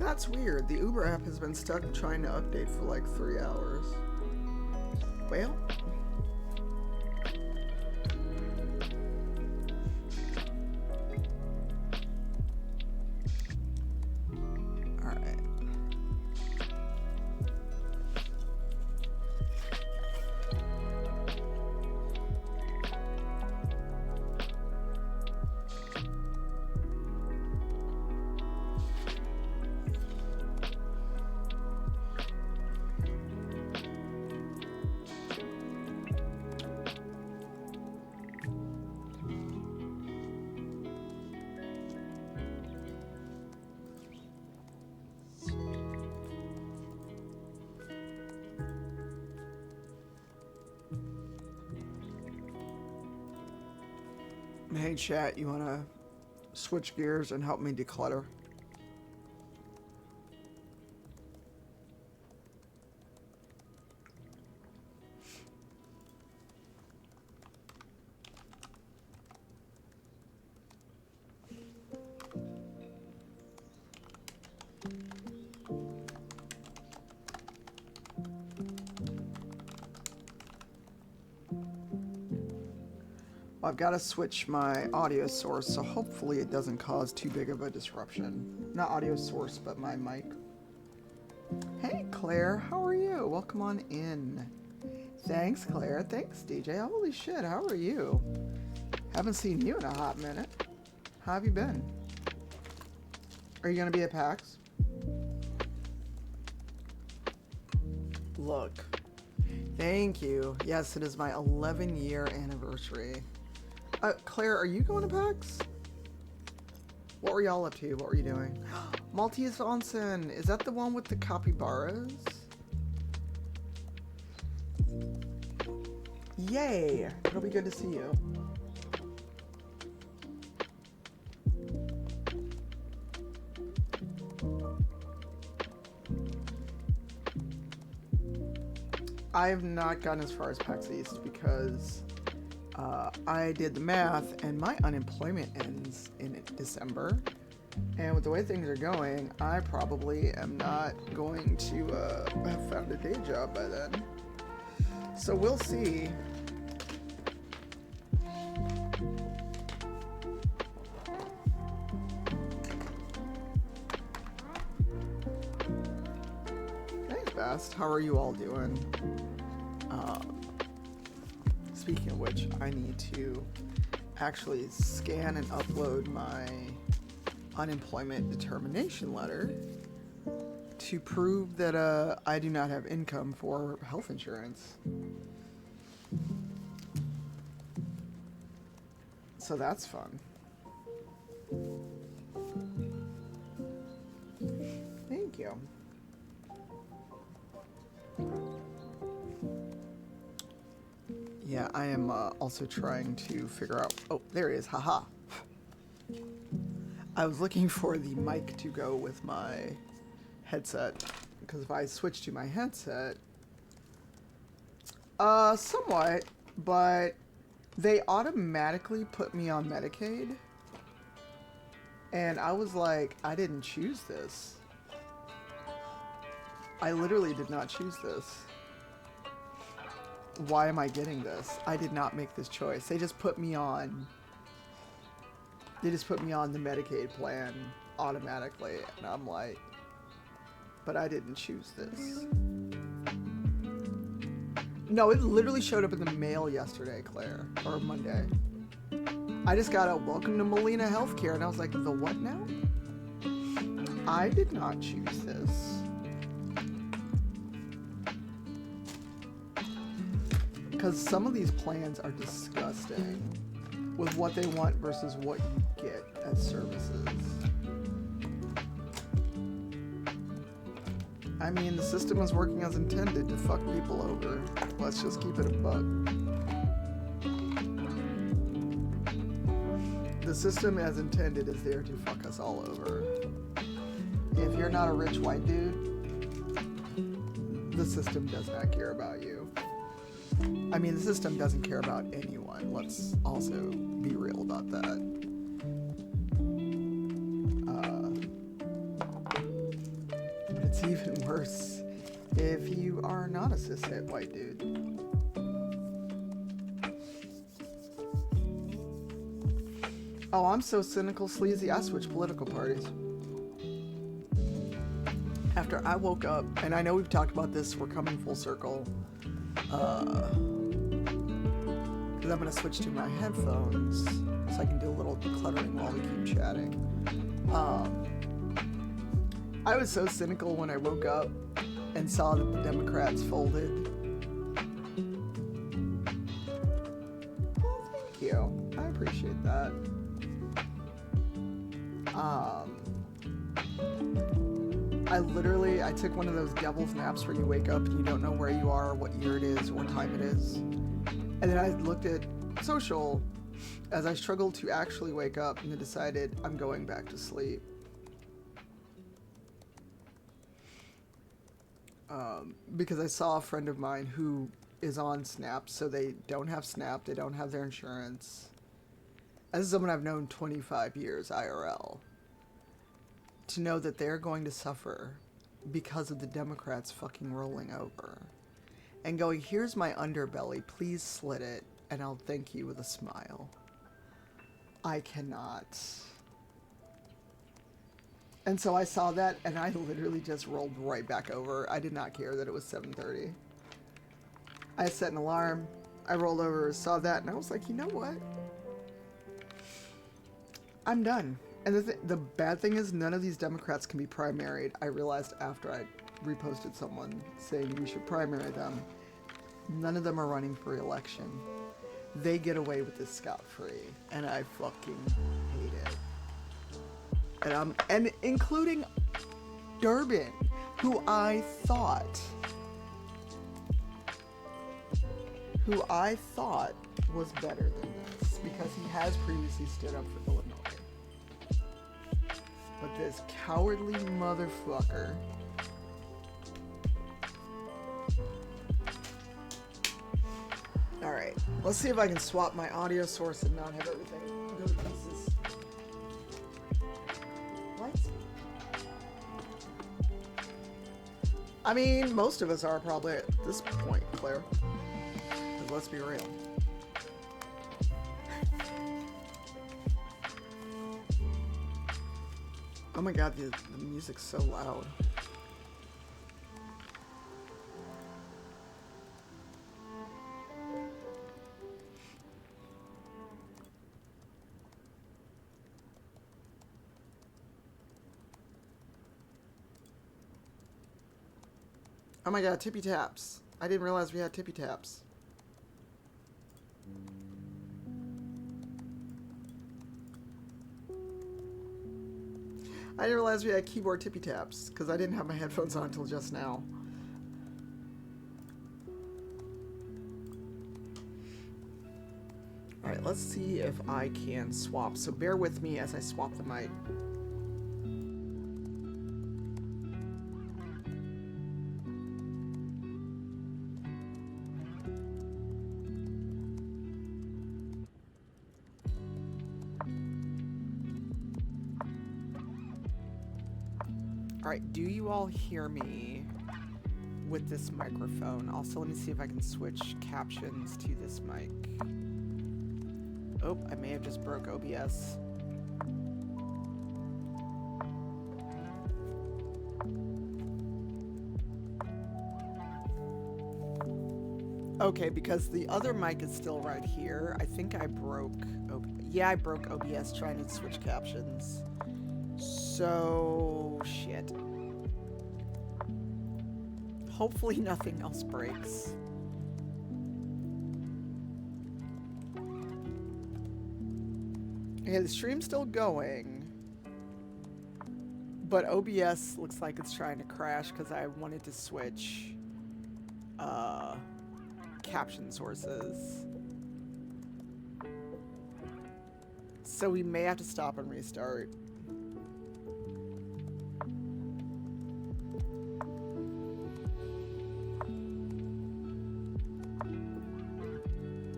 That's weird. The Uber app has been stuck trying to update for like 3 hours. Well. Alright. Hey chat, you wanna switch gears and help me declutter? I've got to switch my audio source, so hopefully it doesn't cause too big of a disruption. Not audio source, but my mic. Hey, Claire, how are you? Welcome on in. Thanks, Claire. Thanks, DJ. Holy shit, how are you? Haven't seen you in a hot minute. How have you been? Are you going to be at PAX? Look. Thank you. Yes, it is my 11-year anniversary. Claire, are you going to PAX? What were y'all up to? What were you doing? Maltese Onsen! Is that the one with the capybaras? Yay! It'll be good to see you. I have not gotten as far as PAX East because I did the math and my unemployment ends in December. And with the way things are going, I probably am not going to have found a day job by then. So we'll see. Thanks, Bast. How are you all doing? Speaking of which, I need to actually scan and upload my unemployment determination letter to prove that I do not have income for health insurance. So that's fun. Thank you. Yeah, I am also trying to figure out... Oh, there he is. Haha. I was looking for the mic to go with my headset, because if I switch to my headset... somewhat, but they automatically put me on Medicaid. And I was like, I didn't choose this. I literally did not choose this. Why am I getting this? I did not make this choice. They just put me on... They just put me on the Medicaid plan automatically. And I'm like... But I didn't choose this. No, it literally showed up in the mail yesterday, Claire. Or Monday. I just got a welcome to Molina Healthcare. And I was like, the what now? I did not choose this. Because some of these plans are disgusting with what they want versus what you get as services. I mean, the system is working as intended to fuck people over. Let's just keep it a buck. The system as intended is there to fuck us all over. If you're not a rich white dude, the system does not care about you. I mean, the system doesn't care about anyone. Let's also be real about that. even worse if you are not a cishet white dude. Oh, I'm so cynical, sleazy, I switched political parties. After I woke up, and I know we've talked about this, we're coming full circle, because I'm going to switch to my headphones so I can do a little decluttering while we keep chatting. I was so cynical when I woke up and saw that the Democrats folded. Well, thank you. I appreciate that. I took one of those devil's naps where you wake up and you don't know where you are, what year it is, what time it is. And then I looked at social as I struggled to actually wake up and decided I'm going back to sleep. Because I saw a friend of mine who is on Snap, so they don't have Snap, they don't have their insurance. As someone I've known 25 years IRL, to know that they're going to suffer because of the Democrats fucking rolling over and going, here's my underbelly, please slit it and I'll thank you with a smile. I cannot. And so I saw that and I literally just rolled right back over. I did not care that it was 7:30. I set an alarm, I rolled over, saw that, and I was like, you know what? I'm done. And the bad thing is none of these Democrats can be primaried. I realized after I reposted someone saying we should primary them. None of them are running for re-election. They get away with this scot-free, and I fucking hate it. And including Durbin, who I thought was better than this because he has previously stood up for Illinois. But this cowardly motherfucker. Alright, let's see if I can swap my audio source and not have everything go to pieces. What? I mean, most of us are probably at this point, Claire. Because let's be real. Oh my god, the music's so loud. Oh my god, tippy taps. I didn't realize we had tippy taps. I didn't realize we had keyboard tippy taps because I didn't have my headphones on until just now. Alright, let's see if I can swap. So bear with me as I swap the mic. Alright, do you all hear me with this microphone? Also, let me see if I can switch captions to this mic. Oh, I may have just broke OBS. Okay, because the other mic is still right here. I think I broke... Yeah, I broke OBS trying to switch captions. So... shit. Hopefully nothing else breaks. Okay, the stream's still going. But OBS looks like it's trying to crash because I wanted to switch caption sources. So we may have to stop and restart.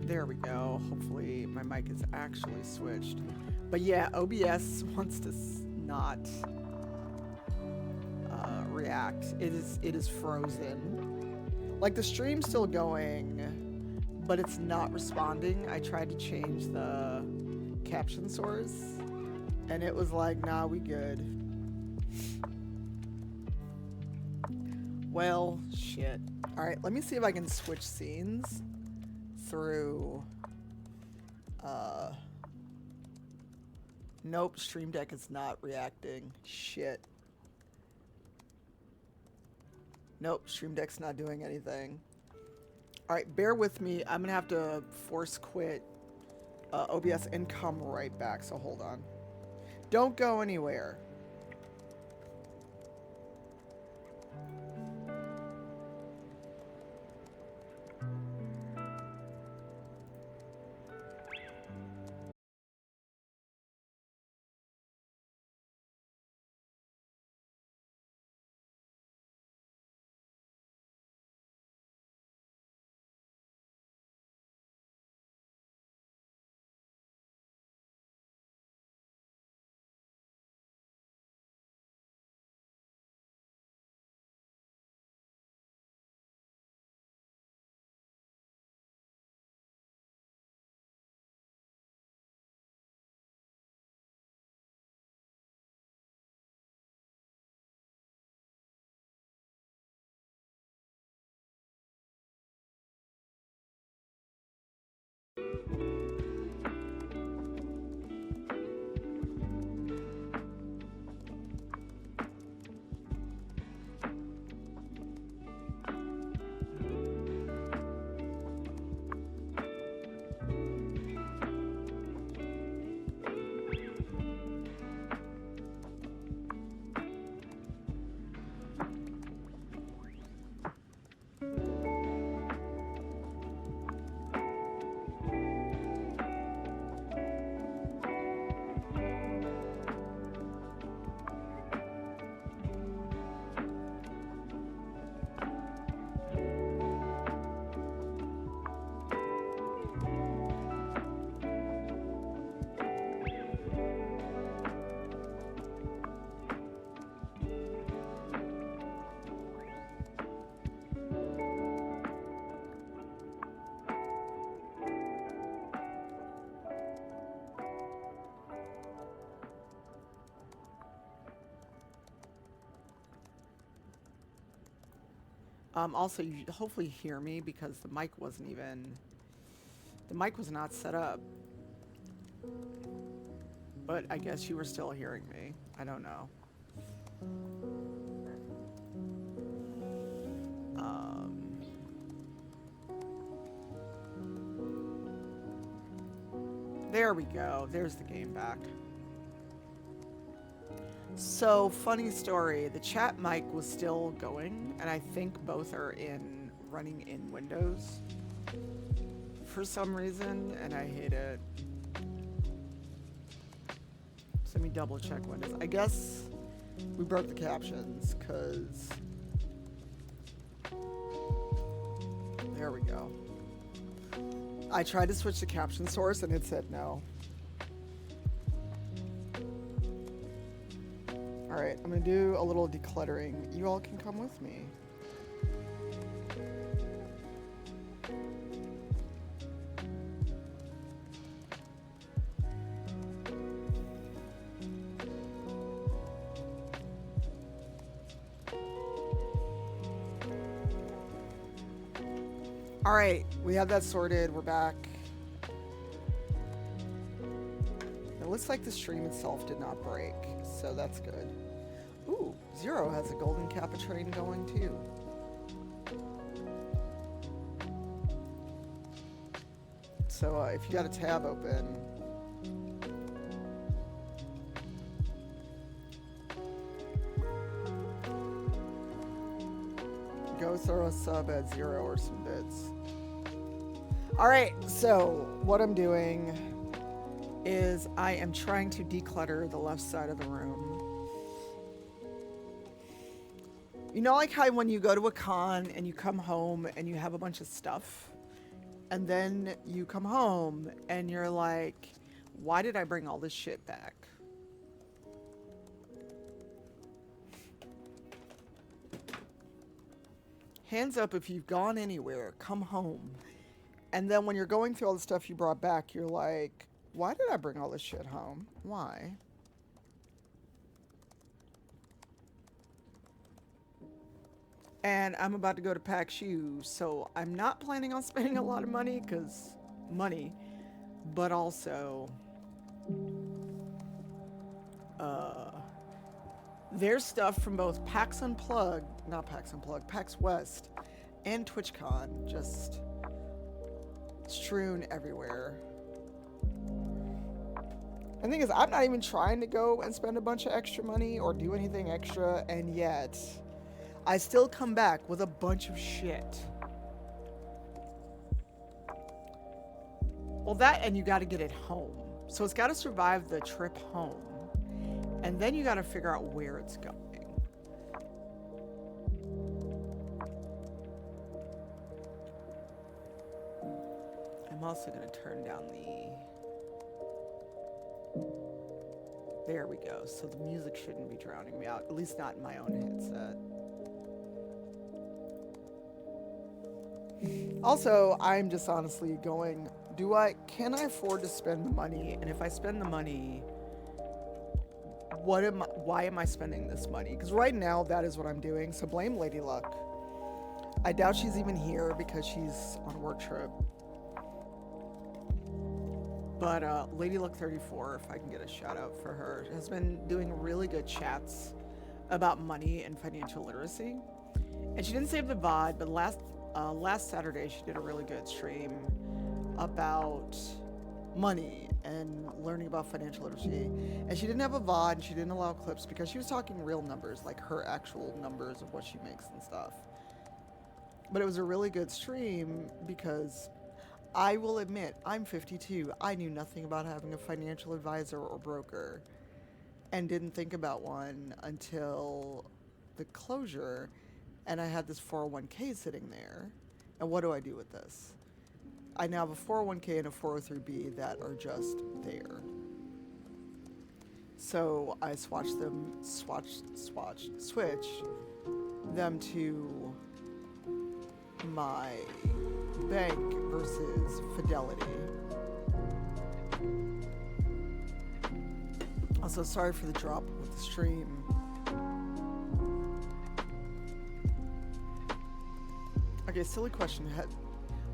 There we go. Hopefully my mic is actually switched. But yeah, OBS wants to not react. It is frozen. Like the stream's still going, but it's not responding. I tried to change the caption source, and it was like, nah, we good. Well, shit. All right, let me see if I can switch scenes through. Nope, Stream Deck is not reacting. Shit. Nope, Stream Deck's not doing anything. All right, bear with me. I'm gonna have to force quit OBS and come right back, so hold on. Don't go anywhere. Also, you hopefully hear me because the mic was not set up. But I guess you were still hearing me. I don't know. There we go. There's the game back. So, funny story, the chat mic was still going, and I think both are running in Windows for some reason, and I hate it. So let me double check Windows. I guess we broke the captions, because... There we go. I tried to switch the caption source, and it said no. Alright, I'm gonna do a little decluttering. You all can come with me. Alright, we have that sorted. We're back. It looks like the stream itself did not break, so that's good. Ooh, Zero has a golden Capitrain going too. So if you got a tab open, go throw a sub at Zero or some bits. Alright, so what I'm doing is I am trying to declutter the left side of the room. You know, like how when you go to a con and you come home and you have a bunch of stuff, and then you come home and you're like, why did I bring all this shit back? Hands up if you've gone anywhere, come home. And then when you're going through all the stuff you brought back, you're like, why did I bring all this shit home? Why? And I'm about to go to pack shoes, so I'm not planning on spending a lot of money, because money, but also, there's stuff from both PAX Unplugged, not PAX Unplugged, PAX West, and TwitchCon just strewn everywhere. And the thing is, I'm not even trying to go and spend a bunch of extra money or do anything extra, and yet I still come back with a bunch of shit. Well, that, and you got to get it home. So it's got to survive the trip home. And then you got to figure out where it's going. I'm also going to turn down the... There we go. So the music shouldn't be drowning me out, at least not in my own headset. Also, I'm just honestly going, can I afford to spend the money? And if I spend the money, why am I spending this money? Because right now, that is what I'm doing. So blame Lady Luck. I doubt she's even here because she's on a work trip. But Lady Luck 34, if I can get a shout out for her, has been doing really good chats about money and financial literacy. And she didn't save the VOD, but last Saturday she did a really good stream about money and learning about financial literacy. And she didn't have a VOD, and she didn't allow clips because she was talking real numbers, like her actual numbers of what she makes and stuff. But it was a really good stream because I will admit, I'm 52. I knew nothing about having a financial advisor or broker and didn't think about one until the closure. And I had this 401k sitting there. And what do I do with this? I now have a 401k and a 403b that are just there. So I switch them to my bank versus Fidelity. Also, sorry for the drop with the stream. Okay, silly question.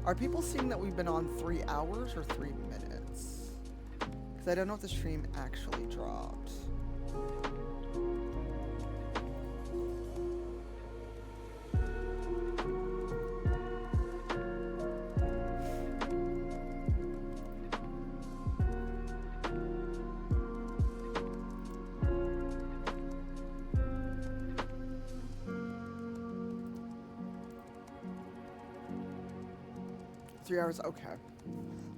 Are people seeing that we've been on 3 hours or 3 minutes? Because I don't know if the stream actually dropped. 3 hours, okay.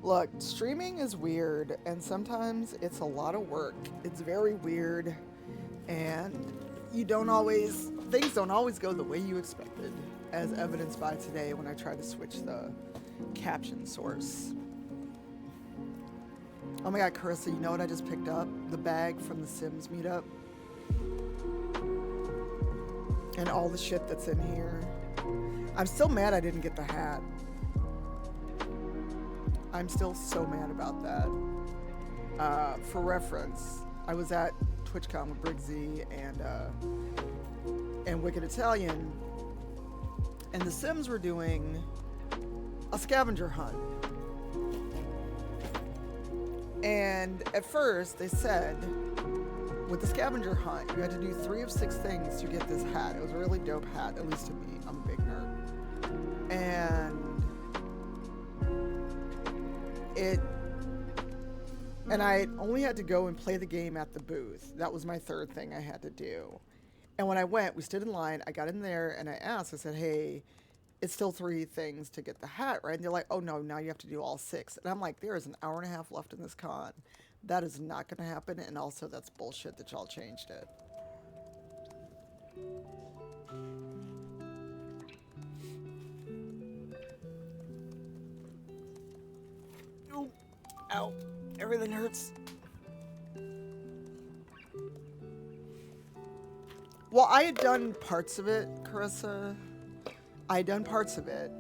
Look, streaming is weird, and sometimes it's a lot of work. It's very weird, and things don't always go the way you expected, as evidenced by today when I tried to switch the caption source. Oh my god, Carissa, you know what I just picked up? The bag from the Sims meetup. And all the shit that's in here. I'm still mad I didn't get the hat. I'm still so mad about that. For reference, I was at TwitchCon with Briggsy and Wicked Italian, and the Sims were doing a scavenger hunt. And at first, they said, with the scavenger hunt, you had to do 3 of 6 things to get this hat. It was a really dope hat, at least to me. I'm a big nerd. And I only had to go and play the game at the booth. That was my 3rd thing I had to do. And when I went, we stood in line. I got in there and I asked, I said, hey, it's still 3 things to get the hat, right? And they're like, oh no, now you have to do all 6. And I'm like, there is an hour and a half left in this con. That is not going to happen. And also, that's bullshit that y'all changed it. Oh, ow. Everything hurts. Well, I had done parts of it, Carissa. I done parts of it.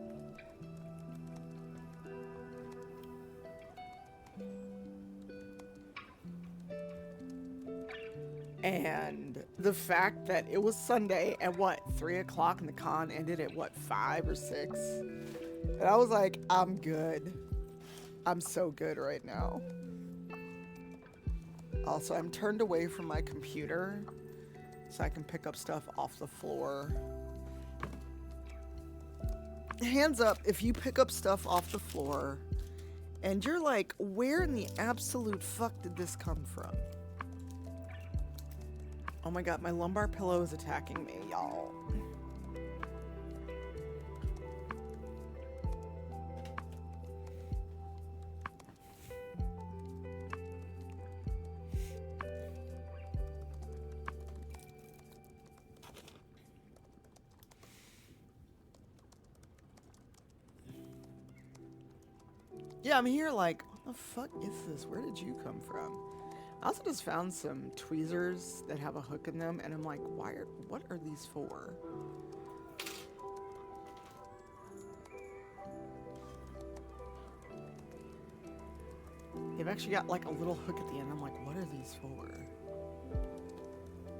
And the fact that it was Sunday at what, 3 o'clock, and the con ended at what, 5 or 6? And I was like, I'm good. I'm so good right now. Also, I'm turned away from my computer so I can pick up stuff off the floor. Hands up if you pick up stuff off the floor and you're like, where in the absolute fuck did this come from? Oh my god, my lumbar pillow is attacking me, y'all. Yeah, I'm here like, what the fuck is this? Where did you come from? I also just found some tweezers that have a hook in them, and I'm like, what are these for? They've actually got like a little hook at the end. I'm like, what are these for?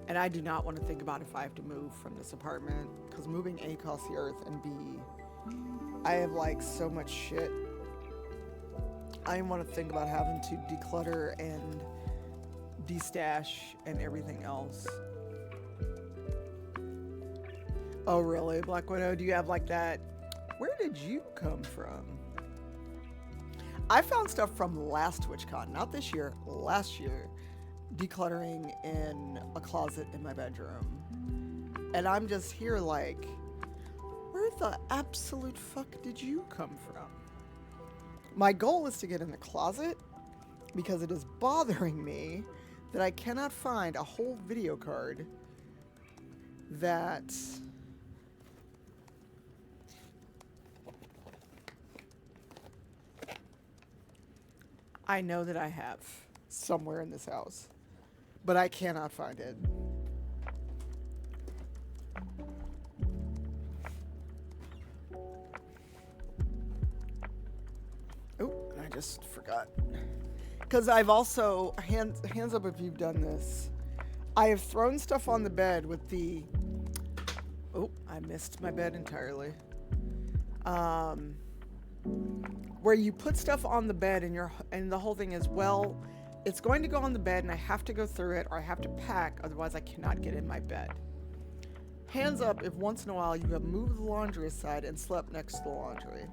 And I do not want to think about if I have to move from this apartment, because moving A costs the earth, and B, I have like so much shit. I want to think about having to declutter and destash and everything else. Oh really, Black Widow? Do you have like that? Where did you come from? I found stuff from last TwitchCon, not this year, last year, decluttering in a closet in my bedroom. And I'm just here like, where the absolute fuck did you come from? My goal is to get in the closet because it is bothering me that I cannot find a whole video card that I know that I have somewhere in this house, but I cannot find it. Oh, I just forgot. Because I've also, hands up if you've done this, I have thrown stuff on the bed with the, oh, I missed my bed entirely. Where you put stuff on the bed and the whole thing is, well, it's going to go on the bed and I have to go through it or I have to pack, otherwise I cannot get in my bed. Hands up if once in a while you have moved the laundry aside and slept next to the laundry.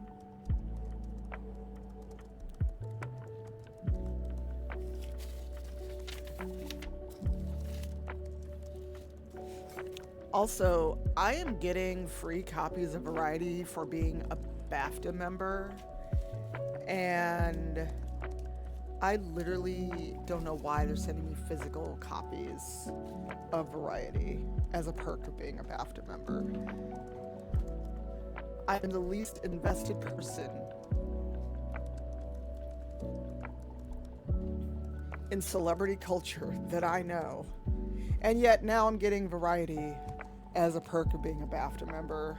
Also, I am getting free copies of Variety for being a BAFTA member, and I literally don't know why they're sending me physical copies of Variety as a perk of being a BAFTA member. I'm the least invested person in celebrity culture that I know, and yet now I'm getting Variety as a perk of being a BAFTA member.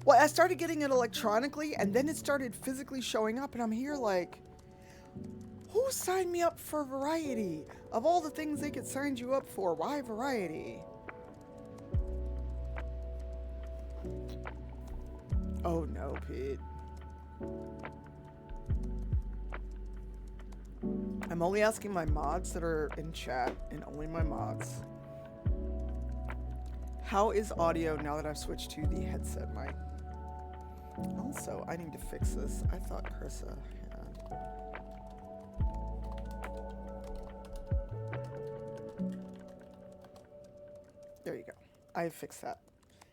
Well, I started getting it electronically, and then it started physically showing up, and I'm here like, who signed me up for Variety? Of all the things they could sign you up for, why Variety? Oh no, Pete. I'm only asking my mods that are in chat, and only my mods. How is audio now that I've switched to the headset mic? Also, I need to fix this. I thought Carissa had. There you go. I fixed that.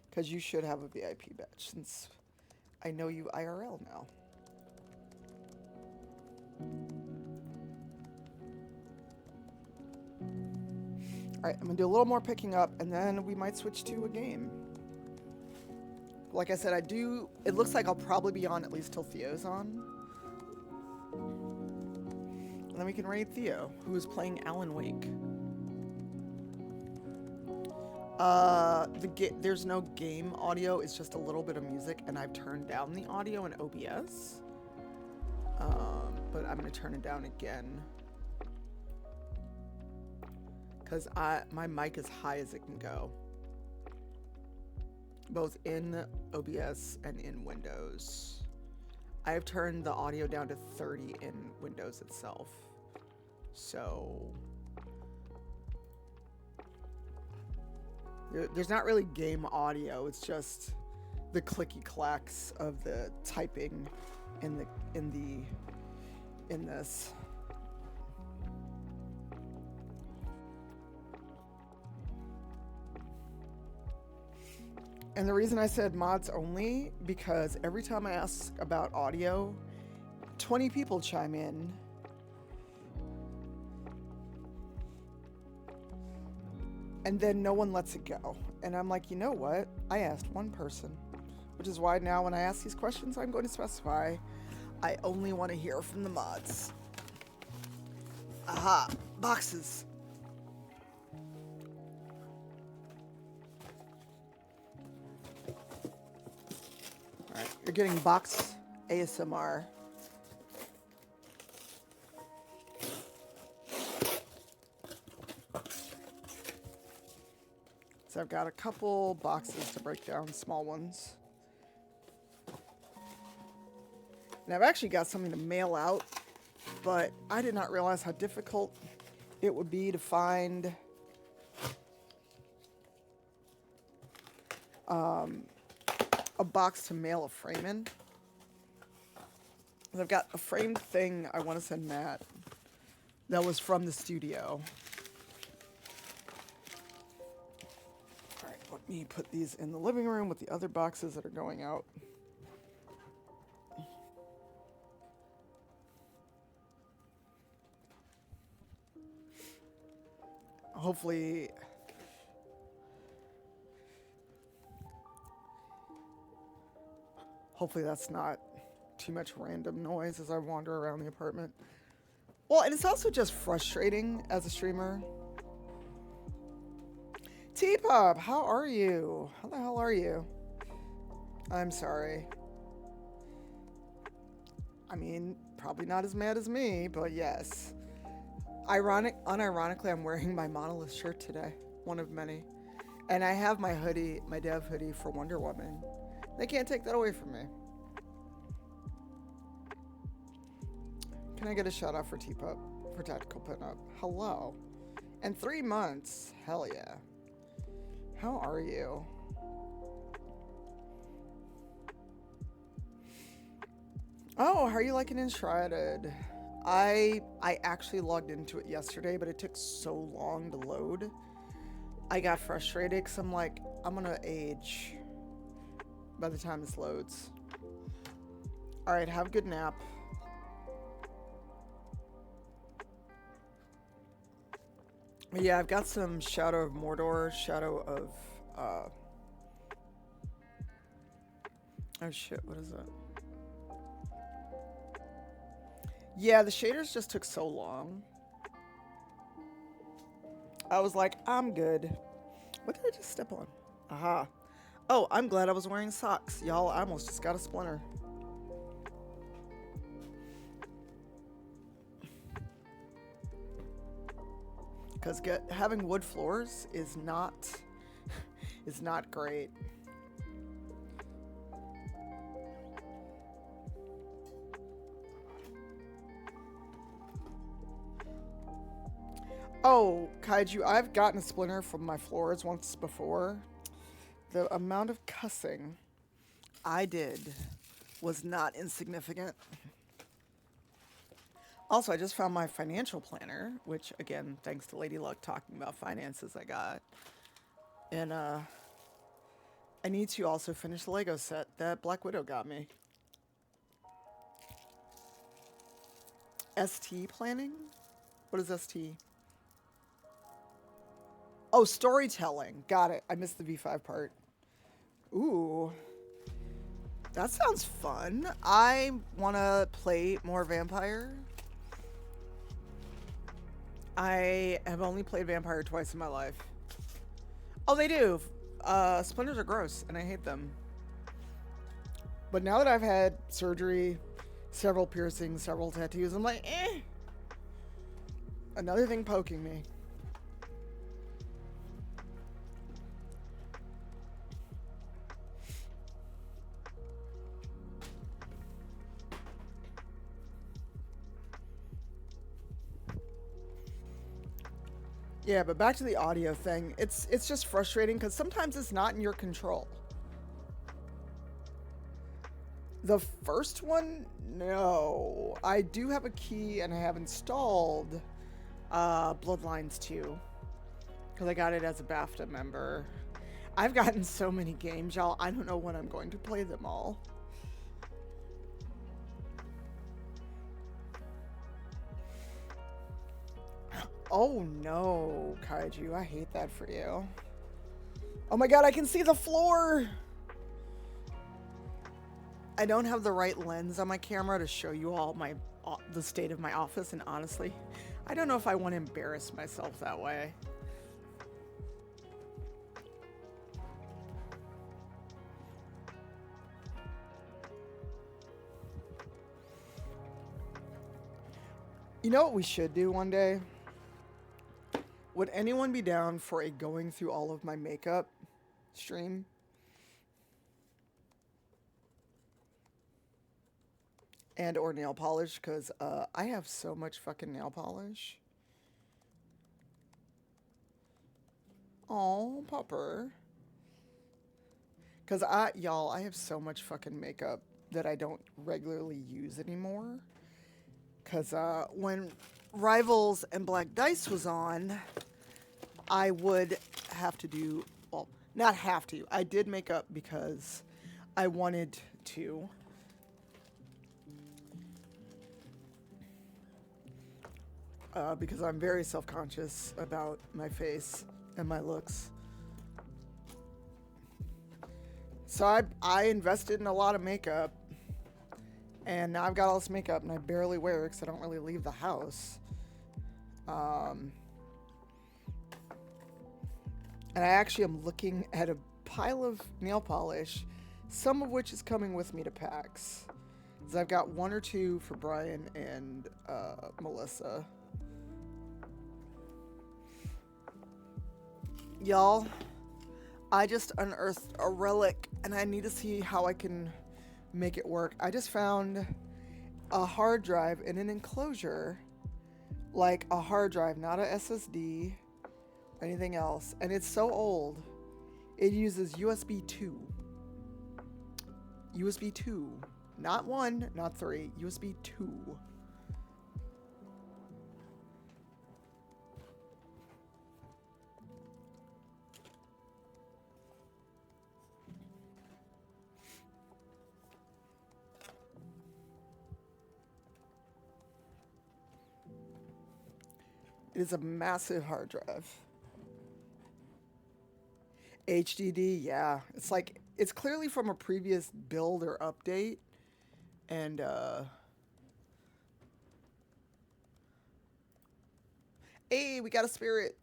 Because you should have a VIP badge, since I know you IRL now. Alright, I'm going to do a little more picking up, and then we might switch to a game. Like I said, it looks like I'll probably be on at least till Theo's on. And then we can raid Theo, who is playing Alan Wake. There's no game audio. It's just a little bit of music, and I've turned down the audio in OBS. But I'm gonna turn it down again because my mic is high as it can go, both in OBS and in Windows. I have turned the audio down to 30 in Windows itself. So there's not really game audio. It's just the clicky clacks of the typing in this. And the reason I said mods only, because every time I ask about audio, 20 people chime in. And then no one lets it go. And I'm like, you know what? I asked one person. Which is why now when I ask these questions, I'm going to specify I only want to hear from the mods. Aha, boxes. Alright, you're getting box ASMR. So I've got a couple boxes to break down, small ones. And I've actually got something to mail out, but I did not realize how difficult it would be to find a box to mail a frame in. And I've got a framed thing I want to send Matt that was from the studio. All right, let me put these in the living room with the other boxes that are going out. Hopefully that's not too much random noise as I wander around the apartment. Well, and it's also just frustrating as a streamer. T-Pop, how are you? How the hell are you? I'm sorry. I mean, probably not as mad as me, but yes. Unironically, I'm wearing my Monolith shirt today. One of many. And I have my hoodie, my dev hoodie for Wonder Woman. They can't take that away from me. Can I get a shout out for T-Pup, for Tactical Pinup? Hello. And 3 months. Hell yeah. How are you? Oh, how are you liking Enshrouded? I actually logged into it yesterday, but it took so long to load. I got frustrated because I'm like, I'm gonna age by the time this loads. All right, have a good nap. Yeah, I've got some Shadow of Mordor, Shadow of, oh shit, what is that? Yeah, the shaders just took so long. I was like, I'm good. What did I just step on? Aha. Oh, I'm glad I was wearing socks. Y'all, I almost just got a splinter. Because having wood floors is not great. Oh, Kaiju, I've gotten a splinter from my floors once before. The amount of cussing I did was not insignificant. Also, I just found my financial planner, which, again, thanks to Lady Luck talking about finances I got. And, I need to also finish the Lego set that Black Widow got me. ST planning? What is ST? Oh, storytelling. Got it. I missed the V5 part. Ooh. That sounds fun. I want to play more Vampire. I have only played Vampire twice in my life. Oh, they do. Splinters are gross, and I hate them. But now that I've had surgery, several piercings, several tattoos, I'm like, eh. Another thing poking me. Yeah, but back to the audio thing. It's just frustrating because sometimes it's not in your control. The first one, no. I do have a key and I have installed Bloodlines 2 because I got it as a BAFTA member. I've gotten so many games, y'all. I don't know when I'm going to play them all. Oh no, Kaiju. I hate that for you. Oh my god, I can see the floor! I don't have the right lens on my camera to show you all the state of my office, and honestly, I don't know if I want to embarrass myself that way. You know what we should do one day? Would anyone be down for a going through all of my makeup stream? And or nail polish, because I have so much fucking nail polish. Oh, Pupper. Because y'all, I have so much fucking makeup that I don't regularly use anymore. Because when Rivals and Black Dice was on, I would have to do, well, not have to. I did makeup because I wanted to. Because I'm very self-conscious about my face and my looks. So I invested in a lot of makeup, and now I've got all this makeup, and I barely wear it because I don't really leave the house. And I actually am looking at a pile of nail polish, some of which is coming with me to PAX. So I've got one or two for Brian and Melissa. Y'all, I just unearthed a relic and I need to see how I can make it work. I just found a hard drive in an enclosure, like a hard drive, not a SSD or anything else. And it's so old, it uses USB 2. USB 2. Not 1, not 3, USB 2. It is a massive hard drive. HDD, yeah. It's like, it's clearly from a previous build or update. And, hey, we got a spirit.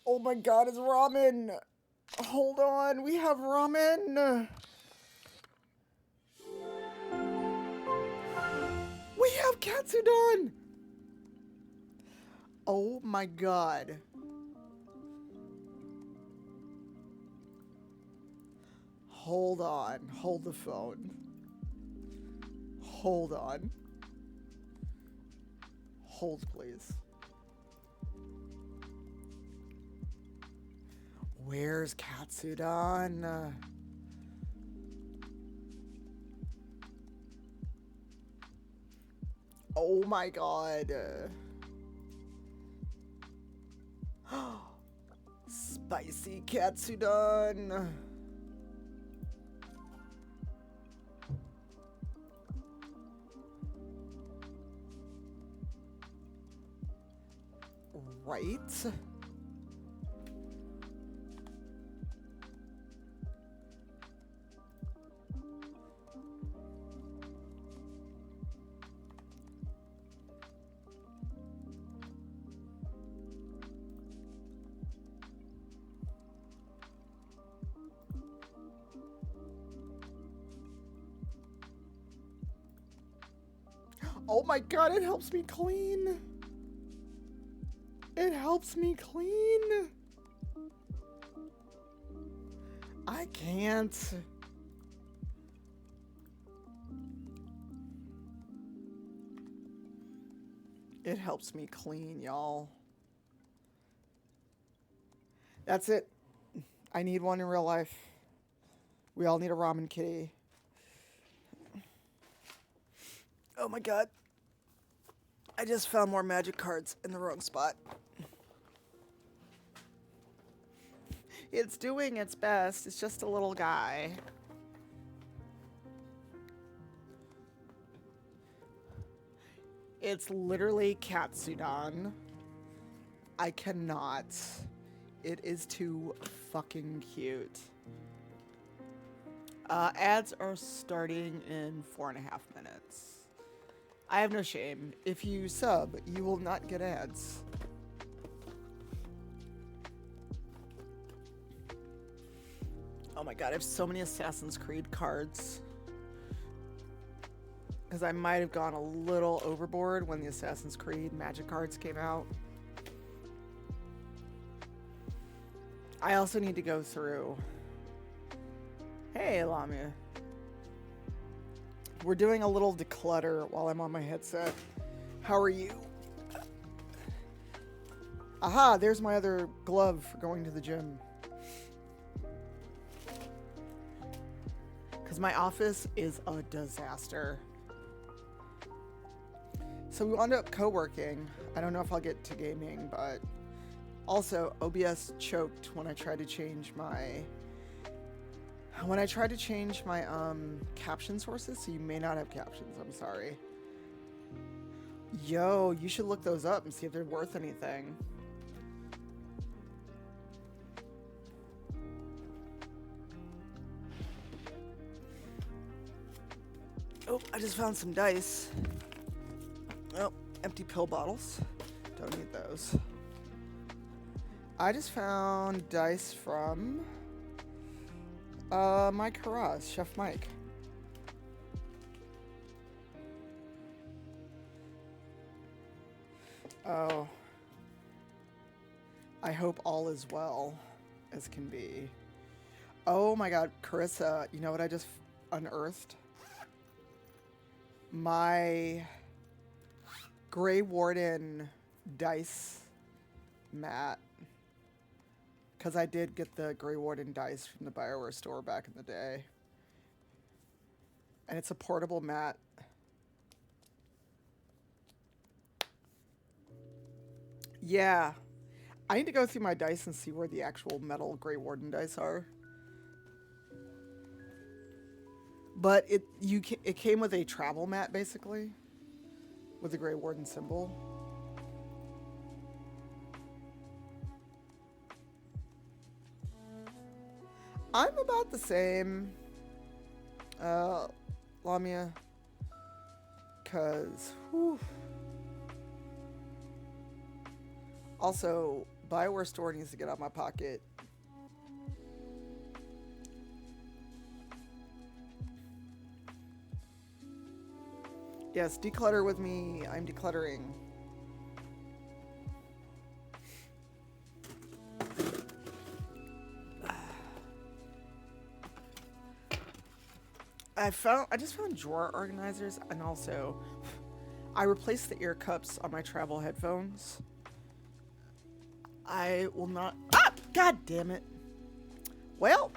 Oh my god, it's ramen. Hold on, we have ramen. We have Katsudon. Oh my god. Hold on. Hold the phone. Hold on. Hold, please. Where's Katsudon? Oh my god. Spicy Katsudon. Right? Oh my god, it helps me clean. It helps me clean. I can't. It helps me clean, y'all. That's it. I need one in real life. We all need a ramen kitty. Oh my god. I just found more magic cards in the wrong spot. It's doing its best. It's just a little guy. It's literally Katsudon. I cannot. It is too fucking cute. Ads are starting in 4.5 minutes. I have no shame. If you sub, you will not get ads. Oh my god, I have so many Assassin's Creed cards. Because I might have gone a little overboard when the Assassin's Creed Magic cards came out. I also need to go through... Hey, Lamia. We're doing a little declutter while I'm on my headset. How are you? Aha, there's my other glove for going to the gym. Because my office is a disaster. So we wound up co-working. I don't know if I'll get to gaming, but also OBS choked when I tried to change my caption sources, so you may not have captions. I'm sorry. Yo, you should look those up and see if they're worth anything. Oh, I just found some dice. Oh, empty pill bottles. Don't need those. I just found dice from Mike Haraz, Chef Mike. Oh. I hope all is well as can be. Oh my god, Carissa, you know what I just unearthed? My Grey Warden dice mat. Because I did get the Grey Warden dice from the BioWare store back in the day. And it's a portable mat. Yeah. I need to go through my dice and see where the actual metal Grey Warden dice are. But it came with a travel mat, basically. With the Grey Warden symbol. I'm about the same, Lamia, because, also, BioWare store needs to get out my pocket. Yes, declutter with me. I'm decluttering. I just found drawer organizers, and also I replaced the ear cups on my travel headphones. I will not... Ah! God damn it. Well...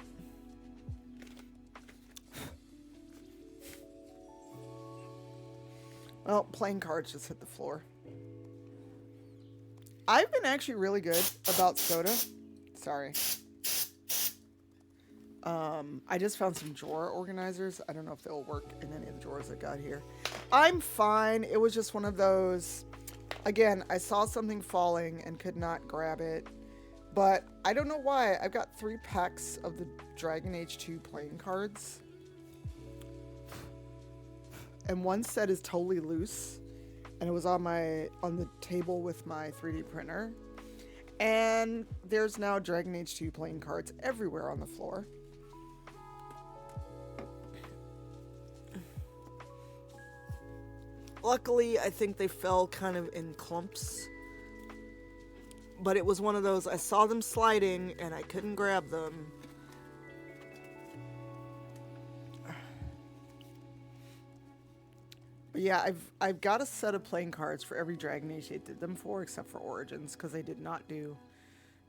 Well, playing cards just hit the floor. I've been actually really good about soda. Sorry. I just found some drawer organizers. I don't know if they'll work in any of the drawers I got here. I'm fine. It was just one of those... Again, I saw something falling and could not grab it. But I don't know why. I've got 3 packs of the Dragon Age 2 playing cards. And one set is totally loose. And it was on the table with my 3D printer. And there's now Dragon Age 2 playing cards everywhere on the floor. Luckily, I think they fell kind of in clumps. But it was one of those, I saw them sliding and I couldn't grab them. But yeah, I've got a set of playing cards for every Dragon Age they did them for, except for Origins, because they did not do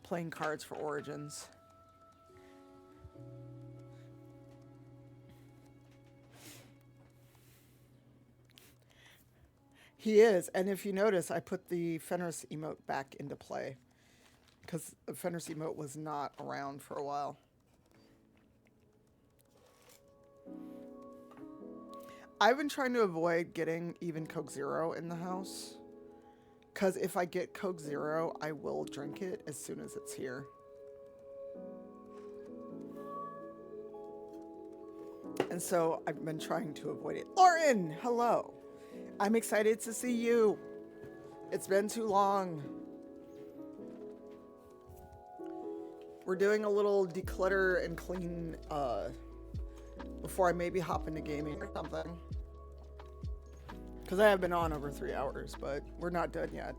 playing cards for Origins. He is, and if you notice, I put the Fenris emote back into play, because the Fenris emote was not around for a while. I've been trying to avoid getting even Coke Zero in the house, because if I get Coke Zero, I will drink it as soon as it's here. And so I've been trying to avoid it. Lauren, hello. I'm excited to see you. It's been too long. We're doing a little declutter and clean before I maybe hop into gaming or something. Because I have been on over 3 hours, but we're not done yet.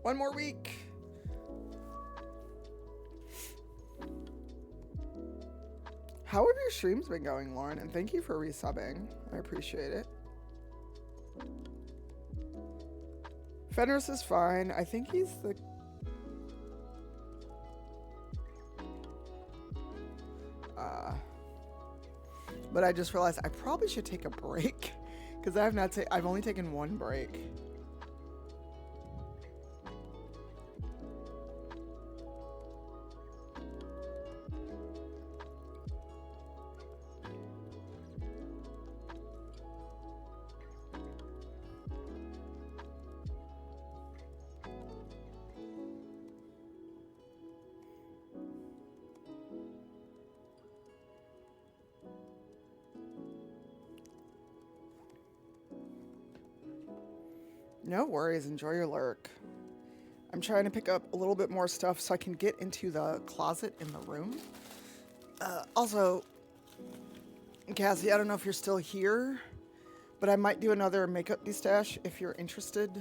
One more week. How have your streams been going, Lauren? And thank you for resubbing. I appreciate it. Fenris is fine. I think he's the... But I just realized I probably should take a break. Because I've only taken one break. No worries, enjoy your lurk. I'm trying to pick up a little bit more stuff so I can get into the closet in the room. Also, Cassie, I don't know if you're still here, but I might do another makeup destash if you're interested.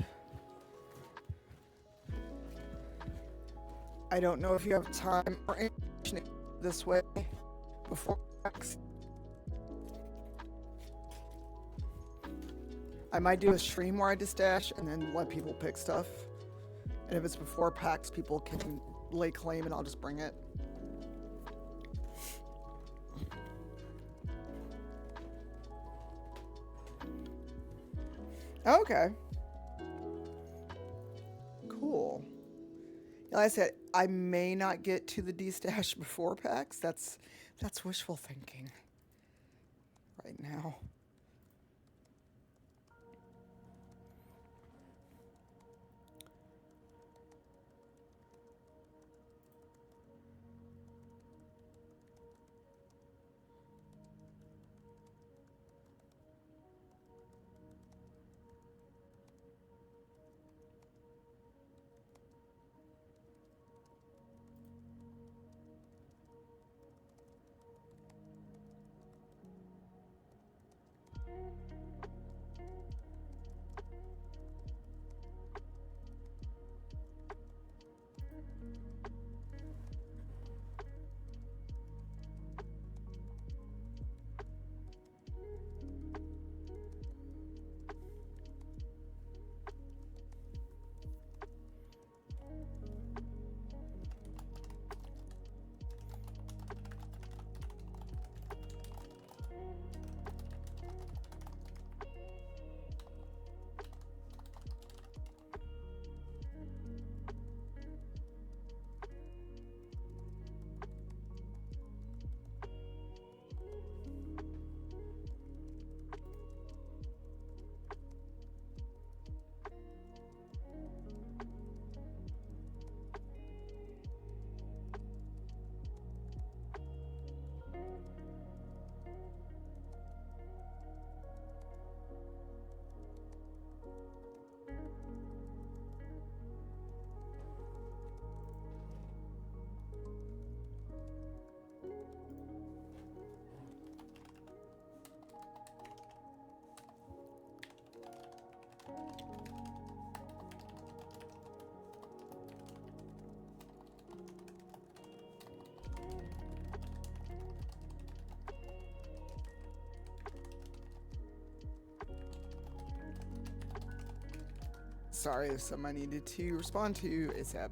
I don't know if you have time or information this way before PAX. I might do a stream where I destash and then let people pick stuff. And if it's before PAX, people can lay claim and I'll just bring it. Okay. Cool. Like I said, I may not get to the destash before PAX. That's wishful thinking right now. Sorry if some I needed to respond to ASAP.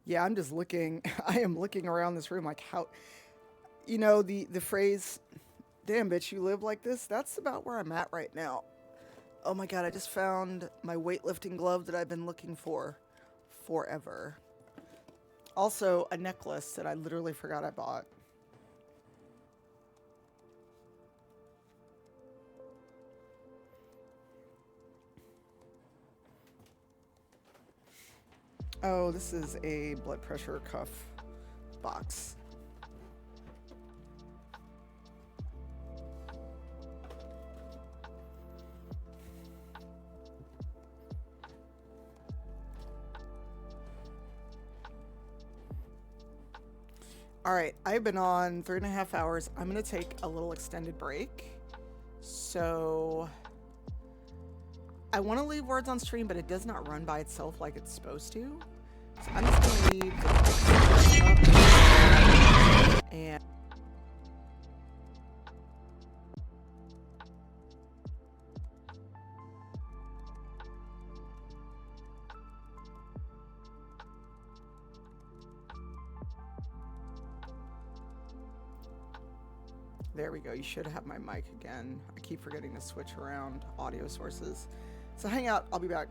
Yeah, I'm just looking. I am looking around this room like how, the phrase, "Damn bitch, you live like this." That's about where I'm at right now. Oh my god, I just found my weightlifting glove that I've been looking for forever. Also, a necklace that I literally forgot I bought. Oh, this is a blood pressure cuff box. All right, I've been on 3.5 hours. I'm going to take a little extended break. So I want to leave words on stream, but it does not run by itself like it's supposed to. So I'm just going to leave the up and there we go. You should have my mic again. I keep forgetting to switch around audio sources. So hang out. I'll be back.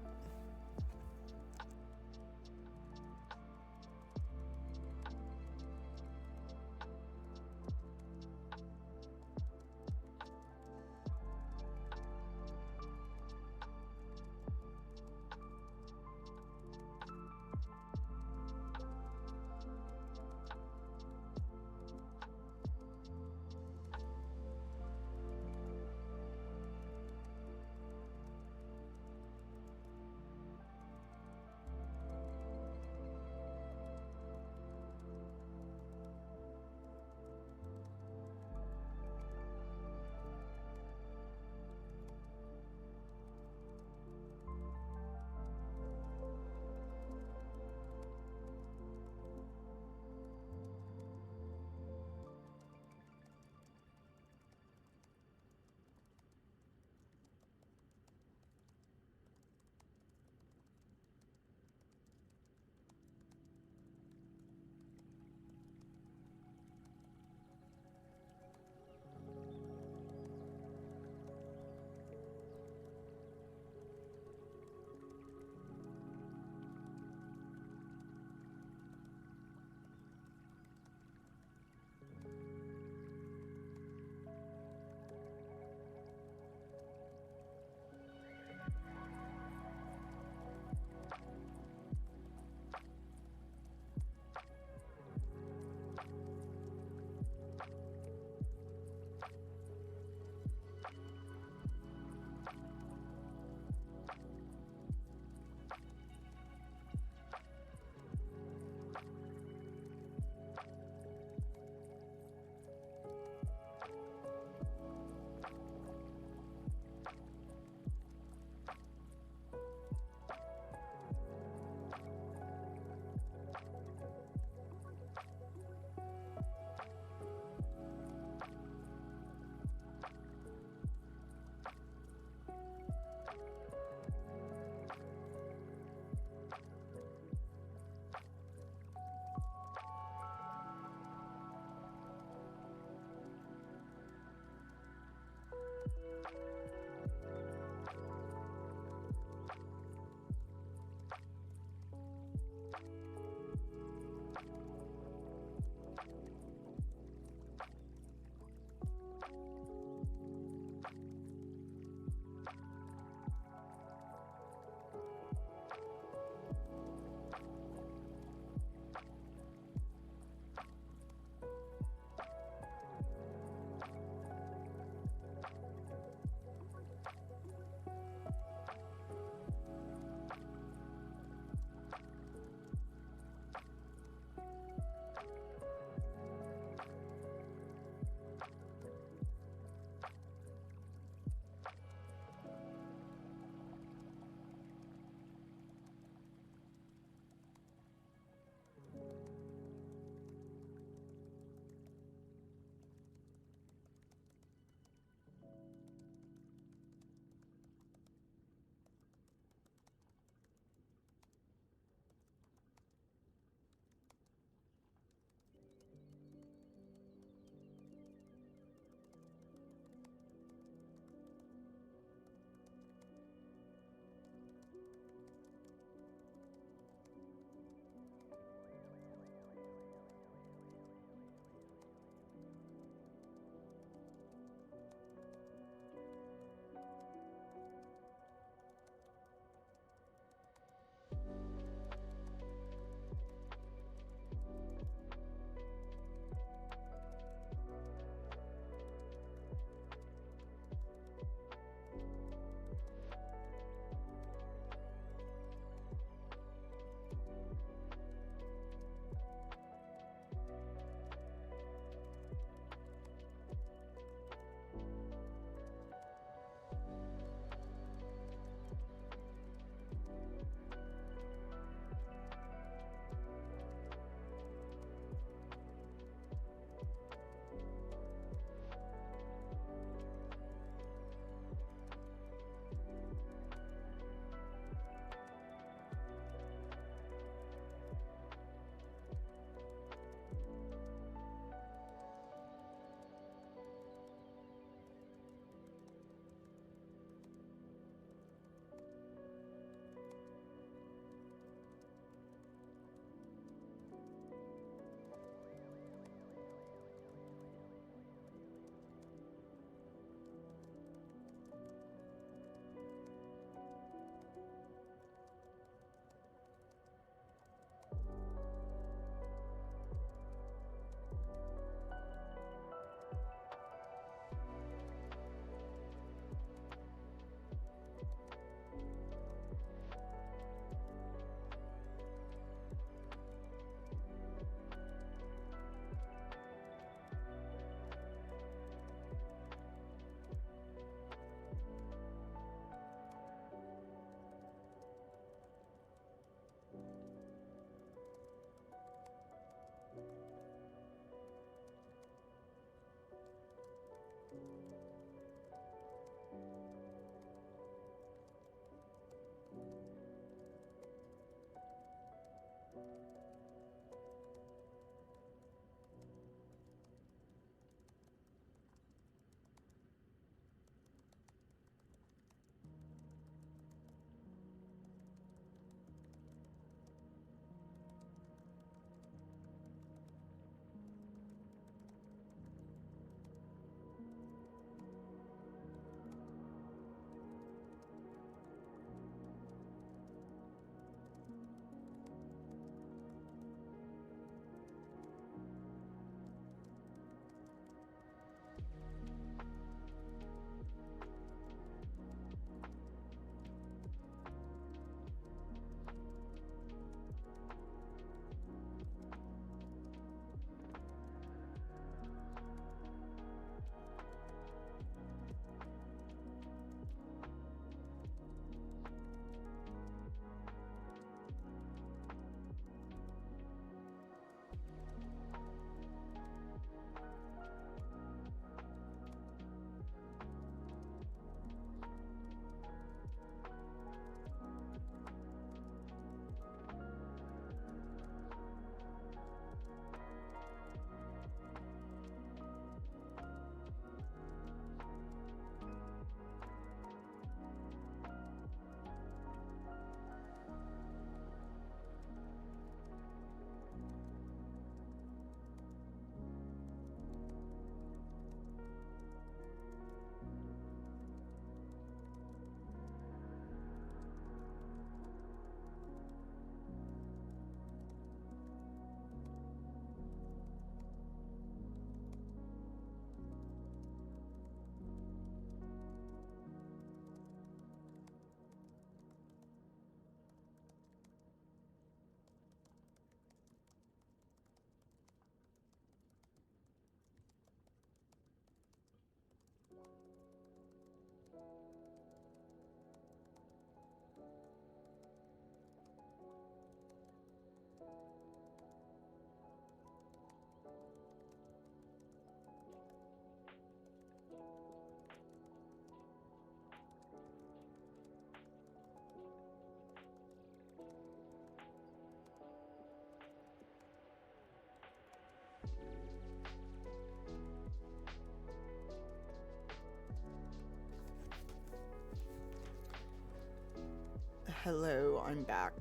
Hello, I'm back.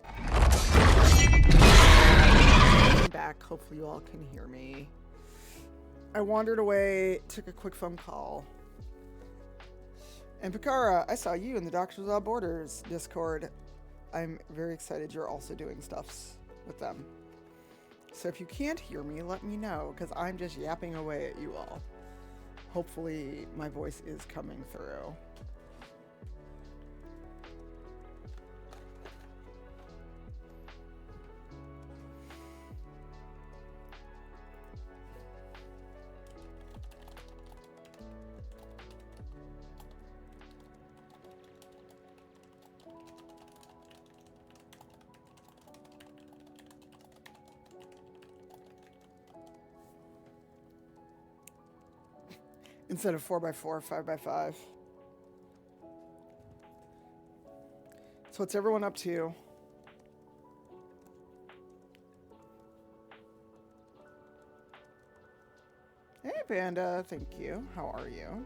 I'm back. Hopefully, you all can hear me. I wandered away, took a quick phone call. And Pikara, I saw you in the Doctors Without Borders Discord. I'm very excited you're also doing stuffs with them. So if you can't hear me, let me know, because I'm just yapping away at you all. Hopefully, my voice is coming through. Instead of 4x4, 5x5. So what's everyone up to? Hey Panda, thank you. How are you?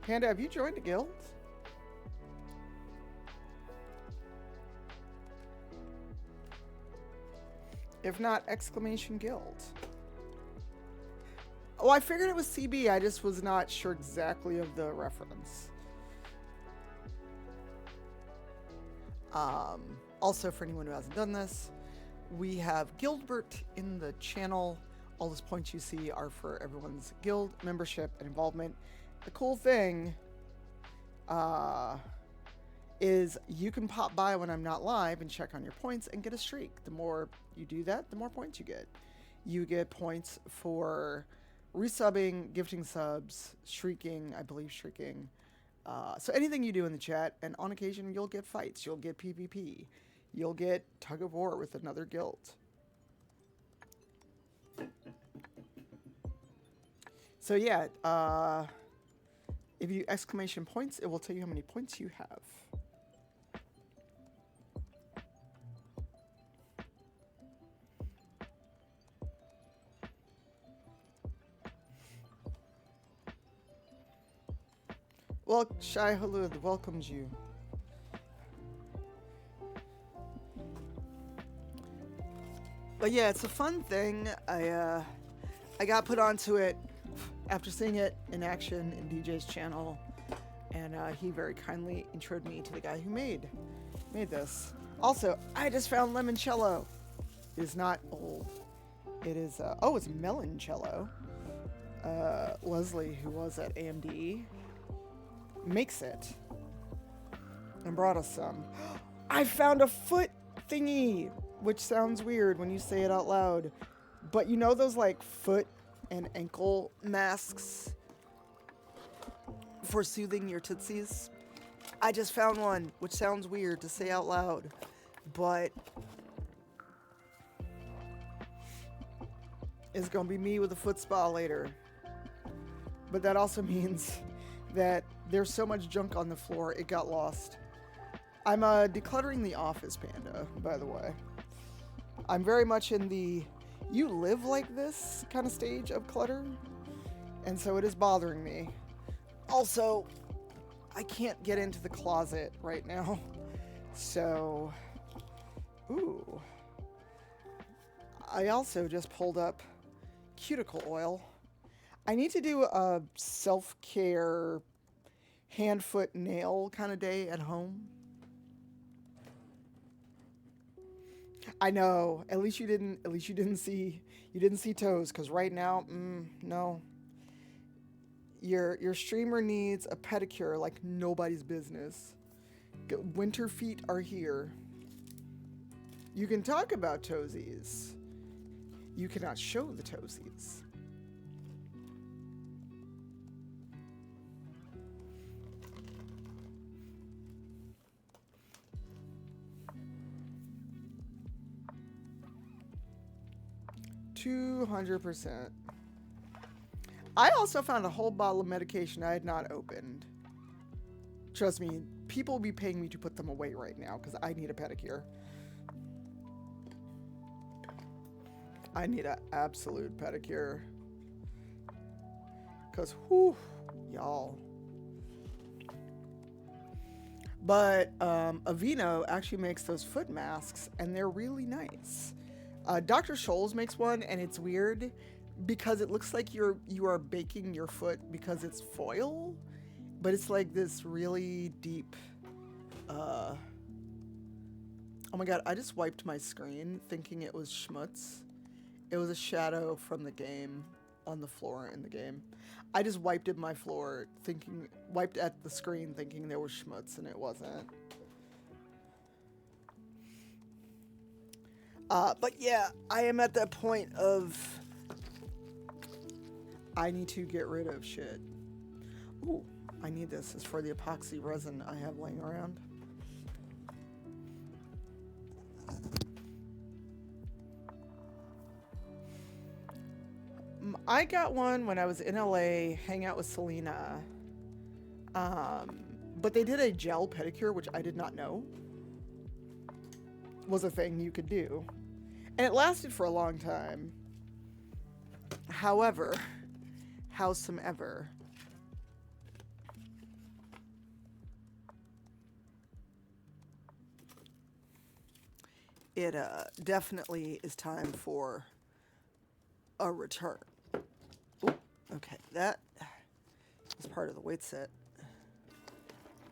Panda, have you joined a guild? If not, exclamation guild. Oh, I figured it was CB. I just was not sure exactly of the reference. Also, for anyone who hasn't done this, we have Guildbert in the channel. All those points you see are for everyone's guild membership and involvement. The cool thing is you can pop by when I'm not live and check on your points and get a streak. The more you do that, the more points you get. You get points for resubbing, gifting subs, shrieking, I believe shrieking. So anything you do in the chat, and on occasion you'll get fights, you'll get PvP, you'll get tug of war with another guild. So yeah, if you exclamation points, it will tell you how many points you have. Well, Shai Halud welcomes you. But yeah, it's a fun thing. I got put onto it after seeing it in action in DJ's channel, and he very kindly introed me to the guy who made this. Also, I just found limoncello. It is not old. It is oh, it's meloncello. Leslie, who was at AMD, makes it and brought us some. I found a foot thingy, which sounds weird when you say it out loud, but you know those like foot and ankle masks for soothing your tootsies? I just found one, which sounds weird to say out loud, but it's gonna be me with a foot spa later. But that also means that there's so much junk on the floor, it got lost. I'm decluttering the office, Panda, by the way. I'm very much in the you live like this kind of stage of clutter, and so it is bothering me. Also, I can't get into the closet right now, so ooh. I also just pulled up cuticle oil. I need to do a self-care hand, foot, nail kind of day at home. I know. At least you didn't see toes, because right now, no. Your streamer needs a pedicure like nobody's business. Winter feet are here. You can talk about toesies. You cannot show the toesies. $200%. I also found a whole bottle of medication I had not opened. Trust me, people will be paying me to put them away right now because I need a pedicure. I need an absolute pedicure. Because, whew, y'all. But Aveeno actually makes those foot masks, and they're really nice. Dr. Scholl's makes one, and it's weird because it looks like you are baking your foot because it's foil, but it's like this really deep. Uh, oh my god! I just wiped my screen thinking it was schmutz. It was a shadow from the game on the floor in the game. I just wiped at my floor thinking, wiped at the screen thinking there was schmutz, and it wasn't. But yeah, I am at that point of I need to get rid of shit. Ooh, I need this. It's for the epoxy resin I have laying around. I got one when I was in LA, hang out with Selena. But they did a gel pedicure, which I did not know was a thing you could do. And it lasted for a long time. However, howsomever, it definitely is time for a return. Ooh, okay, that is part of the weight set.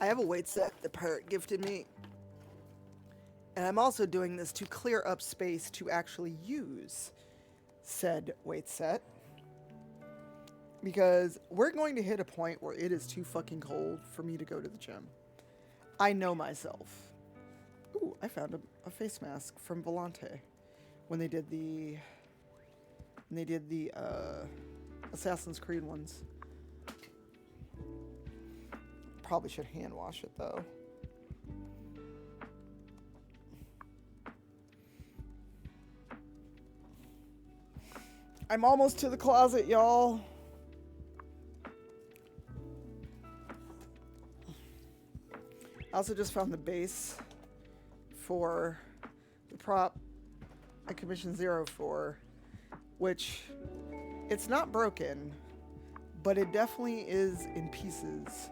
I have a weight set the Pirate gifted me. And I'm also doing this to clear up space to actually use said weight set. Because we're going to hit a point where it is too fucking cold for me to go to the gym. I know myself. Ooh, I found a face mask from Volante when they did the Assassin's Creed ones. Probably should hand wash it though. I'm almost to the closet, y'all. I also just found the base for the prop I commissioned Zero for, which it's not broken, but it definitely is in pieces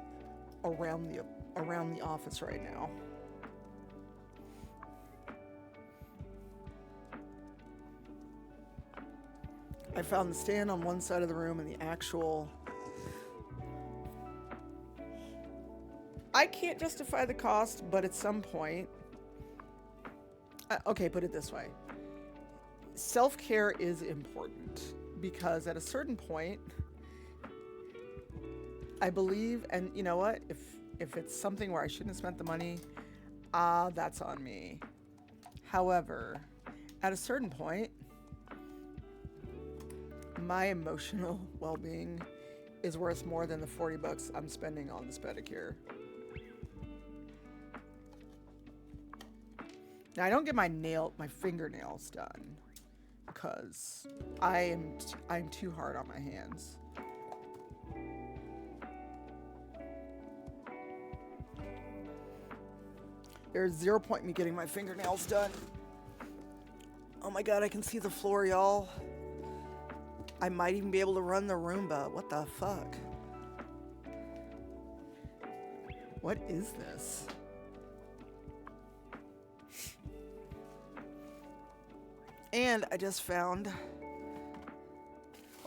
around the office right now. I found the stand on one side of the room and the actual. I can't justify the cost, but at some point. Okay, put it this way. Self-care is important because at a certain point, I believe, and you know what? If it's something where I shouldn't have spent the money, that's on me. However, at a certain point, my emotional well-being is worth more than the $40 I'm spending on this pedicure. Now I don't get my fingernails done because I'm too hard on my hands. There's 0 point in me getting my fingernails done. Oh my god, I can see the floor, y'all. I might even be able to run the Roomba. What the fuck? What is this? And I just found...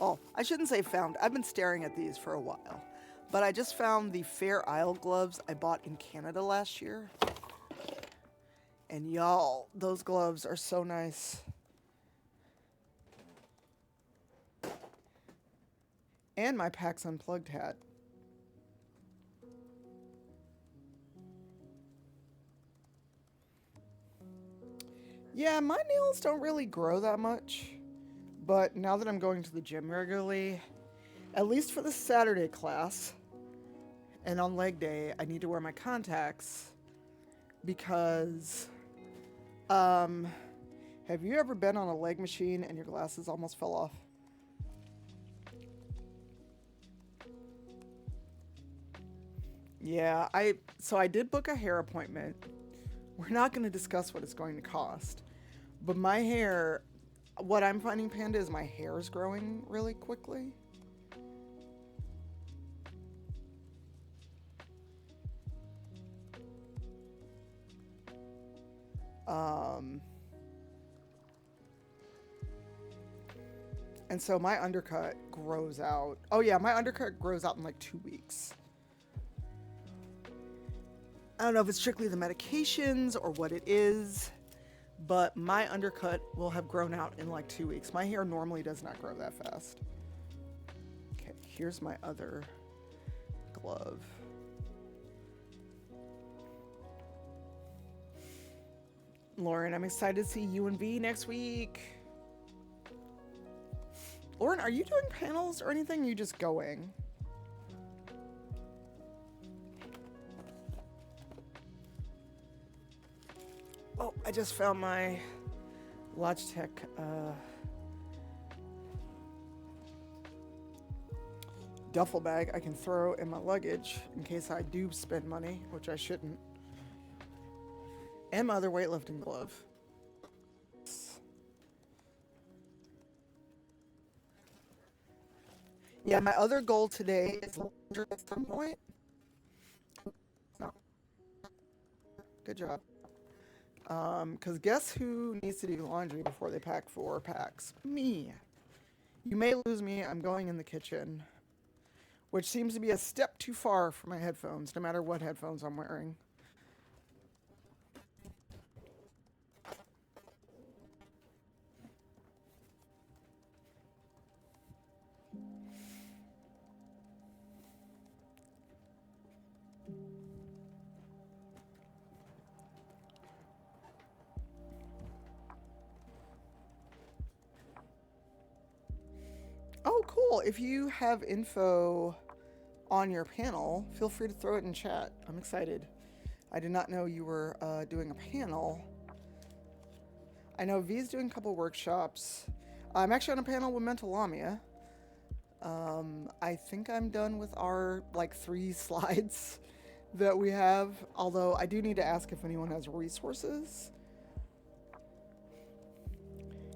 Oh, I shouldn't say found. I've been staring at these for a while. But I just found the Fair Isle gloves I bought in Canada last year. And y'all, those gloves are so nice. And my PAX Unplugged hat. Yeah, my nails don't really grow that much. But now that I'm going to the gym regularly, at least for the Saturday class, and on leg day, I need to wear my contacts because, have you ever been on a leg machine and your glasses almost fell off? Yeah, I did book a hair appointment. We're not going to discuss what it's going to cost. But my hair, what I'm finding, Panda, is my hair is growing really quickly. Um, and so my undercut grows out. Oh yeah, my undercut grows out in like 2 weeks. I don't know if it's strictly the medications or what it is, but my undercut will have grown out in like 2 weeks. My hair normally does not grow that fast. Okay, here's my other glove. Lauren, I'm excited to see you and V next week. Lauren, are you doing panels or anything? Or are you just going? Oh, I just found my Logitech duffel bag I can throw in my luggage in case I do spend money, which I shouldn't. And my other weightlifting glove. Yeah, my other goal today is laundry at some point. No. Good job. Because guess who needs to do laundry before they pack 4 packs? Me. You may lose me. I'm going in the kitchen, which seems to be a step too far for my headphones, no matter what headphones I'm wearing. Oh, cool. If you have info on your panel, feel free to throw it in chat. I'm excited. I did not know you were doing a panel. I know V's doing a couple workshops. I'm actually on a panel with Mental Lamia. I think I'm done with our like 3 slides that we have, although I do need to ask if anyone has resources.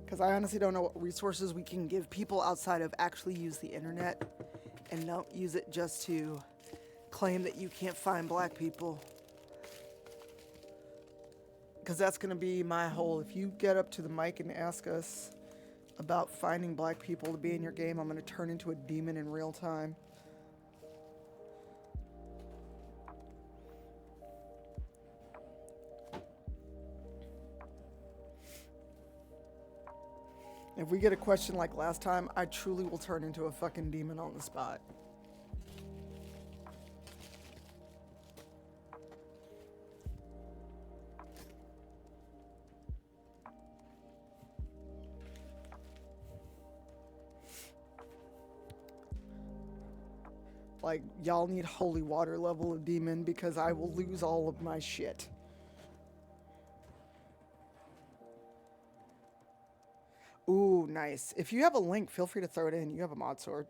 Because I honestly don't know what resources we can give people outside of actually use the internet and don't use it just to claim that you can't find black people. Because that's going to be my whole, if you get up to the mic and ask us about finding black people to be in your game, I'm going to turn into a demon in real time. If we get a question like last time, I truly will turn into a fucking demon on the spot. Like, y'all need holy water level of demon because I will lose all of my shit. Ooh, nice. If you have a link, feel free to throw it in. You have a mod sword.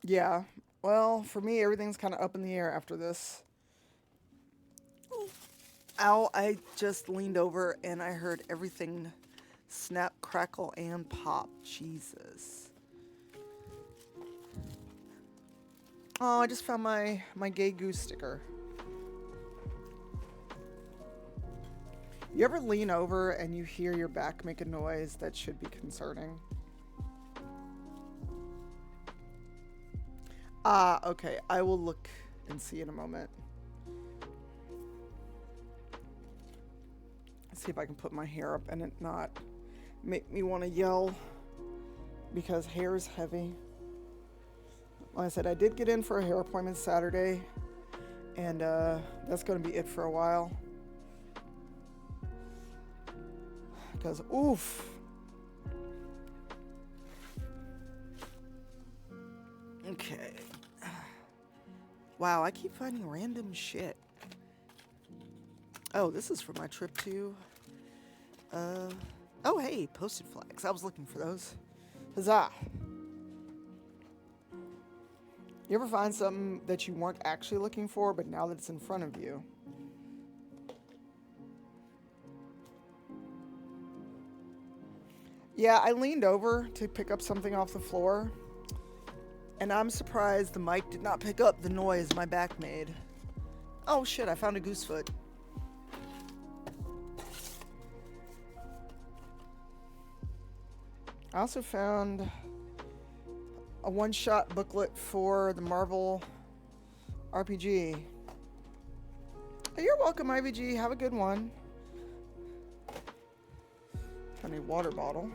Yeah. Well, for me, everything's kind of up in the air after this. Ow, I just leaned over and I heard everything snap, crackle, and pop. Jesus. Oh, I just found my gay goose sticker. You ever lean over and you hear your back make a noise that should be concerning? Okay. I will look and see in a moment. See if I can put my hair up and it not make me want to yell because hair is heavy. Like I said, I did get in for a hair appointment Saturday, and that's going to be it for a while. Because, oof. Okay. Wow, I keep finding random shit. Oh, this is for my trip to... Oh, hey, posted flags. I was looking for those. Huzzah. You ever find something that you weren't actually looking for, but now that it's in front of you? Yeah, I leaned over to pick up something off the floor, and I'm surprised the mic did not pick up the noise my back made. Oh shit, I found a goose foot. I also found a one-shot booklet for the Marvel RPG. Oh, you're welcome, IVG. Have a good one. Found a water bottle.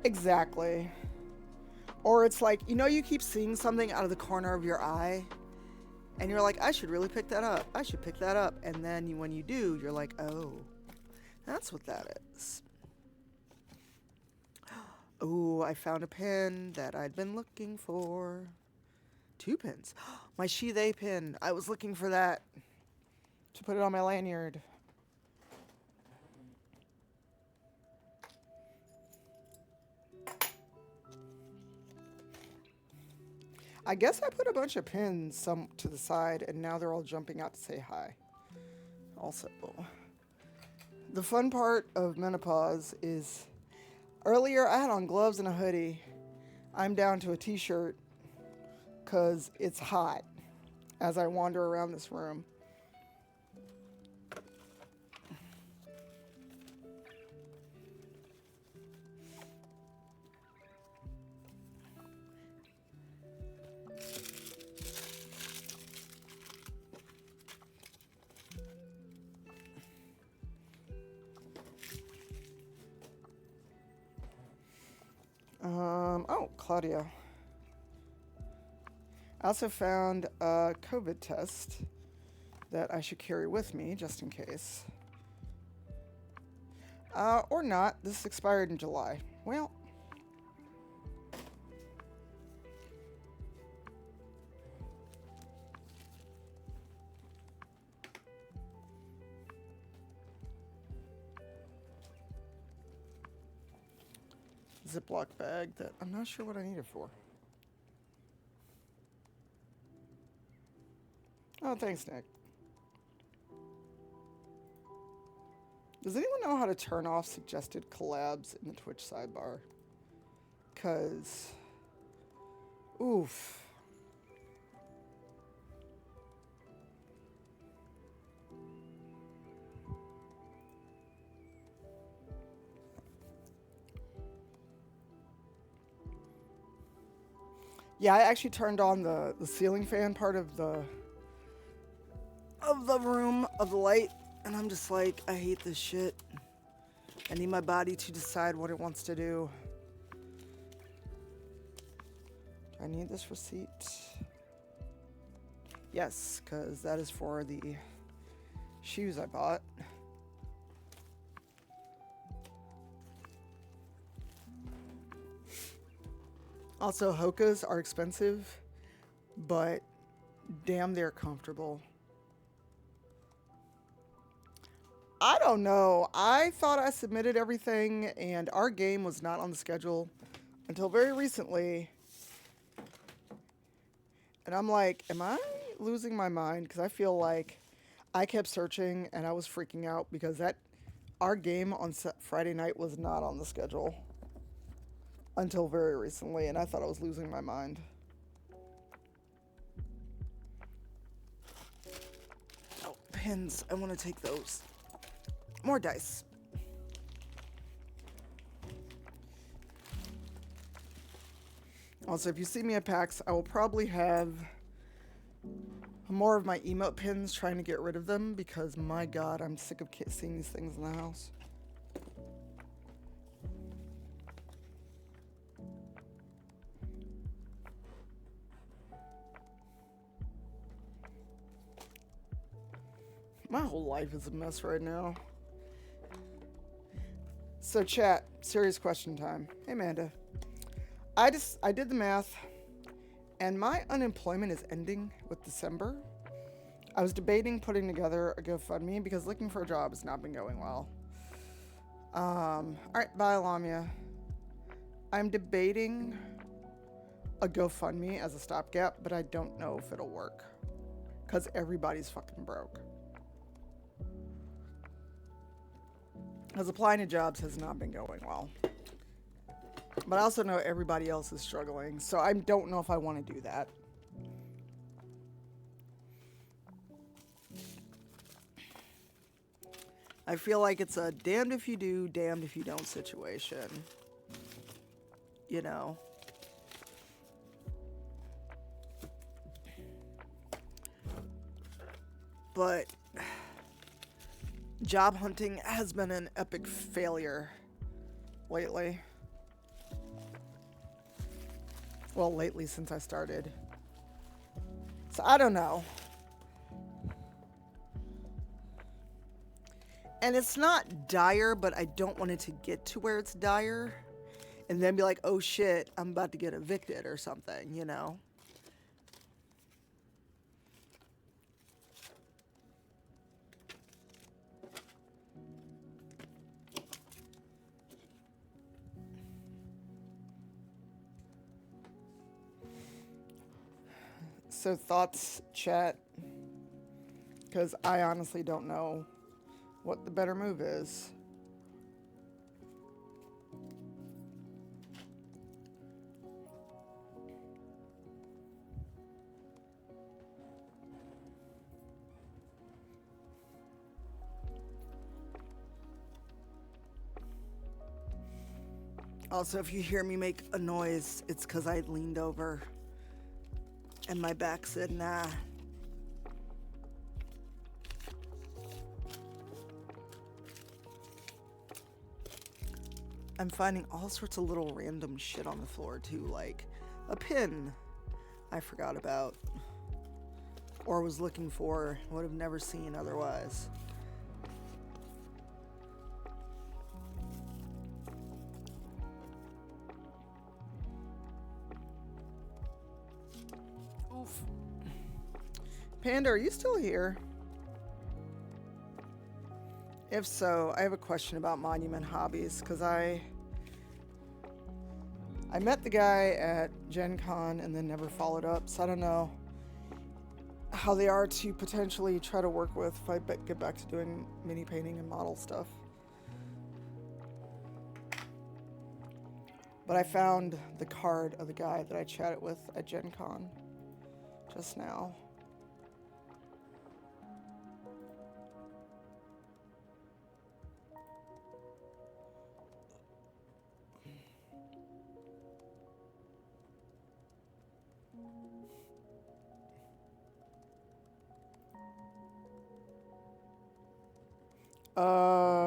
Exactly. Or it's like, you know, you keep seeing something out of the corner of your eye, and you're like, I should really pick that up. I should pick that up. And then when you do, you're like, oh, that's what that is. Oh, I found a pin that I'd been looking for. 2 pins. My she-they pin. I was looking for that to put it on my lanyard. I guess I put a bunch of pins some to the side, and now they're all jumping out to say hi. Also, the fun part of menopause is earlier I had on gloves and a hoodie. I'm down to a t-shirt because it's hot as I wander around this room. Oh, Claudia. I also found a COVID test that I should carry with me just in case. Or not. This expired in July. Well. Ziploc bag that I'm not sure what I need it for. Oh, thanks, Nick. Does anyone know how to turn off suggested collabs in the Twitch sidebar? Because, oof. Yeah, I actually turned on the ceiling fan part of the room of the light, and I'm just like, I hate this shit. I need my body to decide what it wants to do. Do I need this receipt? Yes, because that is for the shoes I bought. Also, Hoka's are expensive, but damn, they're comfortable. I don't know. I thought I submitted everything, and our game was not on the schedule until very recently. And I'm like, am I losing my mind? Because I feel like I kept searching, and I was freaking out because our game on Friday night was not on the schedule until very recently, and I thought I was losing my mind. Oh, pins. I want to take those. More dice. Also, if you see me at PAX, I will probably have more of my emote pins, trying to get rid of them because, my god, I'm sick of seeing these things in the house. My whole life is a mess right now. So chat, serious question time. Hey Amanda. I did the math, and my unemployment is ending with December. I was debating putting together a GoFundMe because looking for a job has not been going well. Alright, bye Lamia. I'm debating a GoFundMe as a stopgap, but I don't know if it'll work. Because everybody's fucking broke. Because applying to jobs has not been going well. But I also know everybody else is struggling, so I don't know if I want to do that. I feel like it's a damned if you do, damned if you don't situation. You know? But job hunting has been an epic failure lately. Well, lately since I started. So I don't know. And it's not dire, but I don't want it to get to where it's dire and then be like, oh shit, I'm about to get evicted or something, you know? So, thoughts, chat? Because I honestly don't know what the better move is. Also, if you hear me make a noise, it's because I leaned over and my back said, nah. I'm finding all sorts of little random shit on the floor too, like a pin I forgot about or was looking for, would have never seen otherwise. Oof. Panda, are you still here? If so, I have a question about Monument Hobbies, because I met the guy at Gen Con and then never followed up, so I don't know how they are to potentially try to work with if I get back to doing mini painting and model stuff. But I found the card of the guy that I chatted with at Gen Con just now.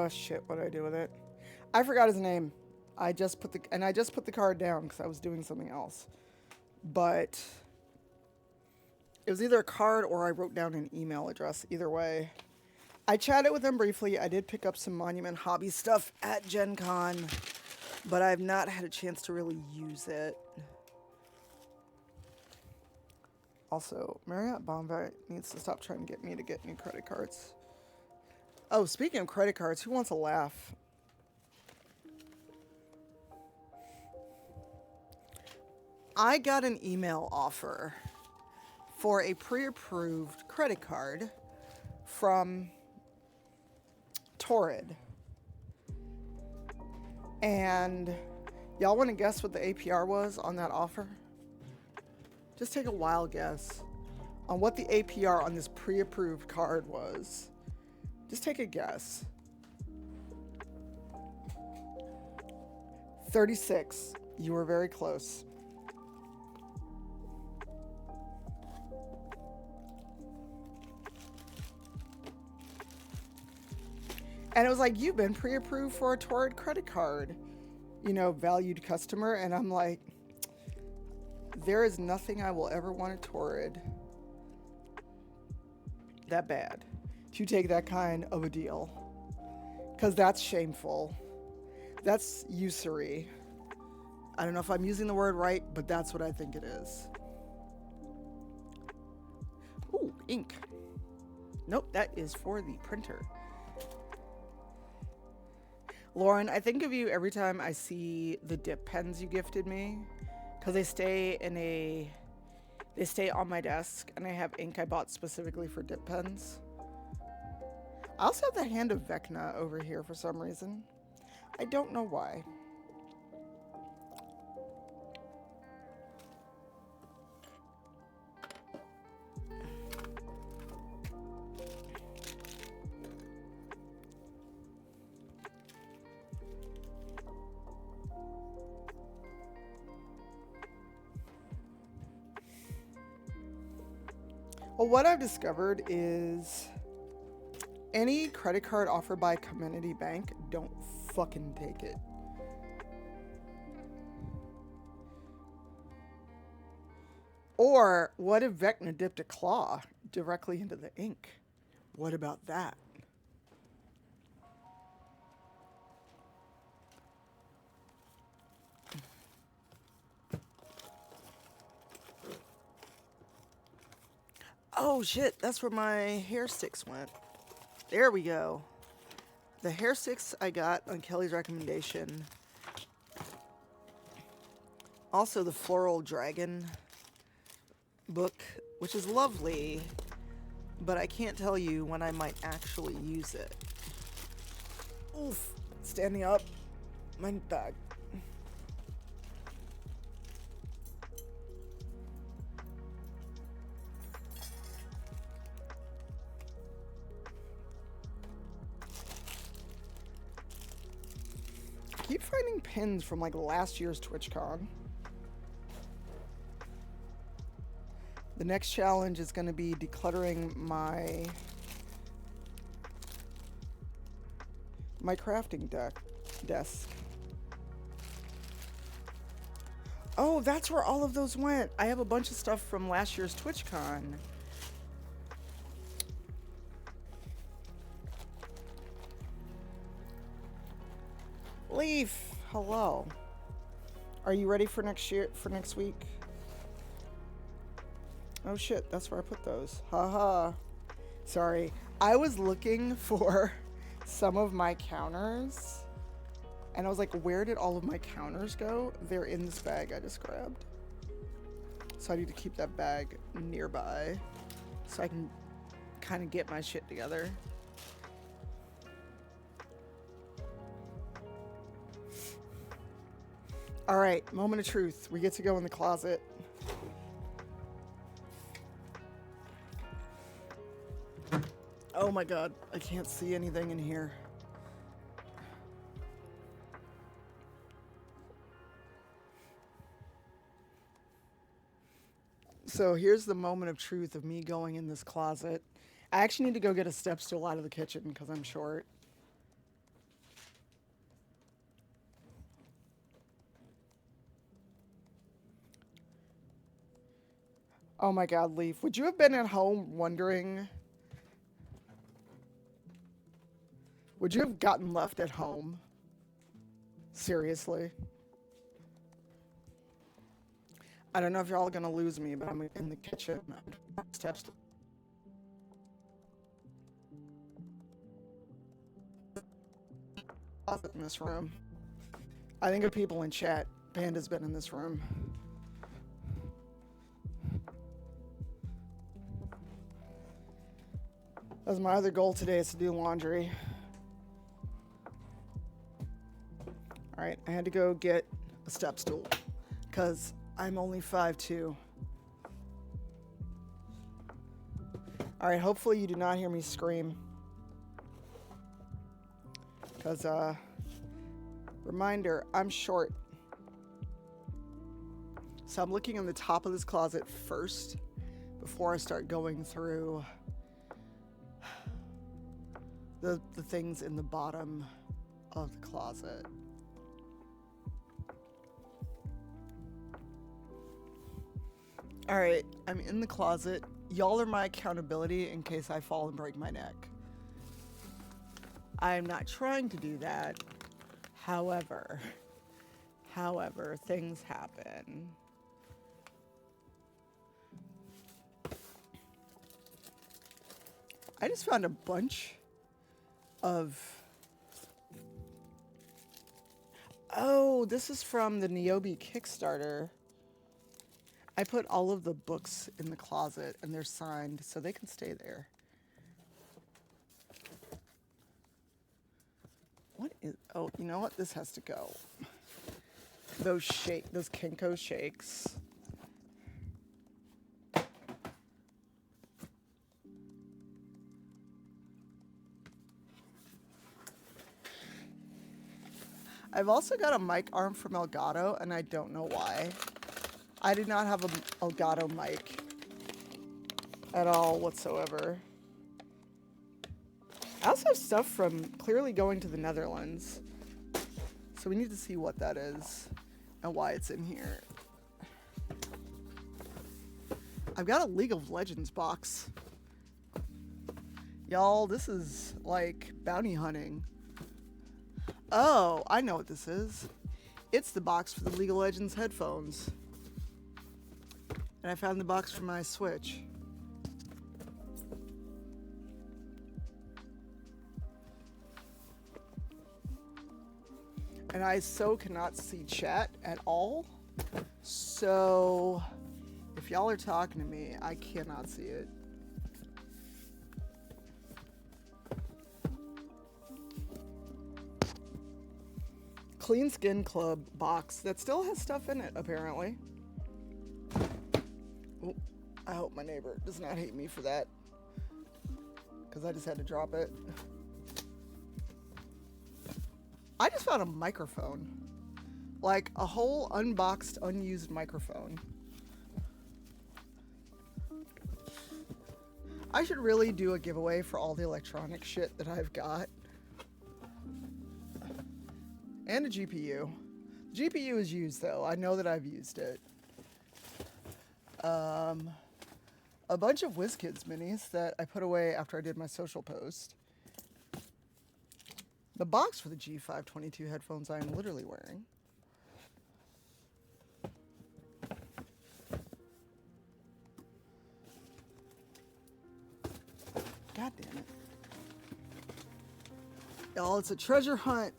Shit, what did I do with it? I forgot his name. I just put the card down because I was doing something else. But it was either a card or I wrote down an email address. Either way, I chatted with him briefly. I did pick up some Monument Hobby stuff at Gen Con, but I've not had a chance to really use it. Also, Marriott Bonvite needs to stop trying to get me to get new credit cards. Oh, speaking of credit cards, who wants a laugh? I got an email offer for a pre-approved credit card from Torrid. And y'all want to guess what the APR was on that offer? Just take a wild guess on what the APR on this pre-approved card was. Just take a guess. 36. You were very close. And it was like, you've been pre-approved for a Torrid credit card, you know, valued customer. And I'm like, there is nothing I will ever want at Torrid that bad to take that kind of a deal. Because that's shameful. That's usury. I don't know if I'm using the word right, but that's what I think it is. Ooh, ink. Nope, that is for the printer. Lauren, I think of you every time I see the dip pens you gifted me, because they stay on my desk, and I have ink I bought specifically for dip pens. I also have the Hand of Vecna over here for some reason. I don't know why. Well, what I've discovered is any credit card offered by Community Bank, don't fucking take it. Or what if Vecna dipped a claw directly into the ink? What about that? Oh shit, that's where my hair sticks went. There we go. The hair sticks I got on Kelly's recommendation. Also the Floral Dragon book, which is lovely, but I can't tell you when I might actually use it. Oof, standing up, my bag. I keep finding pins from like last year's TwitchCon. The next challenge is going to be decluttering my crafting desk. Oh, that's where all of those went. I have a bunch of stuff from last year's TwitchCon. Leaf, hello. Are you ready for next week? Oh shit, that's where I put those. Haha. Sorry. I was looking for some of my counters, and I was like, where did all of my counters go? They're in this bag I just grabbed. So I need to keep that bag nearby so I can kind of get my shit together. All right, moment of truth. We get to go in the closet. Oh my god, I can't see anything in here. So here's the moment of truth of me going in this closet. I actually need to go get a step stool out of the kitchen because I'm short. Oh my god, Leaf. Would you have been at home wondering? Would you have gotten left at home? Seriously? I don't know if you're all gonna lose me, but I'm in the kitchen. Steps. In this room. I think of people in chat. Panda's been in this room. That's my other goal today, is to do laundry. Alright, I had to go get a step stool because I'm only 5'2". Alright, hopefully you do not hear me scream. Because, reminder, I'm short. So I'm looking in the top of this closet first before I start going through the things in the bottom of the closet. All right, I'm in the closet. Y'all are my accountability in case I fall and break my neck. I'm not trying to do that. However, things happen. I just found a bunch of... Oh, this is from the Niobe Kickstarter. I put all of the books in the closet and they're signed so they can stay there. What is... Oh, you know what? This has to go. Those Kenko shakes. I've also got a mic arm from Elgato, and I don't know why. I did not have an Elgato mic at all whatsoever. I also have stuff from Clearly Going to the Netherlands. So we need to see what that is and why it's in here. I've got a League of Legends box. Y'all, this is like bounty hunting. Oh, I know what this is. It's the box for the League of Legends headphones. And I found the box for my Switch. And I so cannot see chat at all. So if y'all are talking to me, I cannot see it. Clean Skin Club box that still has stuff in it, apparently. Oh, I hope my neighbor does not hate me for that, because I just had to drop it. I just found a microphone. Like a whole unboxed, unused microphone. I should really do a giveaway for all the electronic shit that I've got. And a GPU. The GPU is used though. I know that I've used it. A bunch of WizKids minis that I put away after I did my social post. The box for the G522 headphones I am literally wearing. God damn it. Y'all, it's a treasure hunt.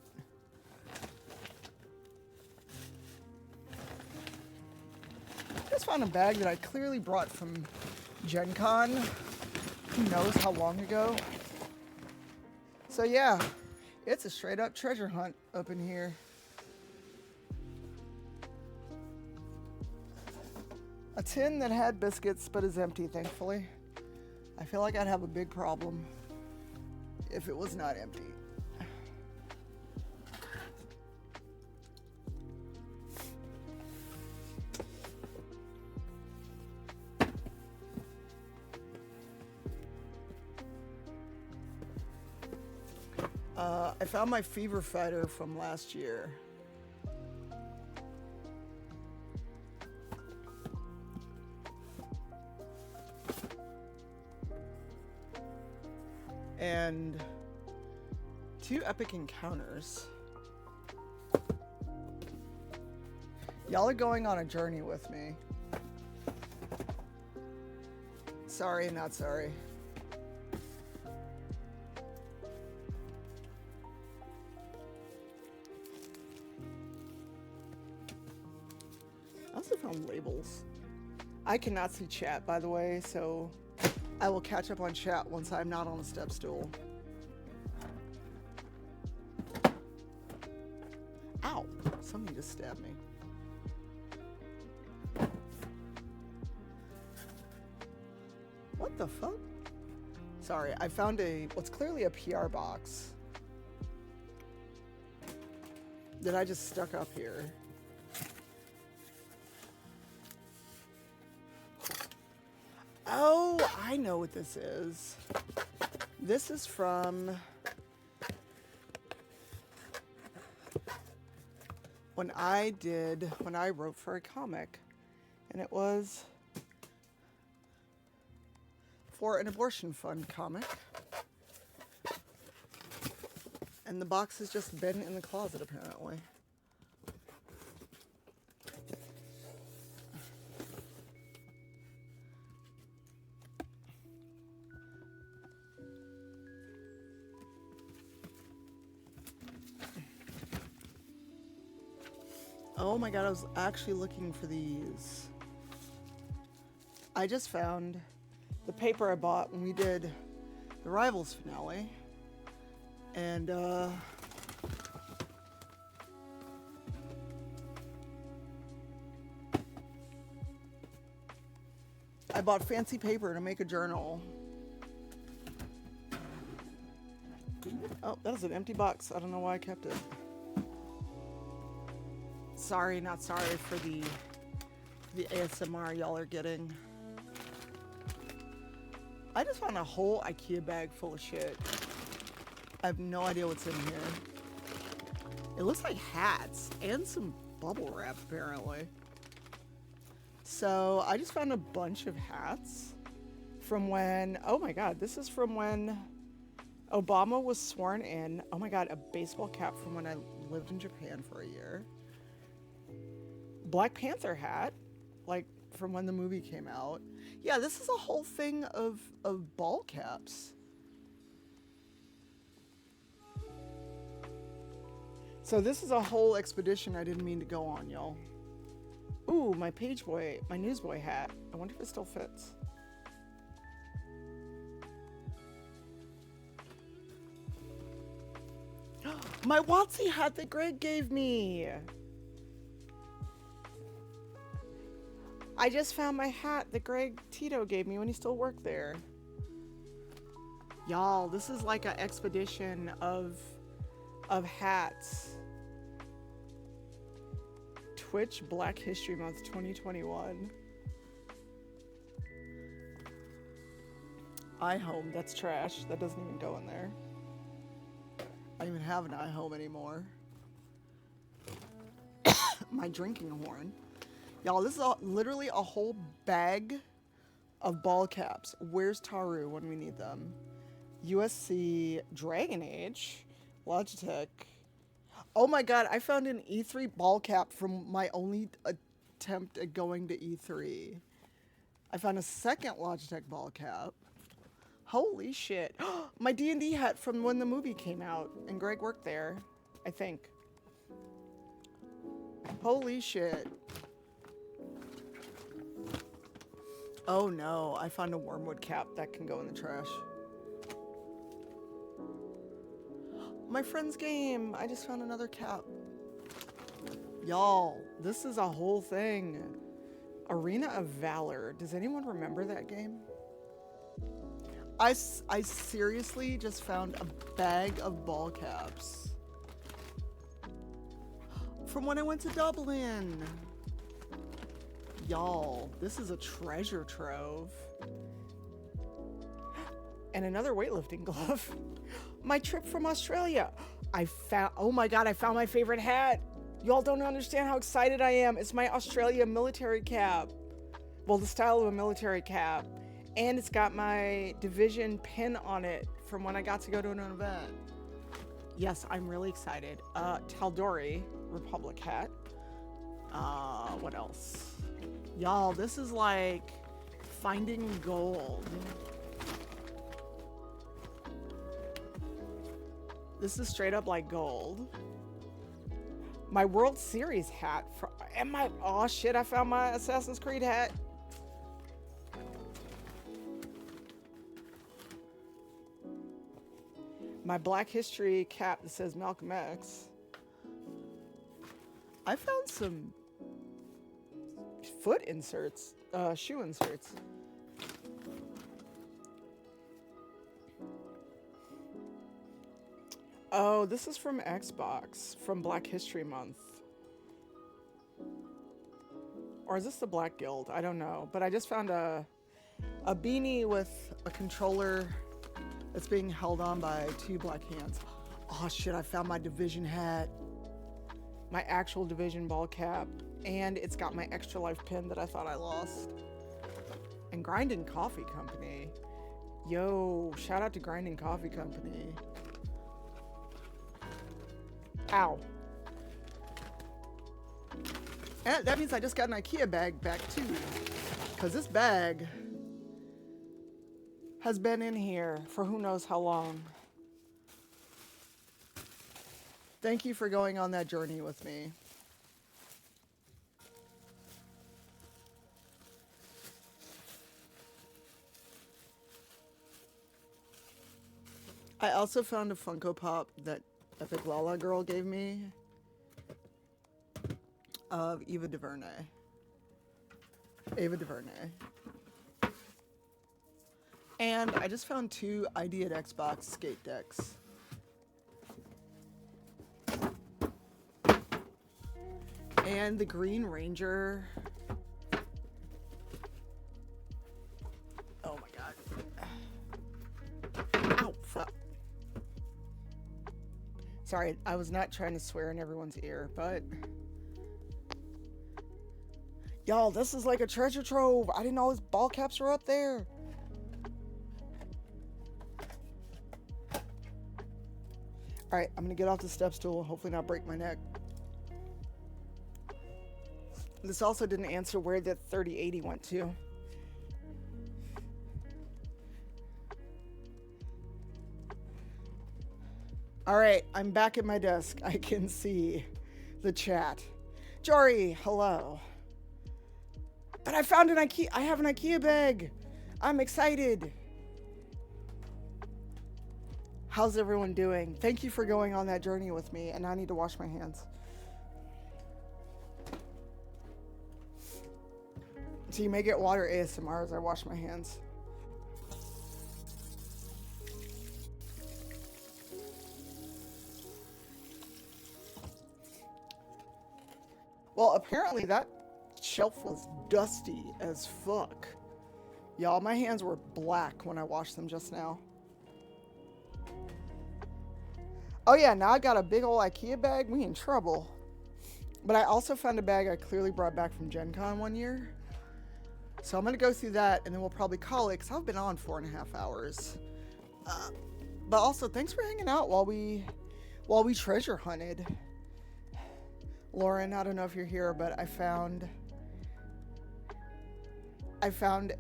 I just found a bag that I clearly brought from Gen Con. Who knows how long ago? So yeah, it's a straight up treasure hunt up in here. A tin that had biscuits but is empty, thankfully. I feel like I'd have a big problem if it was not empty. I found my Fever Fighter from last year. And 2 epic encounters. Y'all are going on a journey with me. Sorry, not sorry. I also found labels. I cannot see chat, by the way, so I will catch up on chat once I'm not on a step stool. Ow! Somebody just stabbed me. What the fuck? Sorry, I found what's clearly a PR box that I just stuck up here. Oh, I know what this is. This is from when I wrote for a comic, and it was for an abortion fund comic. And the box has just been in the closet, apparently. Oh my god, I was actually looking for these. I just found the paper I bought when we did the Rivals finale. And I bought fancy paper to make a journal. Oh, that was an empty box. I don't know why I kept it. Sorry, not sorry for the ASMR y'all are getting. I just found a whole IKEA bag full of shit. I have no idea what's in here. It looks like hats and some bubble wrap, apparently. So I just found a bunch of hats from when, oh my God, this is from when Obama was sworn in. Oh my God, a baseball cap from when I lived in Japan for a year. Black Panther hat, like from when the movie came out. Yeah, this is a whole thing of ball caps. So this is a whole expedition I didn't mean to go on, y'all. Ooh, my Pageboy, my Newsboy hat. I wonder if it still fits. My WotC hat that Greg gave me. I just found my hat that Greg Tito gave me when he still worked there. Y'all, this is like an expedition of hats. Twitch Black History Month 2021. iHome, that's trash. That doesn't even go in there. I don't even have an iHome anymore. My drinking horn. Y'all, this is literally a whole bag of ball caps. Where's Taru when we need them? USC Dragon Age. Logitech. Oh my God, I found an E3 ball cap from my only attempt at going to E3. I found a second Logitech ball cap. Holy shit. My D&D hat from when the movie came out and Greg worked there, I think. Holy shit. Oh no, I found a Wormwood cap that can go in the trash. My friend's game. I just found another cap. Y'all, this is a whole thing. Arena of Valor. Does anyone remember that game? I seriously just found a bag of ball caps from when I went to Dublin. Y'all, this is a treasure trove. And another weightlifting glove. My trip from Australia. Oh my God, I found my favorite hat. Y'all don't understand how excited I am. It's my Australia military cap. Well, the style of a military cap. And it's got my division pin on it from when I got to go to an event. Yes, I'm really excited. Tal'Dorei Republic hat. What else? Y'all, this is like finding gold. This is straight up like gold. My World Series hat. Oh shit, I found my Assassin's Creed hat. My Black History cap that says Malcolm X. I found some foot inserts, shoe inserts. Oh, this is from Xbox, from Black History Month. Or is this the Black Guild? I don't know. But I just found a beanie with a controller that's being held on by two black hands. Oh shit, I found my Division hat. My actual Division ball cap. And it's got my Extra Life pin that I thought I lost. And Grinding Coffee Company. Yo, shout out to Grinding Coffee Company. Ow. And that means I just got an IKEA bag back too. Because this bag has been in here for who knows how long. Thank you for going on that journey with me. I also found a Funko Pop that Epic Lala Girl gave me of Ava DuVernay. And I just found 2 ID at Xbox skate decks. And the Green Ranger. Oh my god. Ow, fuck. Sorry, I was not trying to swear in everyone's ear, but... Y'all, this is like a treasure trove. I didn't know those ball caps were up there. Alright, I'm gonna get off the step stool, hopefully not break my neck. This also didn't answer where the 3080 went to. Alright, I'm back at my desk. I can see the chat. Jory, hello. But I found an IKEA. I have an IKEA bag. I'm excited. How's everyone doing? Thank you for going on that journey with me, and I need to wash my hands. So you may get water ASMR as I wash my hands. Well, apparently that shelf was dusty as fuck. Y'all, my hands were black when I washed them just now. Oh yeah, now I got a big old IKEA bag. We in trouble. But I also found a bag I clearly brought back from Gen Con one year. So I'm gonna go through that and then we'll probably call it because I've been on 4.5 hours. But also thanks for hanging out while we treasure hunted. Lauren, I don't know if you're here, but I found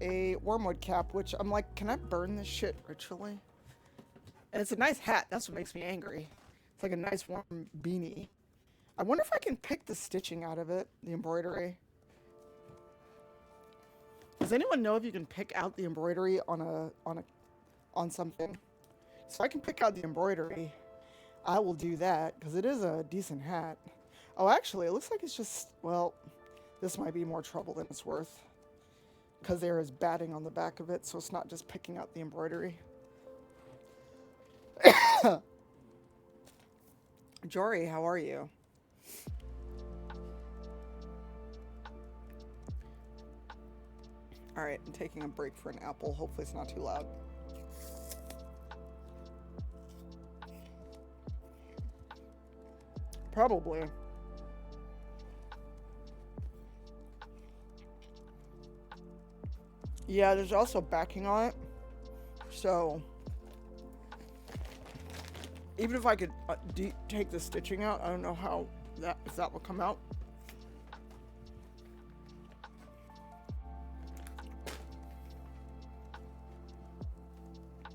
a wormwood cap, which I'm like, can I burn this shit ritually? And it's a nice hat. That's what makes me angry. It's like a nice warm beanie. I wonder if I can pick the stitching out of it, the embroidery. Does anyone know if you can pick out the embroidery on something? So I can pick out the embroidery. I will do that because it is a decent hat. Oh, actually, it looks like it's just, well, this might be more trouble than it's worth. Because there is batting on the back of it, so it's not just picking out the embroidery. Jory, how are you? Alright, I'm taking a break for an apple. Hopefully it's not too loud. Probably. Yeah, there's also backing on it. So, even if I could take the stitching out, I don't know how if that will come out.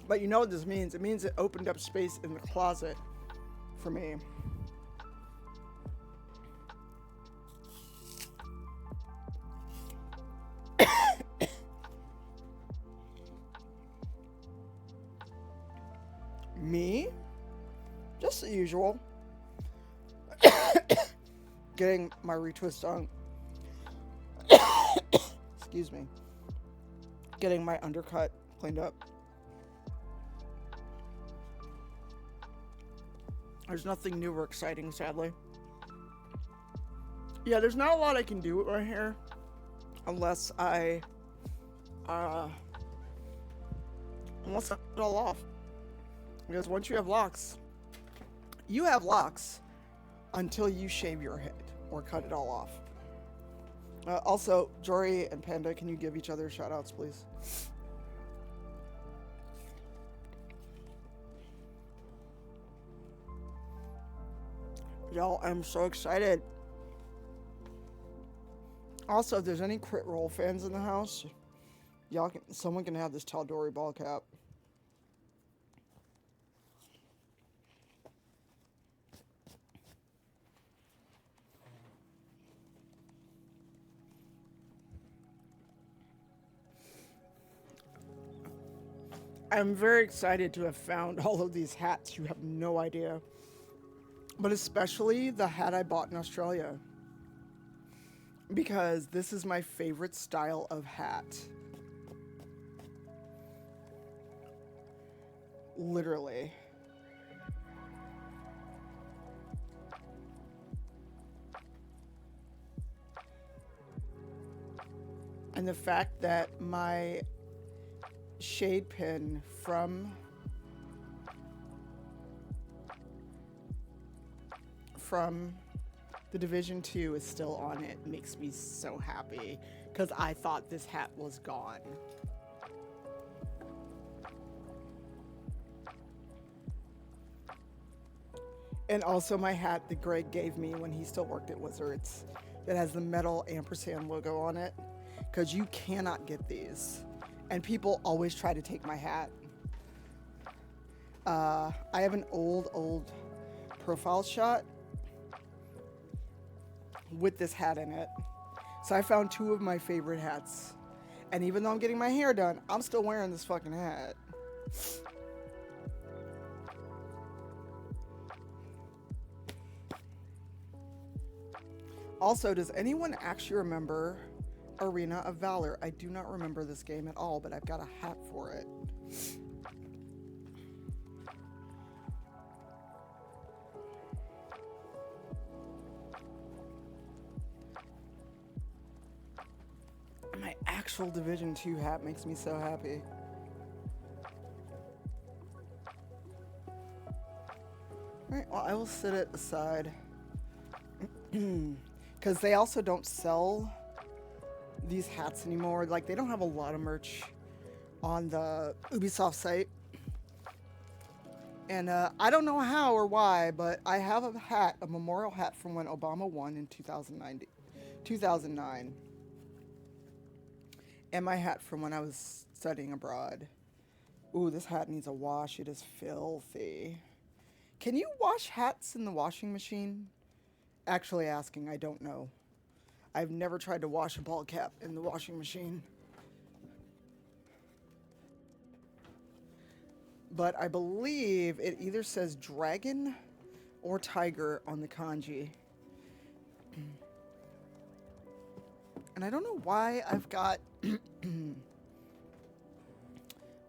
But you know what this means? It means it opened up space in the closet for me. Me? Just the usual. Getting my retwist on. Excuse me. Getting my undercut cleaned up. There's nothing new or exciting, sadly. Yeah, there's not a lot I can do with my hair. Unless I cut it all off. Because once you have locks until you shave your head or cut it all off. Also, Jory and Panda, can you give each other shout outs, please? Y'all, I'm so excited. Also, if there's any Crit Roll fans in the house, someone can have this Tal'Dorei ball cap. I'm very excited to have found all of these hats. You have no idea. But especially the hat I bought in Australia. Because this is my favorite style of hat. Literally. And the fact that my shade pin from the Division 2 is still on it makes me so happy because I thought this hat was gone. And also my hat that Greg gave me when he still worked at Wizards that has the metal ampersand logo on it, because you cannot get these. And people always try to take my hat. I have an old profile shot with this hat in it. So I found two of my favorite hats. And even though I'm getting my hair done, I'm still wearing this fucking hat. Also, does anyone actually remember Arena of Valor? I do not remember this game at all, but I've got a hat for it. My actual Division 2 hat makes me so happy. Alright, well, I will set it aside. Because they also don't sell these hats anymore. Like, they don't have a lot of merch on the Ubisoft site. And I don't know how or why, but I have a hat, a memorial hat from when Obama won in 2009. And my hat from when I was studying abroad. Ooh, this hat needs a wash. It is filthy. Can you wash hats in the washing machine? Actually asking, I don't know. I've never tried to wash a ball cap in the washing machine. But I believe it either says dragon or tiger on the kanji. And I don't know why I've got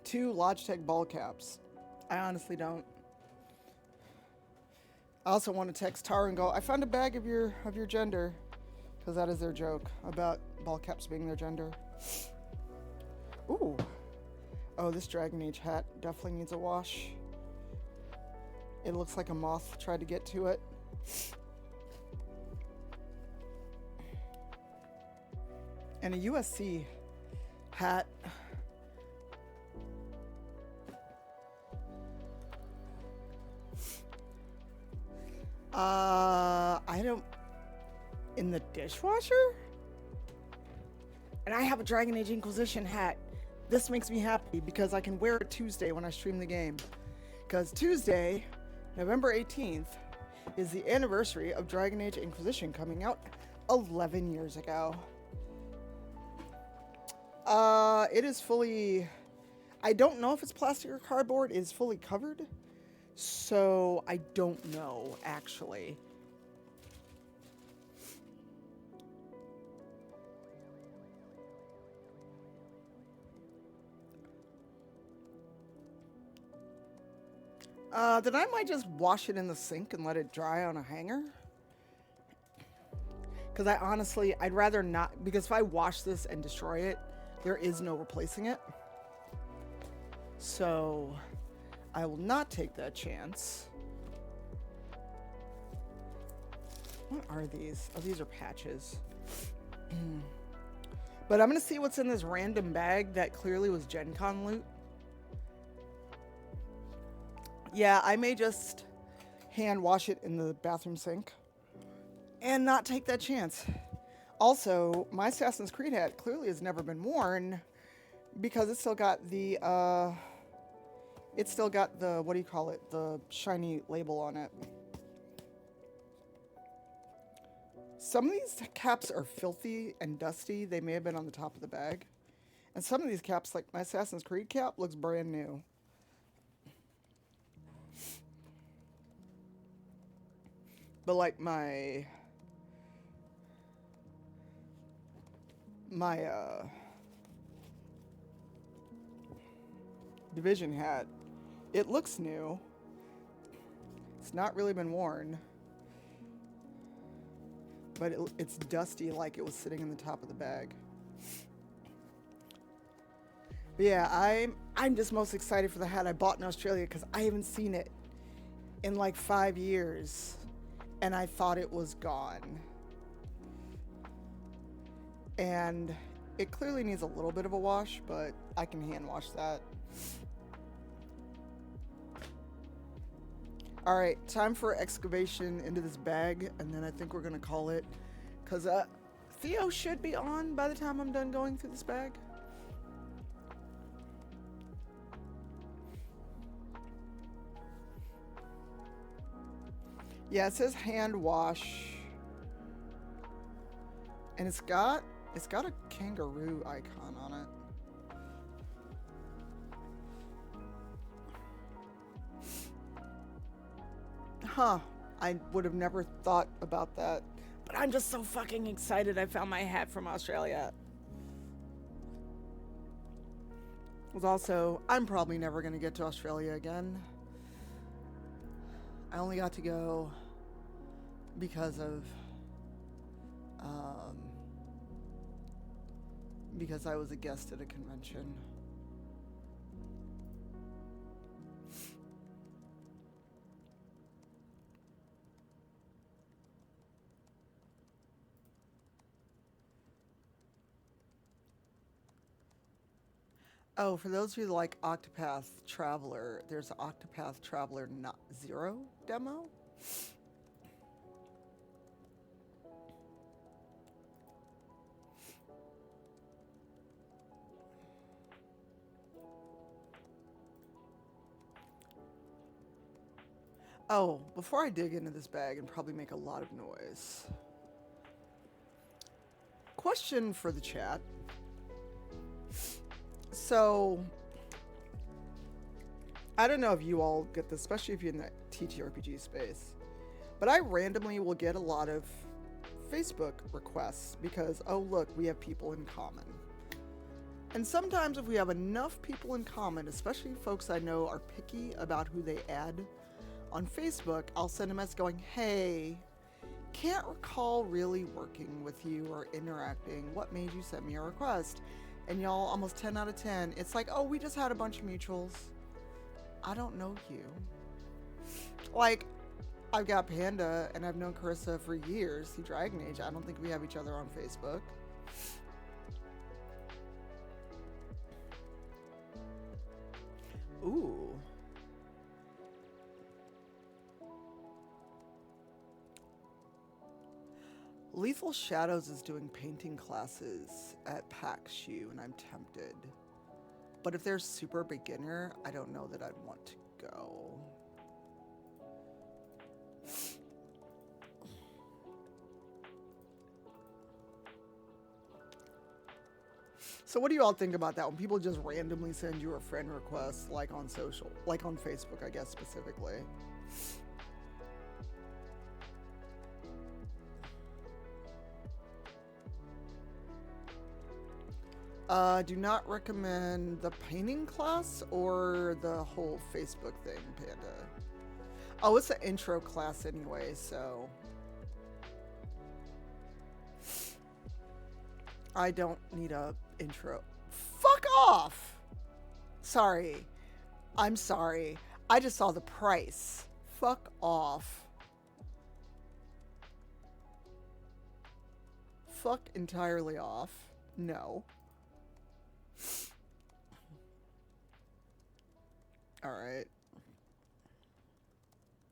two Logitech ball caps. I honestly don't. I also want to text Tara and go, I found a bag of your gender. Because that is their joke about ball caps being their gender. Ooh. Oh, this Dragon Age hat definitely needs a wash. It looks like a moth tried to get to it. And a USC hat. I don't... In the dishwasher? And I have a Dragon Age Inquisition hat. This makes me happy because I can wear it Tuesday when I stream the game. Because Tuesday, November 18th, is the anniversary of Dragon Age Inquisition coming out 11 years ago. It is fully... I don't know if it's plastic or cardboard. It is fully covered. So, I don't know, actually. Then I might just wash it in the sink and let it dry on a hanger. Because I'd rather not, because if I wash this and destroy it, there is no replacing it. So, I will not take that chance. What are these? Oh, these are patches. But I'm going to see what's in this random bag that clearly was Gen Con loot. Yeah, I may just hand wash it in the bathroom sink and not take that chance. Also, my Assassin's Creed hat clearly has never been worn because it's still got the, what do you call it? The shiny label on it. Some of these caps are filthy and dusty. They may have been on the top of the bag. And some of these caps, like my Assassin's Creed cap, looks brand new. But like my Division hat It looks new. It's not really been worn. But it's dusty like it was sitting in the top of the bag. But yeah, I'm just most excited for the hat I bought in Australia because I haven't seen it in like 5 years. And I thought it was gone. And it clearly needs a little bit of a wash, but I can hand wash that. Alright, time for excavation into this bag, and then I think we're going to call it. Because Theo should be on by the time I'm done going through this bag. Yeah, it says hand wash. And it's got a kangaroo icon on it. Huh. I would have never thought about that. But I'm just so fucking excited I found my hat from Australia. Was also, I'm probably never going to get to Australia again. I only got to go because I was a guest at a convention. Oh, for those of you who like Octopath Traveler, there's an Octopath Traveler Not Zero demo. Oh, before I dig into this bag and probably make a lot of noise. Question for the chat. So, I don't know if you all get this, especially if you're in the TTRPG space, but I randomly will get a lot of Facebook requests because, oh look, we have people in common. And sometimes if we have enough people in common, especially folks I know are picky about who they add on Facebook, I'll send a message going, hey, can't recall really working with you or interacting. What made you send me a request? And y'all, almost 10 out of 10, it's like, oh, we just had a bunch of mutuals. I don't know you. Like, I've got Panda, and I've known Carissa for years, the Dragon Age. I don't think we have each other on Facebook. Ooh. Lethal Shadows is doing painting classes at PAX U, and I'm tempted. But if they're super beginner, I don't know that I'd want to go. So what do you all think about that when people just randomly send you a friend request, like on social, like on Facebook, I guess specifically? Do not recommend the painting class or the whole Facebook thing, Panda. Oh, it's an intro class anyway, so I don't need a intro. Fuck off! Sorry. I'm sorry. I just saw the price. Fuck off. Fuck entirely off. No. Alright.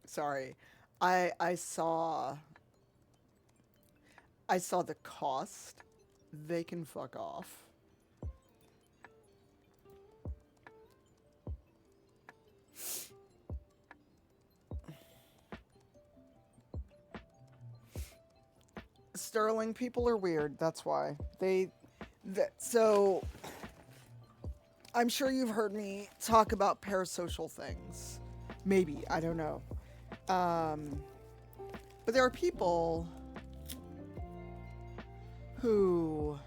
Sorry. I saw the cost. They can fuck off. Sterling people are weird, that's why. So I'm sure you've heard me talk about parasocial things. Maybe, I don't know. But there are people who...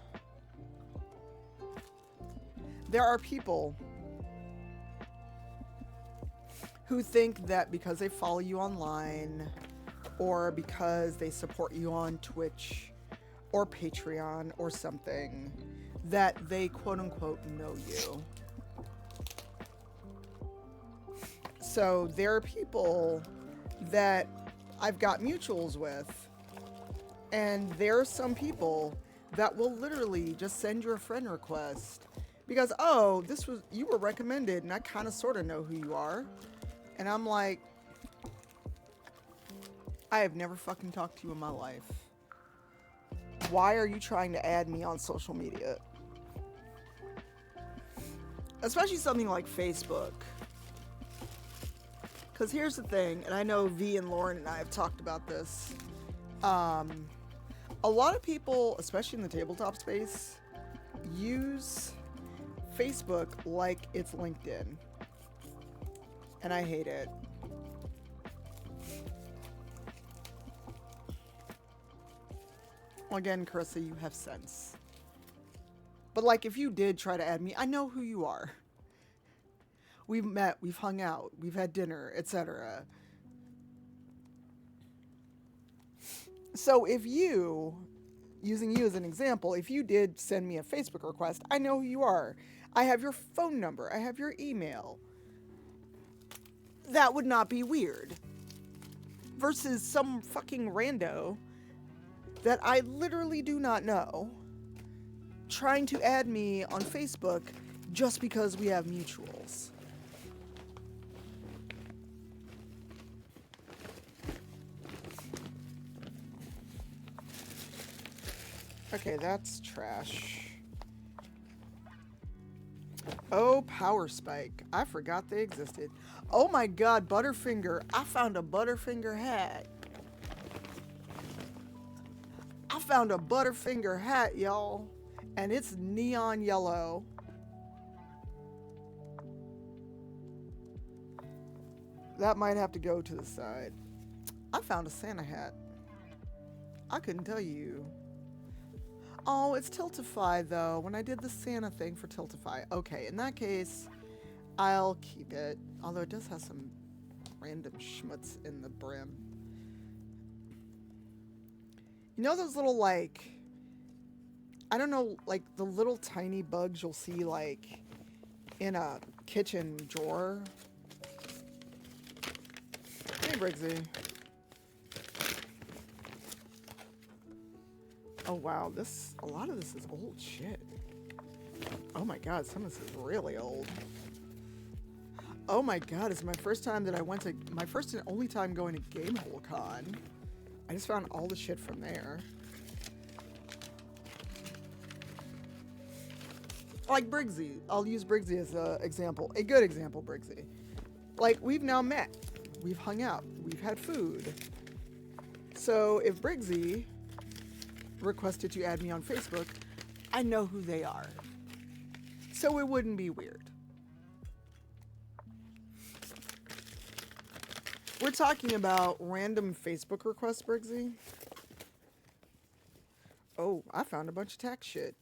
who think that because they follow you online or because they support you on Twitch or Patreon or something, that they quote unquote know you. So there are people that I've got mutuals with, and there are some people that will literally just send you a friend request because, oh, you were recommended and I kind of sort of know who you are. And I'm like, I have never fucking talked to you in my life. Why are you trying to add me on social media? Especially something like Facebook. Because here's the thing, and I know V and Lauren and I have talked about this. A lot of people, especially in the tabletop space, use Facebook like it's LinkedIn. And I hate it. Well, again, Carissa, you have sense. But like, if you did try to add me, I know who you are. We've met, we've hung out, we've had dinner, etc. So if you, using you as an example, if you did send me a Facebook request, I know who you are. I have your phone number, I have your email. That would not be weird. Versus some fucking rando that I literally do not know trying to add me on Facebook just because we have mutuals. Okay, that's trash. Oh, Power Spike. I forgot they existed. Oh my god, Butterfinger. I found a Butterfinger hat. I found a Butterfinger hat, y'all. And it's neon yellow. That might have to go to the side. I found a Santa hat. I couldn't tell you. Oh, it's Tiltify, though. When I did the Santa thing for Tiltify. Okay, in that case, I'll keep it. Although it does have some random schmutz in the brim. You know those little, like... I don't know, like, the little tiny bugs you'll see, like, in a kitchen drawer? Hey, Briggsy. Oh wow, a lot of this is old shit. Oh my god, some of this is really old. Oh my god, it's my first time that I went to, my first and only time going to Gamehole Con. I just found all the shit from there. Like Briggsy, I'll use Briggsy as an example, a good example, Briggsy. Like, we've now met, we've hung out, we've had food. So if Briggsy requested to add me on Facebook, I know who they are. So it wouldn't be weird. We're talking about random Facebook requests, Briggsy. Oh, I found a bunch of tax shit.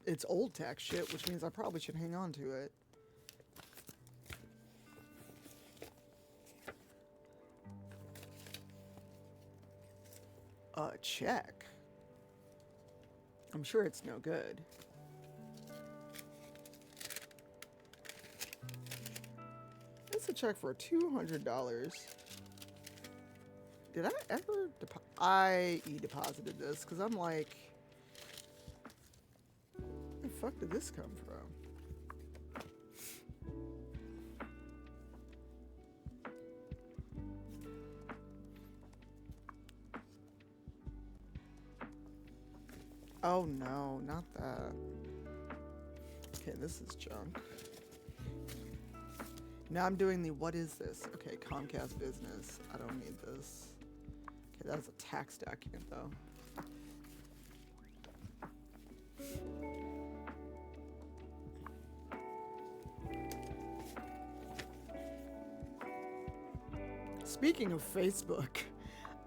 It's old tax shit, which means I probably should hang on to it. A check. I'm sure it's no good. It's a check for $200. Did I ever I e-deposited this because I'm like, where the fuck did this come from? Oh no, not that. Okay, this is junk. Now I'm doing the what is this? Okay, Comcast Business. I don't need this. Okay, that's a tax document though. Speaking of Facebook,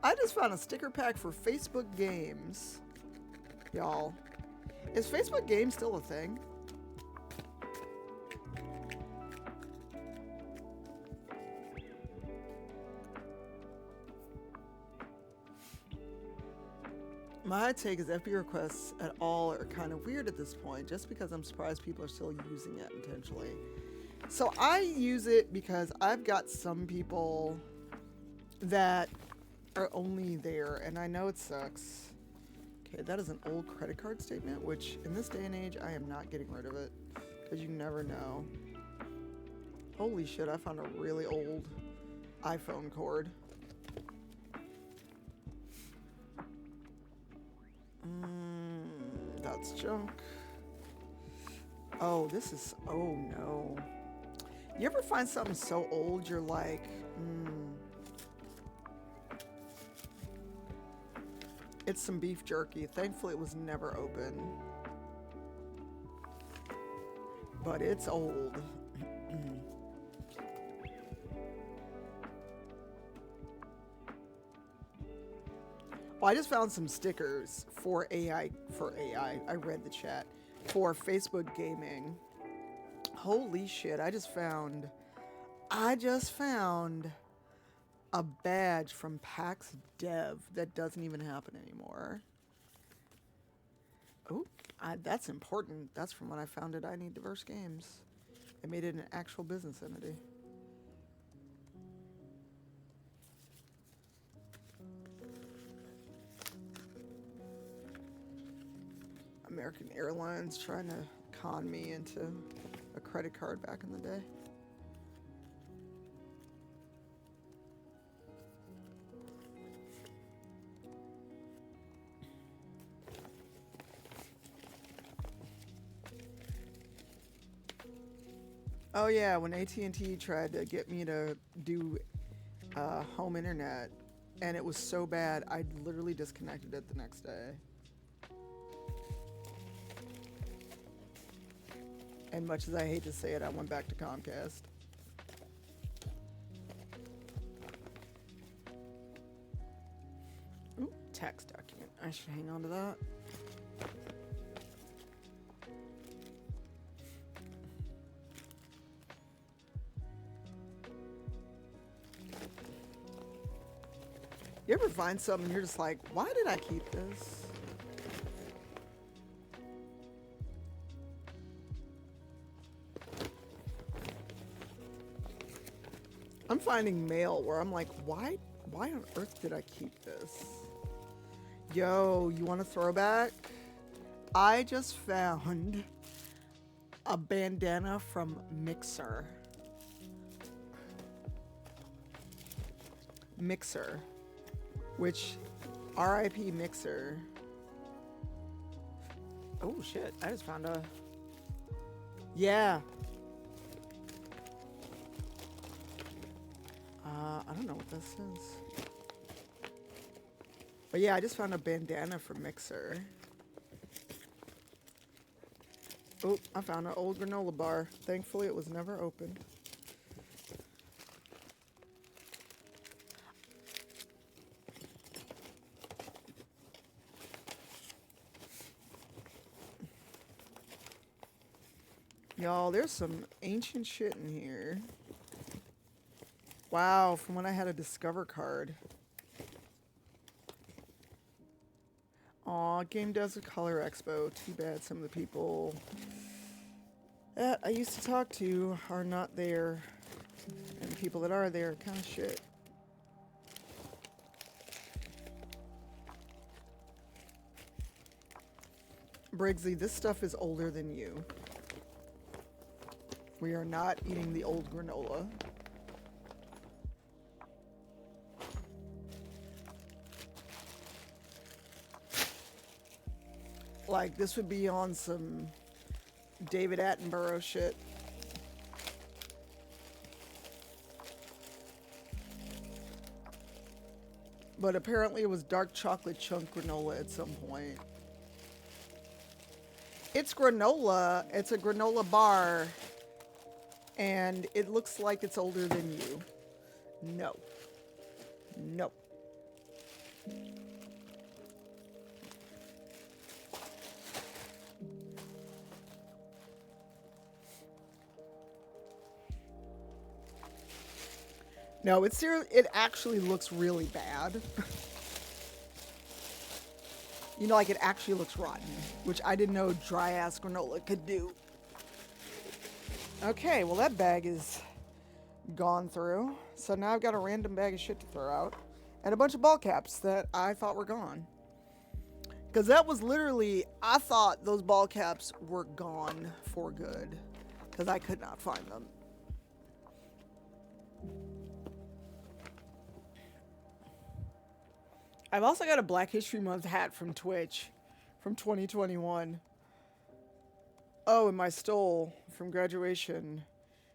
I just found a sticker pack for Facebook Games. Y'all, is Facebook Games still a thing? My take is FB requests at all are kind of weird at this point, just because I'm surprised people are still using it intentionally. So I use it because I've got some people that are only there, and I know it sucks. Okay, that is an old credit card statement, which in this day and age, I am not getting rid of it, because you never know. Holy shit, I found a really old iPhone cord. That's junk. Oh, this is, oh no. You ever find something so old you're like, It's some beef jerky. Thankfully it was never open. But it's old. Well, I just found some stickers for AI, I read the chat, for Facebook gaming. Holy shit, I just found a badge from PAX Dev that doesn't even happen anymore. Oh, that's important. That's from when I founded I Need Diverse Games. I made it an actual business entity. American Airlines trying to con me into a credit card back in the day. Oh yeah, when AT&T tried to get me to do home internet, and it was so bad, I literally disconnected it the next day. And much as I hate to say it, I went back to Comcast. Ooh, tax document. I should hang on to that. You ever find something and you're just like, why did I keep this? I'm finding mail where I'm like, why on earth did I keep this? Yo, you want a throwback? I just found a bandana from Mixer. Mixer. Which, RIP Mixer. Oh shit, I just found a... Yeah. I don't know what this is. But yeah, I just found a bandana from Mixer. Oh, I found an old granola bar. Thankfully, it was never opened. Y'all, there's some ancient shit in here. Wow, from when I had a Discover card. Aw, Game Desert Color Expo. Too bad some of the people that I used to talk to are not there. And the people that are there kind of shit. Briggsy, this stuff is older than you. We are not eating the old granola. Like, this would be on some David Attenborough shit. But apparently it was dark chocolate chunk granola at some point. It's granola. It's a granola bar. And it looks like it's older than you. No. No. No, it actually looks really bad. You know, like it actually looks rotten, which I didn't know dry ass granola could do. Okay, well that bag is gone through. So now I've got a random bag of shit to throw out. And a bunch of ball caps that I thought were gone. Because that was literally, I thought those ball caps were gone for good. Because I could not find them. I've also got a Black History Month hat from Twitch from 2021. Oh, and my stole from graduation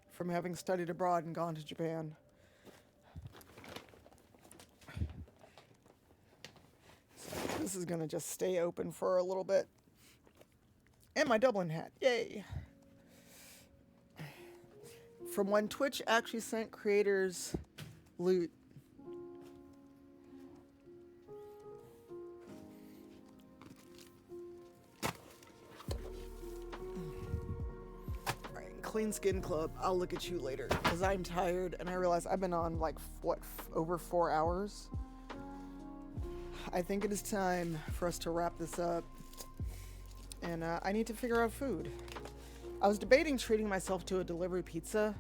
from having studied abroad and gone to Japan. So this is going to just stay open for a little bit. And my Dublin hat. Yay. From when Twitch actually sent creators loot. Clean Skin Club, I'll look at you later because I'm tired and I realize I've been on like over 4 hours. I think it is time for us to wrap this up, and I need to figure out food. I was debating treating myself to a delivery pizza,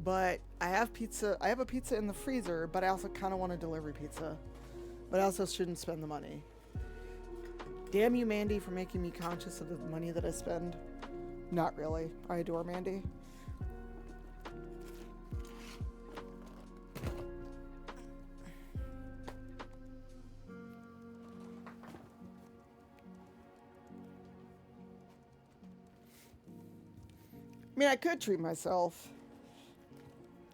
but I have a pizza in the freezer, but I also kind of want a delivery pizza, but I also shouldn't spend the money. Damn you, Mandy, for making me conscious of the money that I spend. Not really. I adore Mandy. I mean, I could treat myself.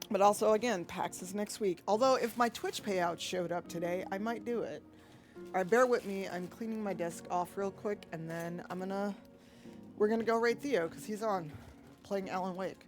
But also, again, PAX is next week. Although, if my Twitch payout showed up today, I might do it. Alright, bear with me. I'm cleaning my desk off real quick, and then we're gonna go raid Theo, because he's on, playing Alan Wake.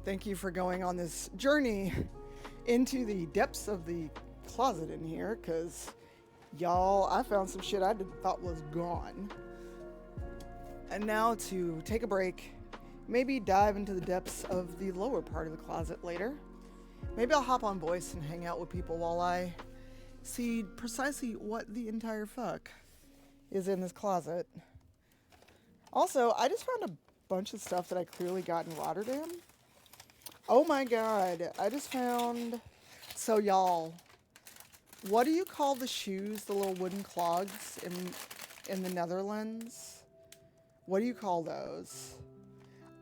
Thank you for going on this journey into the depths of the closet in here, because y'all, I found some shit I thought was gone. And now to take a break, maybe dive into the depths of the lower part of the closet later. Maybe I'll hop on Voice and hang out with people while I see precisely what the entire fuck is in this closet. Also, I just found a bunch of stuff that I clearly got in Rotterdam. Oh my god, I just found... So y'all, what do you call the shoes, the little wooden clogs in the Netherlands? What do you call those?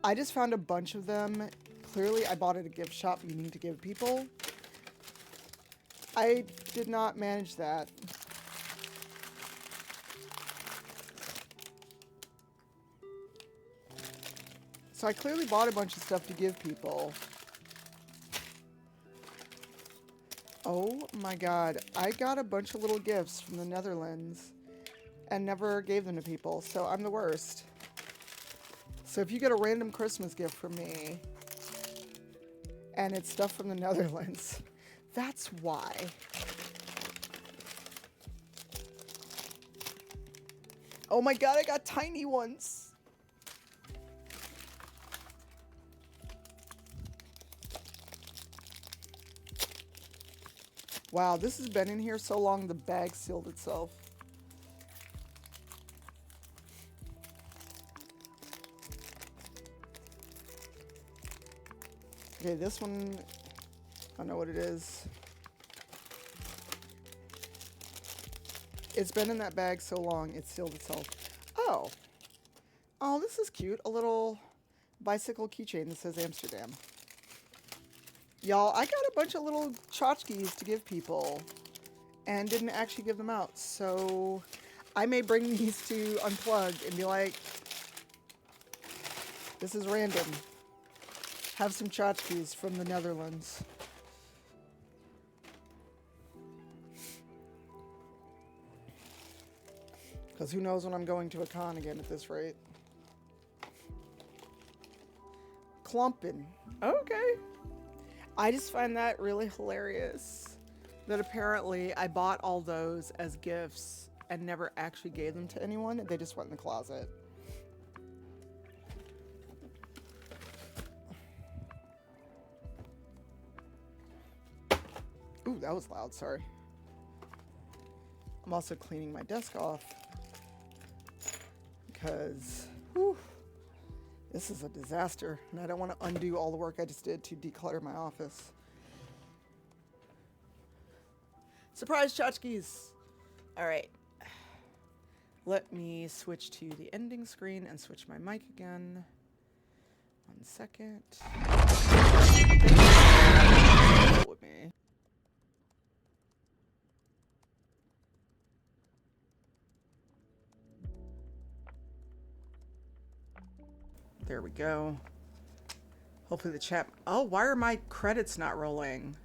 I just found a bunch of them. Clearly, I bought at a gift shop you need to give people. I did not manage that. So I clearly bought a bunch of stuff to give people. Oh my god, I got a bunch of little gifts from the Netherlands and never gave them to people, so I'm the worst. So if you get a random Christmas gift from me and it's stuff from the Netherlands, that's why. Oh my god, I got tiny ones. Wow, this has been in here so long, the bag sealed itself. Okay, this one, I don't know what it is. It's been in that bag so long, it sealed itself. Oh. Oh, this is cute. A little bicycle keychain that says Amsterdam. Y'all, I got a bunch of little tchotchkes to give people and didn't actually give them out. So I may bring these to Unplugged and be like, this is random. Have some tchotchkes from the Netherlands. Because who knows when I'm going to a con again at this rate. clumping. Okay. I just find that really hilarious. That apparently I bought all those as gifts and never actually gave them to anyone. They just went in the closet. Ooh, that was loud, sorry. I'm also cleaning my desk off because whew, this is a disaster and I don't want to undo all the work I just did to declutter my office. Surprise tchotchkes! Alright. Let me switch to the ending screen and switch my mic again. 1 second. With me. There we go. Hopefully the chat... Oh, why are my credits not rolling?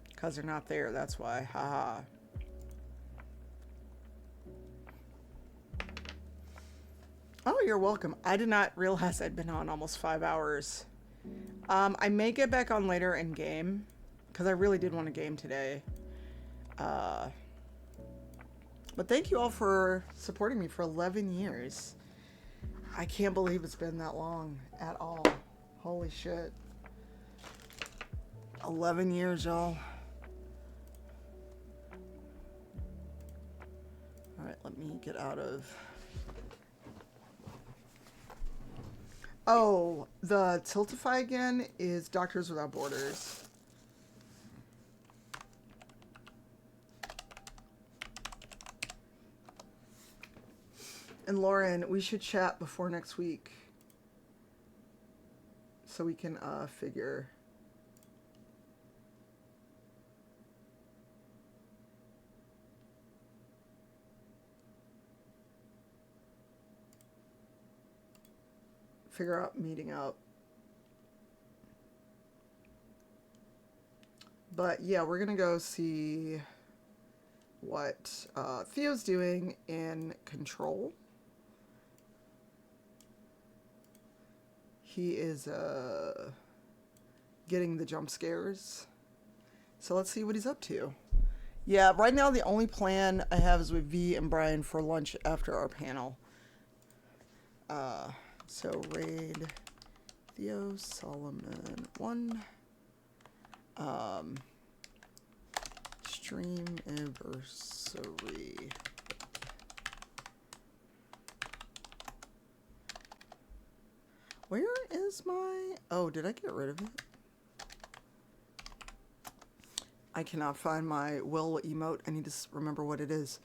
Because they're not there, that's why. Haha. Oh, you're welcome. I did not realize I'd been on almost 5 hours. I may get back on later in game, because I really did want to game today. But thank you all for supporting me for 11 years. I can't believe it's been that long at all. Holy shit. 11 years, y'all. Alright, let me get out of... Oh, the Tiltify again is Doctors Without Borders. And Lauren, we should chat before next week. So we can figure... figure out meeting up. But yeah, we're gonna go see what Theo's doing in Control. He is getting the jump scares. So let's see what he's up to. Yeah, right now the only plan I have is with V and Brian for lunch after our panel. So raid Theo Solomon 1. Stream anniversary. Where is my... Oh, did I get rid of it? I cannot find my Will emote. I need to remember what it is.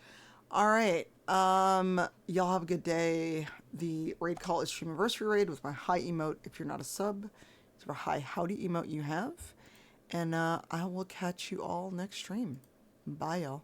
All right. Y'all have a good day. The raid call is Stream Anniversary Raid with my hi emote. If you're not a sub, it's a hi howdy emote you have. And I will catch you all next stream. Bye, y'all.